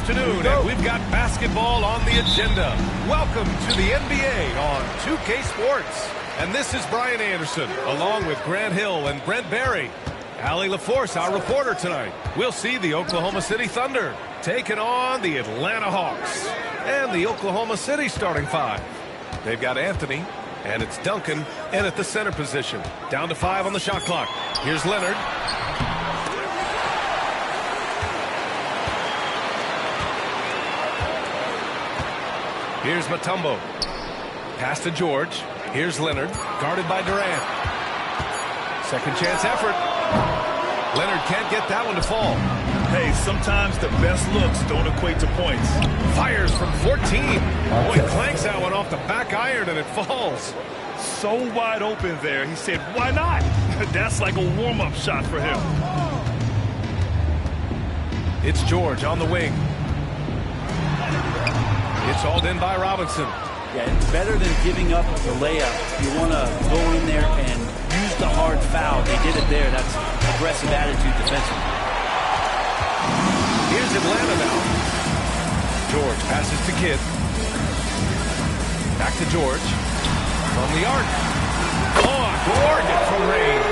Afternoon, and we've got basketball on the agenda. Welcome to the NBA on 2K Sports. And this is Brian Anderson, along with Grant Hill and Brent Barry. Allie LaForce, our reporter tonight. We'll see the Oklahoma City Thunder taking on the Atlanta Hawks. And the Oklahoma City starting five. They've got Anthony, and it's Duncan, and at the center position. Down to 5 on the shot clock. Here's Leonard. Here's Mutombo. Pass to George. Here's Leonard, guarded by Durant. Second chance effort. Leonard can't get that one to fall. Hey, sometimes the best looks don't equate to points. Fires from 14. Boy, clanks that one off the back iron and it falls. So wide open there. He said, why not? That's like a warm-up shot for him. It's George on the wing. It's hauled in by Robinson. Yeah, it's better than giving up the layup. You want to go in there and use the hard foul. They did it there. That's aggressive attitude defensively. Here's Atlanta now. George passes to Kidd. Back to George. From the arc. Oh, gorgeous from range.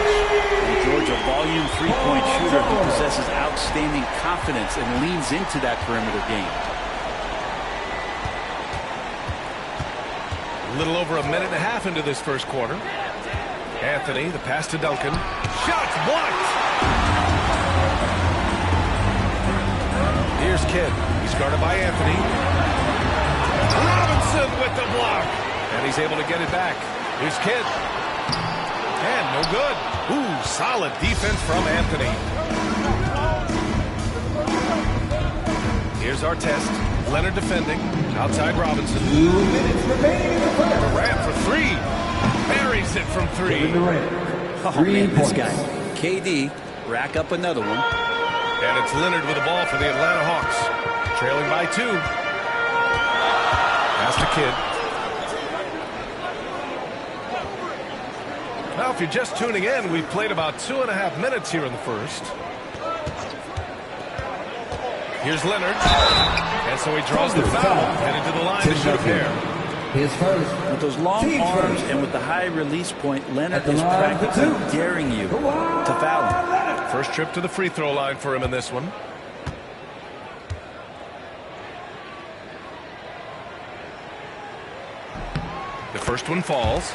And George, a volume three-point shooter who possesses outstanding confidence and leans into that perimeter game. A little over a minute and a half into this first quarter. Anthony, the pass to Duncan. Shots blocked. Here's Kidd. He's guarded by Anthony. Robinson with the block. And he's able to get it back. Here's Kidd. And no good. Ooh, solid defense from Anthony. Here's Artest. Leonard defending. Outside Robinson. 2 minutes remaining in the first. Durant for three. Buries it from three. Oh, man, this guy. KD, rack up another one. And it's Leonard with the ball for the Atlanta Hawks. Trailing by 2. Pass to Kidd. Now, if you're just tuning in, we've played about 2.5 minutes here in the first. Here's Leonard. And so he draws the foul. Headed to the line to shoot a pair. His first. With those long arms and with the high release point, Leonard is practically daring you to foul him. First trip to the free throw line for him in this one. The first one falls.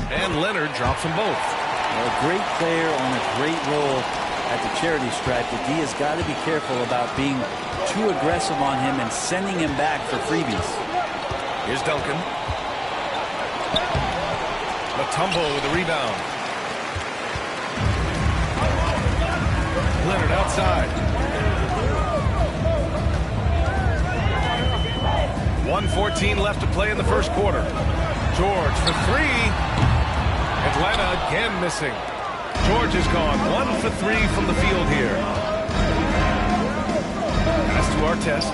And Leonard drops them both. A great player on a great role at the charity stripe. The D has got to be careful about being too aggressive on him and sending him back for freebies. Here's Duncan. Mutombo with the rebound. Leonard outside. 1:14 left to play in the first quarter. George for three. Atlanta again missing. George is gone 1 for 3 from the field here. Pass to Artest.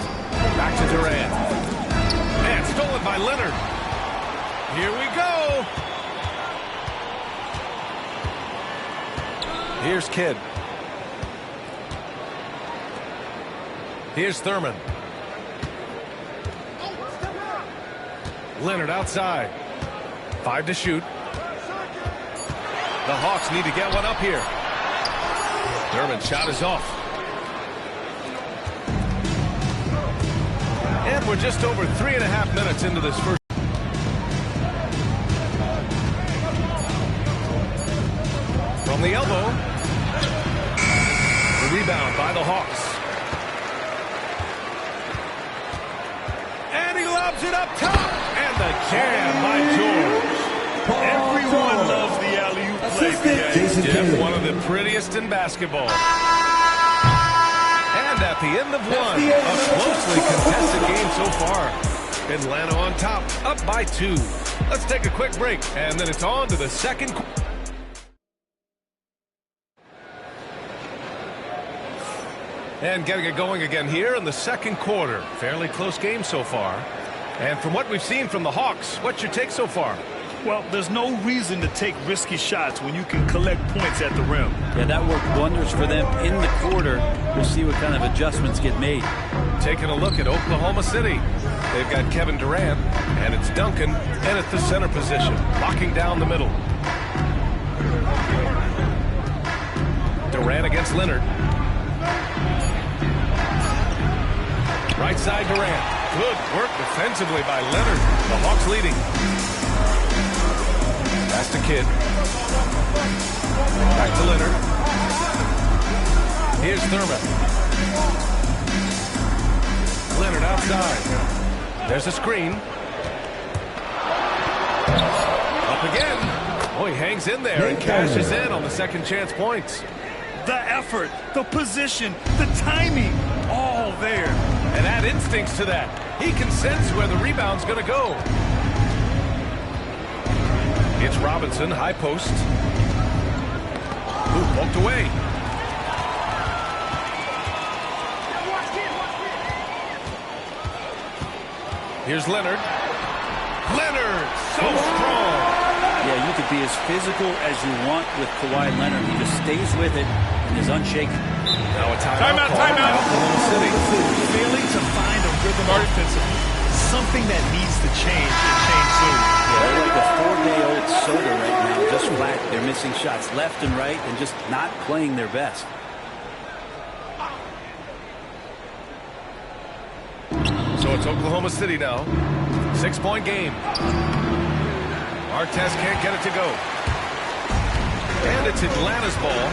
Back to Durant. And stolen by Leonard. Here we go. Here's Kidd. Here's Thurman. Leonard outside. 5 to shoot. The Hawks need to get one up here. Thurman's shot is off. And we're just over 3.5 minutes into this first. From the elbow. The rebound by the Hawks. And he lobs it up top. And the jam by George. Everyone loves the alley-oop play. Jeff, one of the prettiest in basketball. And at the end of one, a closely contested game so far. Atlanta on top, up by 2. Let's take a quick break, and then it's on to the second quarter. And getting it going again here in the second quarter. Fairly close game so far. And from what we've seen from the Hawks, what's your take so far? Well, there's no reason to take risky shots when you can collect points at the rim. Yeah, that worked wonders for them in the quarter. We'll see what kind of adjustments get made. Taking a look at Oklahoma City. They've got Kevin Durant, and it's Duncan, and at the center position, locking down the middle. Durant against Leonard. Right side Durant. Good work defensively by Leonard. The Hawks leading. Pass to Kidd. Back to Leonard. Here's Thurman. Leonard outside. There's a screen. Up again. Oh, he hangs in there and cashes in on the second chance points. The effort, the position, the timing, all there. And add instincts to that. He can sense where the rebound's going to go. It's Robinson, high post. Ooh, poked away. Here's Leonard. Leonard, so strong. Yeah, you could be as physical as you want with Kawhi Leonard. He just stays with it and is unshaken. Now a timeout. Timeout. City. Failing to find a rhythm offensively. Something that needs to change and change soon. Yeah, they're like a 4-day-old soda right now, just flat. They're missing shots left and right and just not playing their best. So it's Oklahoma City now. 6-point game. Artest can't get it to go. And it's Atlanta's ball.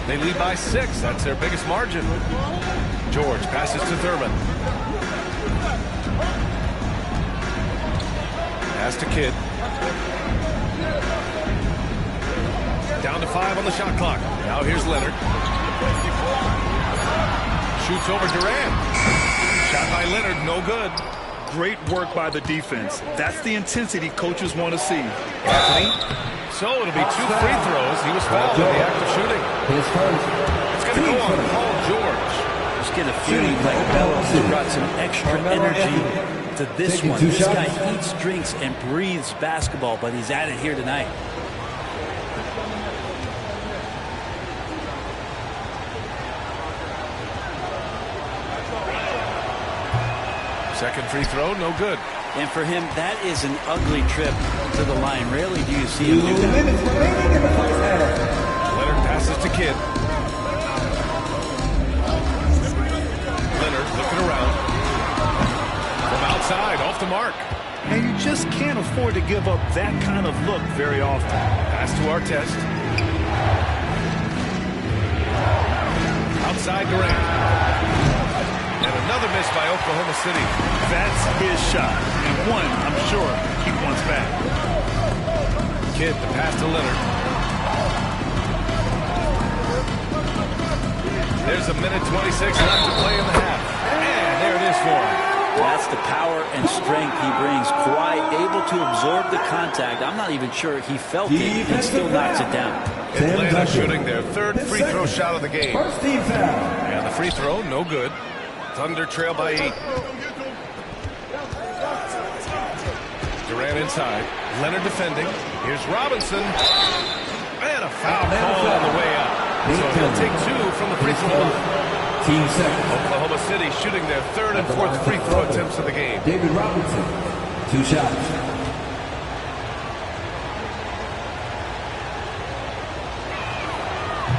They lead by 6. That's their biggest margin. George passes to Thurman. Pass to Kidd. Down to 5 on the shot clock. Now here's Leonard. Shoots over Durant. Shot by Leonard, no good. Great work by the defense. That's the intensity coaches want to see. Anthony. So it'll be 2 free throws. He was fouled in the act of shooting. It's going to go on Paul George. Just get a feeling like Bellows brought some extra energy to this one. This guy eats, drinks, and breathes basketball, but he's at it here tonight. Second free throw, no good. And for him, that is an ugly trip to the line. Rarely do you see him do that. Leonard passes to Kidd. Leonard looking around. From outside, off the mark. And you just can't afford to give up that kind of look very often. Pass to Artest. Outside Durant. And another miss by Oklahoma City. That's his shot. And one, I'm sure, he wants back. Kidd, the pass to Leonard. There's 1:26 left to play in the half. And there it is for him. That's the power and strength he brings. Kawhi able to absorb the contact. I'm not even sure he felt it and still knocks it down. Atlanta shooting their 3rd free throw shot of the game. First team foul. And the free throw, no good. Thunder trail by 8. Durant inside. Leonard defending. Here's Robinson. And a foul call on the way out. So he'll take 2 from the free throw line. Team second. Oklahoma City shooting their 3rd and 4th free throw attempts of the game. David Robinson, 2 shots.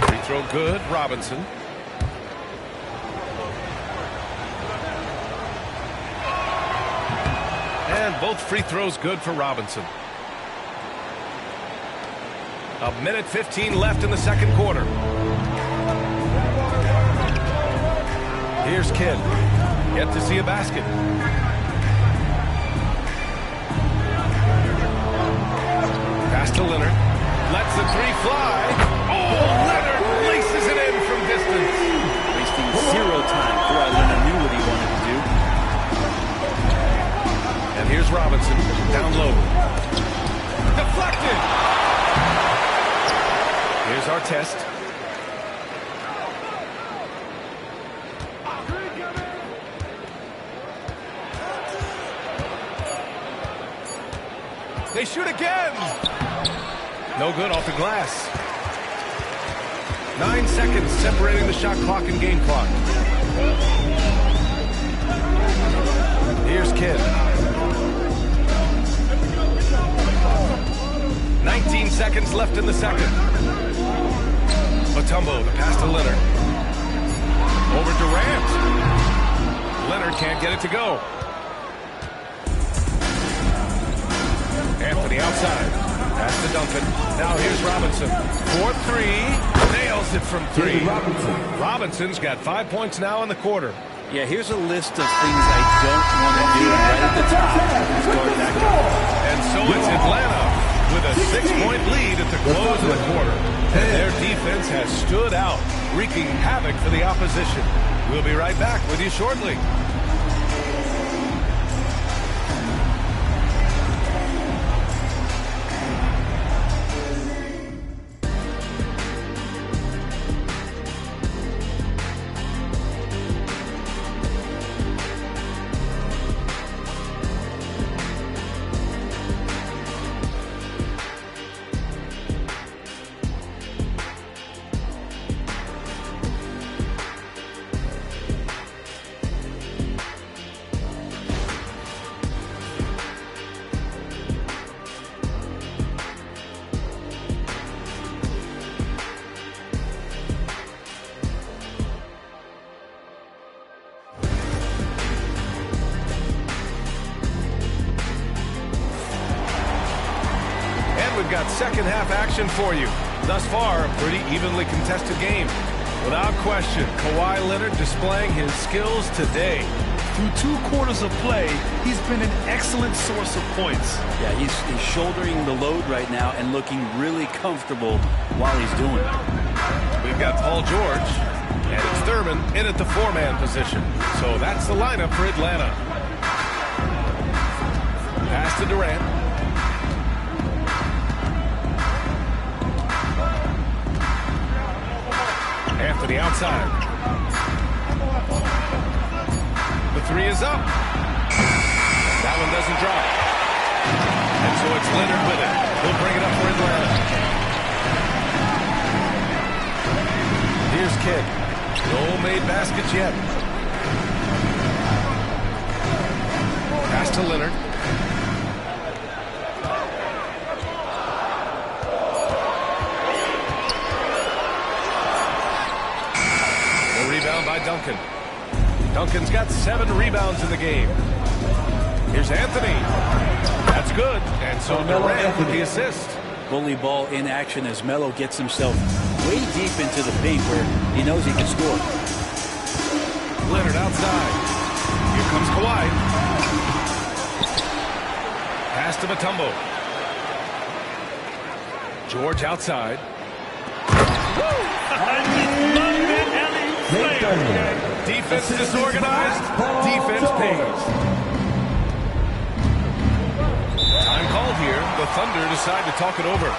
Free throw good, Robinson. And both free throws good for Robinson. 1:15 left in the second quarter. Here's Kidd. Yet to see a basket. Pass to Leonard. Lets the 3 fly. Oh, Leonard laces it in from distance. Wasting 0 time. Kawhi Leonard knew what he wanted to do. And here's Robinson, down low. Deflected! Here's Artest. They shoot again! No good off the glass. 9 seconds separating the shot clock and game clock. Here's Kidd. 19 seconds left in the second. Mutombo, the pass to Leonard. Over Durant. Leonard can't get it to go. Anthony outside. Pass to Duncan. Now here's Robinson. 4-3. Nails it from 3. Robinson's got 5 points now in the quarter. Yeah, here's a list of things I don't want to do right at the top. Let's go to that guy. And so it's Atlanta with a 6-point lead at the close of the quarter. And their defense has stood out, wreaking havoc for the opposition. We'll be right back with you shortly. second half action for you. Thus far, a pretty evenly contested game. Without question, Kawhi Leonard displaying his skills today. Through 2 quarters of play, he's been an excellent source of points. Yeah, he's shouldering the load right now and looking really comfortable while he's doing it. We've got Paul George, and it's Thurman in at the 4-man position. So that's the lineup for Atlanta. Pass to Durant. Anthony outside. The 3 is up. That one doesn't drop. And so it's Leonard with it. He'll bring it up for Atlanta. Here's Kidd. No made baskets yet. Pass to Leonard. The rebound by Duncan. Duncan's got 7 rebounds in the game. Here's Anthony. That's good. And so Durant with the assist. Bully ball in action as Melo gets himself way deep into the paint where he knows he can score. Leonard outside. Here comes Kawhi. Pass to Mutombo. George outside. Defense disorganized. Defense pays. Time called here. The Thunder decide to talk it over.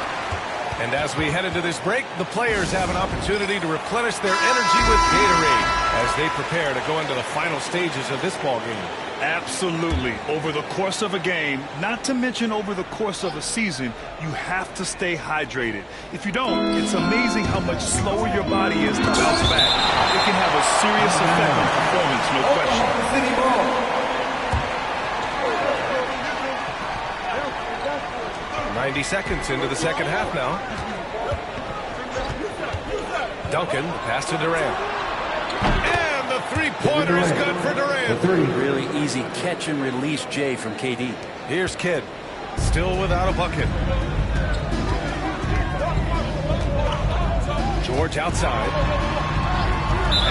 And as we head into this break, the players have an opportunity to replenish their energy with Gatorade as they prepare to go into the final stages of this ball game. Absolutely. Over the course of a game, not to mention over the course of a season, you have to stay hydrated. If you don't, it's amazing how much slower your body is to bounce back. It can have a serious effect on performance, no question. 90 seconds into the second half now. Duncan, pass to Durant. And the three-pointer is good for Durant. Really easy catch and release, Jay, from KD. Here's Kidd, still without a bucket. George outside.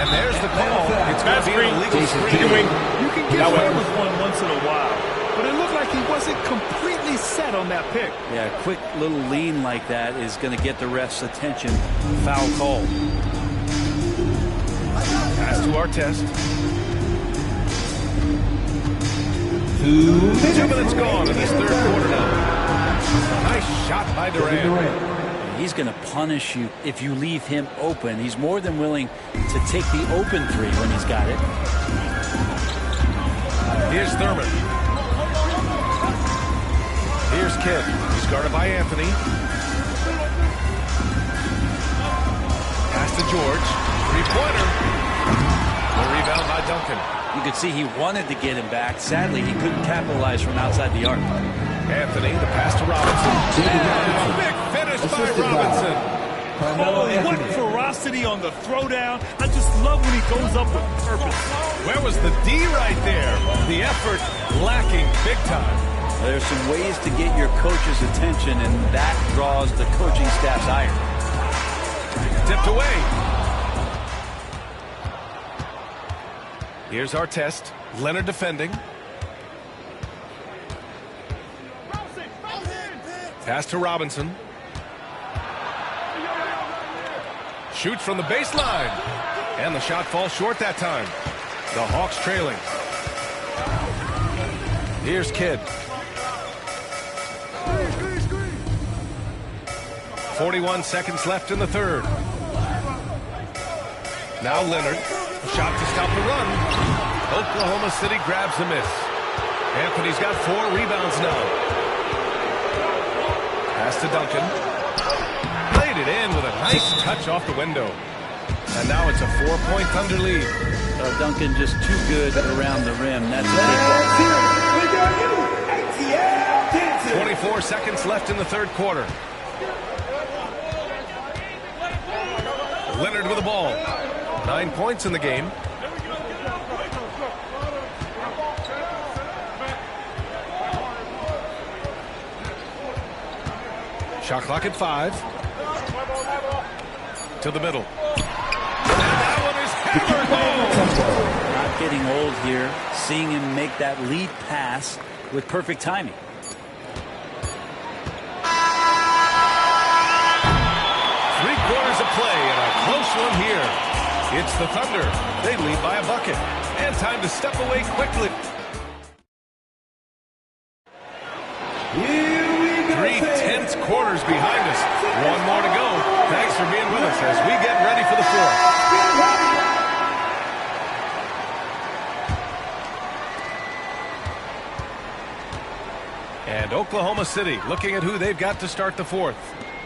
And there's the call. It's going to be an illegal screen. You can get away with one once in a while, but it looked like he wasn't completely set on that pick. Yeah, a quick little lean like that is going to get the ref's attention. Foul call. Pass to Artest. 2 minutes gone in this third quarter now. Nice shot by Durant. He's going to punish you if you leave him open. He's more than willing to take the open three when he's got it. Here's Thurman. Here's Kidd. He's guarded by Anthony. Pass to George. Three-pointer. The rebound by Duncan. You could see he wanted to get him back. Sadly, he couldn't capitalize from outside the arc. Anthony, the pass to Robinson. And big finish by Robinson. Oh, what ferocity on the throwdown. I just love when he goes up with purpose. Where was the D right there? The effort lacking big time. There's some ways to get your coach's attention, and that draws the coaching staff's ire. Tipped away. Here's Artest. Leonard defending. Pass to Robinson. Shoots from the baseline. And the shot falls short that time. The Hawks trailing. Here's Kidd. 41 seconds left in the third. Now Leonard. Shot to stop the run. Oklahoma City grabs the miss. Anthony's got 4 rebounds now. Pass to Duncan. Played it in with a nice touch off the window. And now it's a 4-point Thunder lead. Duncan just too good around the rim. That's a big one. 24 seconds left in the third quarter. Leonard with the ball. 9 points in the game. Shot clock at 5. To the middle. And that one is hammered home. Not getting old here. Seeing him make that lead pass with perfect timing. Three-quarters of play and a close one here. It's the Thunder. They lead by a bucket. And time to step away quickly. 3 tense quarters behind us. One more to go. Thanks for being with us as we get ready for the fourth. And Oklahoma City looking at who they've got to start the fourth.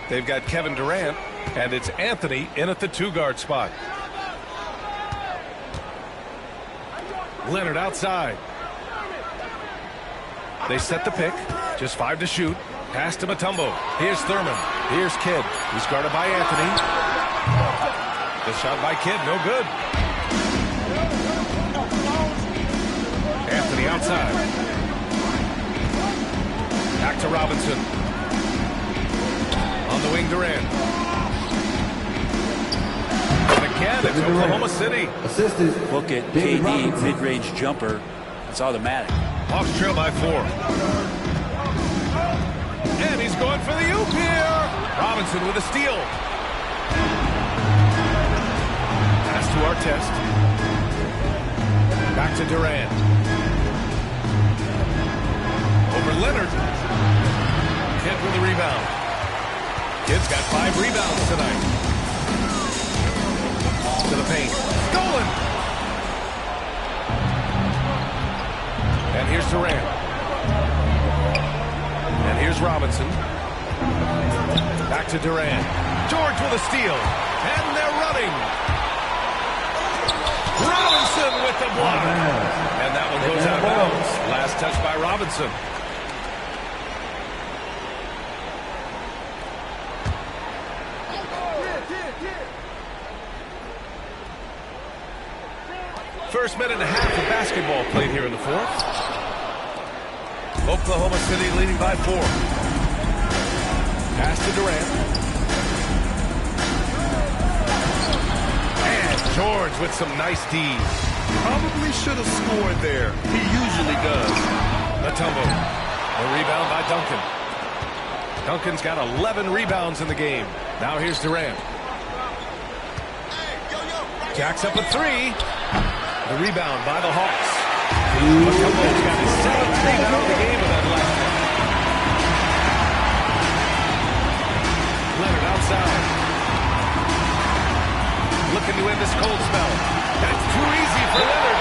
They've got Kevin Durant, and it's Anthony in at the 2-guard spot. Leonard outside. They set the pick. Just 5 to shoot. Pass to Mutombo. Here's Thurman. Here's Kidd. He's guarded by Anthony. The shot by Kidd, no good. Anthony outside. Back to Robinson. On the wing, Durant. And again, it's Oklahoma City. Assistant. Look at KD mid-range jumper. It's automatic. Hawks trail by 4. And he's going for the oop here. Robinson with a steal. Pass to Artest. Back to Durant. Over Leonard. Kidd with the rebound. Kidd's got 5 rebounds tonight. To the paint. Stolen. And here's Durant. And here's Robinson. Back to Durant. George with a steal. And they're running. Robinson with the block. And that one goes out of bounds. Last touch by Robinson. First minute and a half of basketball played here in the fourth. Oklahoma City leading by 4. Pass to Durant. And George with some nice D's. Probably should have scored there. He usually does. Mutombo. A rebound by Duncan. Duncan's got 11 rebounds in the game. Now here's Durant. Jacks up a 3. The rebound by the Hawks. Mutombo's got his 7th rebound of the game with that last one. Leonard outside. Looking to end this cold spell. That's too easy for Leonard.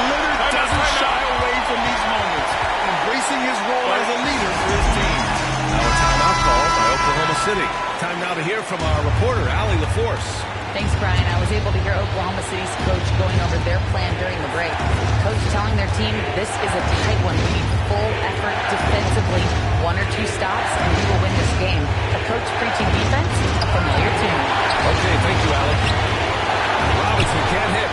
Leonard doesn't shy away from these moments, embracing his role as a leader for his team. Now a timeout call by Oklahoma City. Time now to hear from our reporter, Allie LaForce. Thanks, Brian. I was able to hear Oklahoma City's coach going over their plan during the break. Coach telling their team this is a tight one. We need full effort defensively. 1 or 2 stops, and we will win this game. The coach preaching defense, a familiar tune. Okay, thank you, Allie. Robinson can't hit.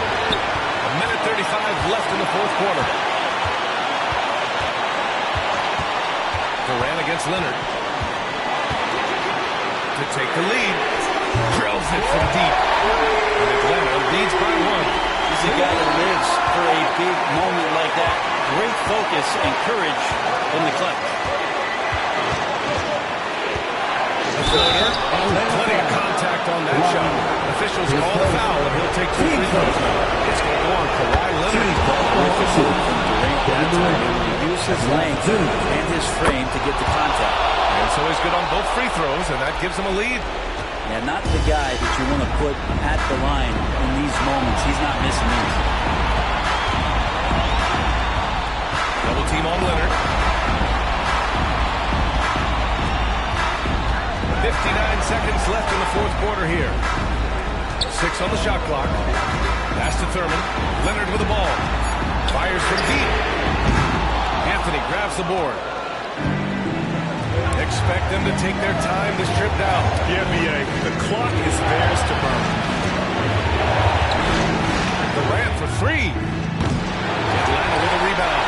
1:35 left in the fourth quarter. Durant against Leonard. To take the lead. Drills it from deep. And Atlanta leads by 1. He's a guy that lives for a big moment like that. Great focus and courage in the clutch. The floater. Plenty of contact on that shot. Officials call the foul, and he'll take 2 free throws now. It's going to go on Kawhi Leonard. He used his length and his frame to get the contact. And so he's good on both free throws, and that gives him a lead. Yeah, not the guy that you want to put at the line in these moments. He's not missing these. Double team on Leonard. 59 seconds left in the fourth quarter here. 6 on the shot clock. Pass to Thurman. Leonard with the ball. Fires from deep. Anthony grabs the board. Expect them to take their time this trip down. Yeah, B.A. The clock is theirs to burn. Durant for 3. Atlanta with a rebound.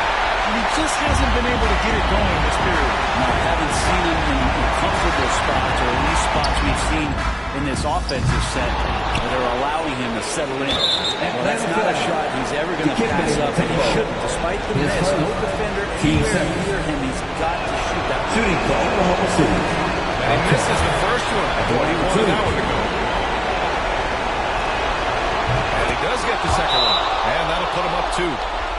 He just hasn't been able to get it going this period. I haven't seen him in comfortable spots, or at least spots we've seen in this offensive set where they're allowing him to settle in. Well, that's not a shot he's ever going to pass up, and he shouldn't. Despite the miss, no defender anywhere near him. He's got to shoot that. Shooting for Oklahoma City. And he misses the first one. He wanted that one to go. And he does get the second one. And that'll put him up 2.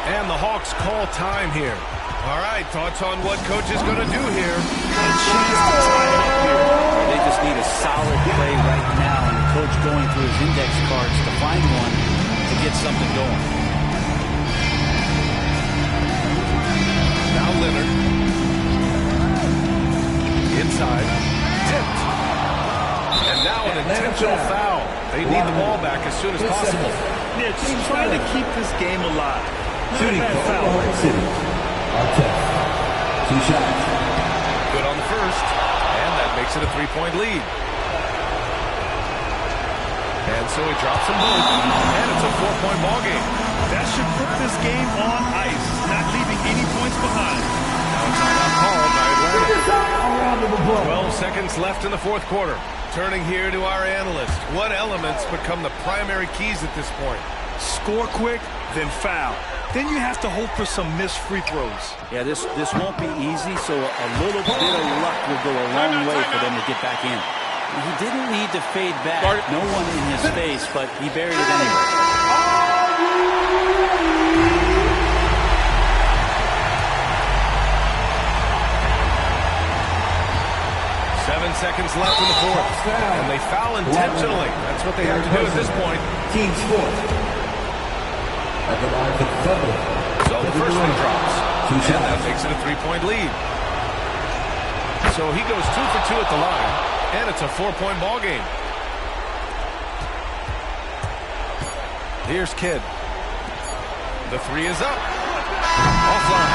And the Hawks call time here. All right, thoughts on what coach is going to do here? A chance to tie it up here. They just need a solid play right now, and the coach going through his index cards to find one to get something going. Now Leonard. Inside. Tipped. And now an intentional foul. They need the ball back as soon as possible. Yeah, just trying to keep this game alive. Shooting for Oklahoma City. Artest. 2 shots. Good on the first. And that makes it a 3-point lead. And so he drops them both. And it's a 4-point ball game. That should put this game on ice, not leaving any points behind. Now a timeout called by Atlanta. 12 seconds left in the fourth quarter. Turning here to our analyst. What elements become the primary keys at this point? Score quick, then foul. Then you have to hope for some missed free throws. Yeah, this won't be easy, so a little bit of luck will go a long way for them to get back in. He didn't need to fade back. No one in his face, but he buried it anyway. 7 seconds left in the fourth. And they foul intentionally. That's what they have to do at this point. Team sport. At the line for the Thunder. So the first one drops. 2 shots. And that makes it a 3-point lead. So he goes 2 for 2 at the line. And it's a 4-point ball game. Here's Kidd. The 3 is up. Offline.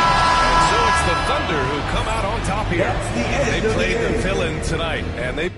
And so it's the Thunder who come out on top here. They played the fill-in tonight, and they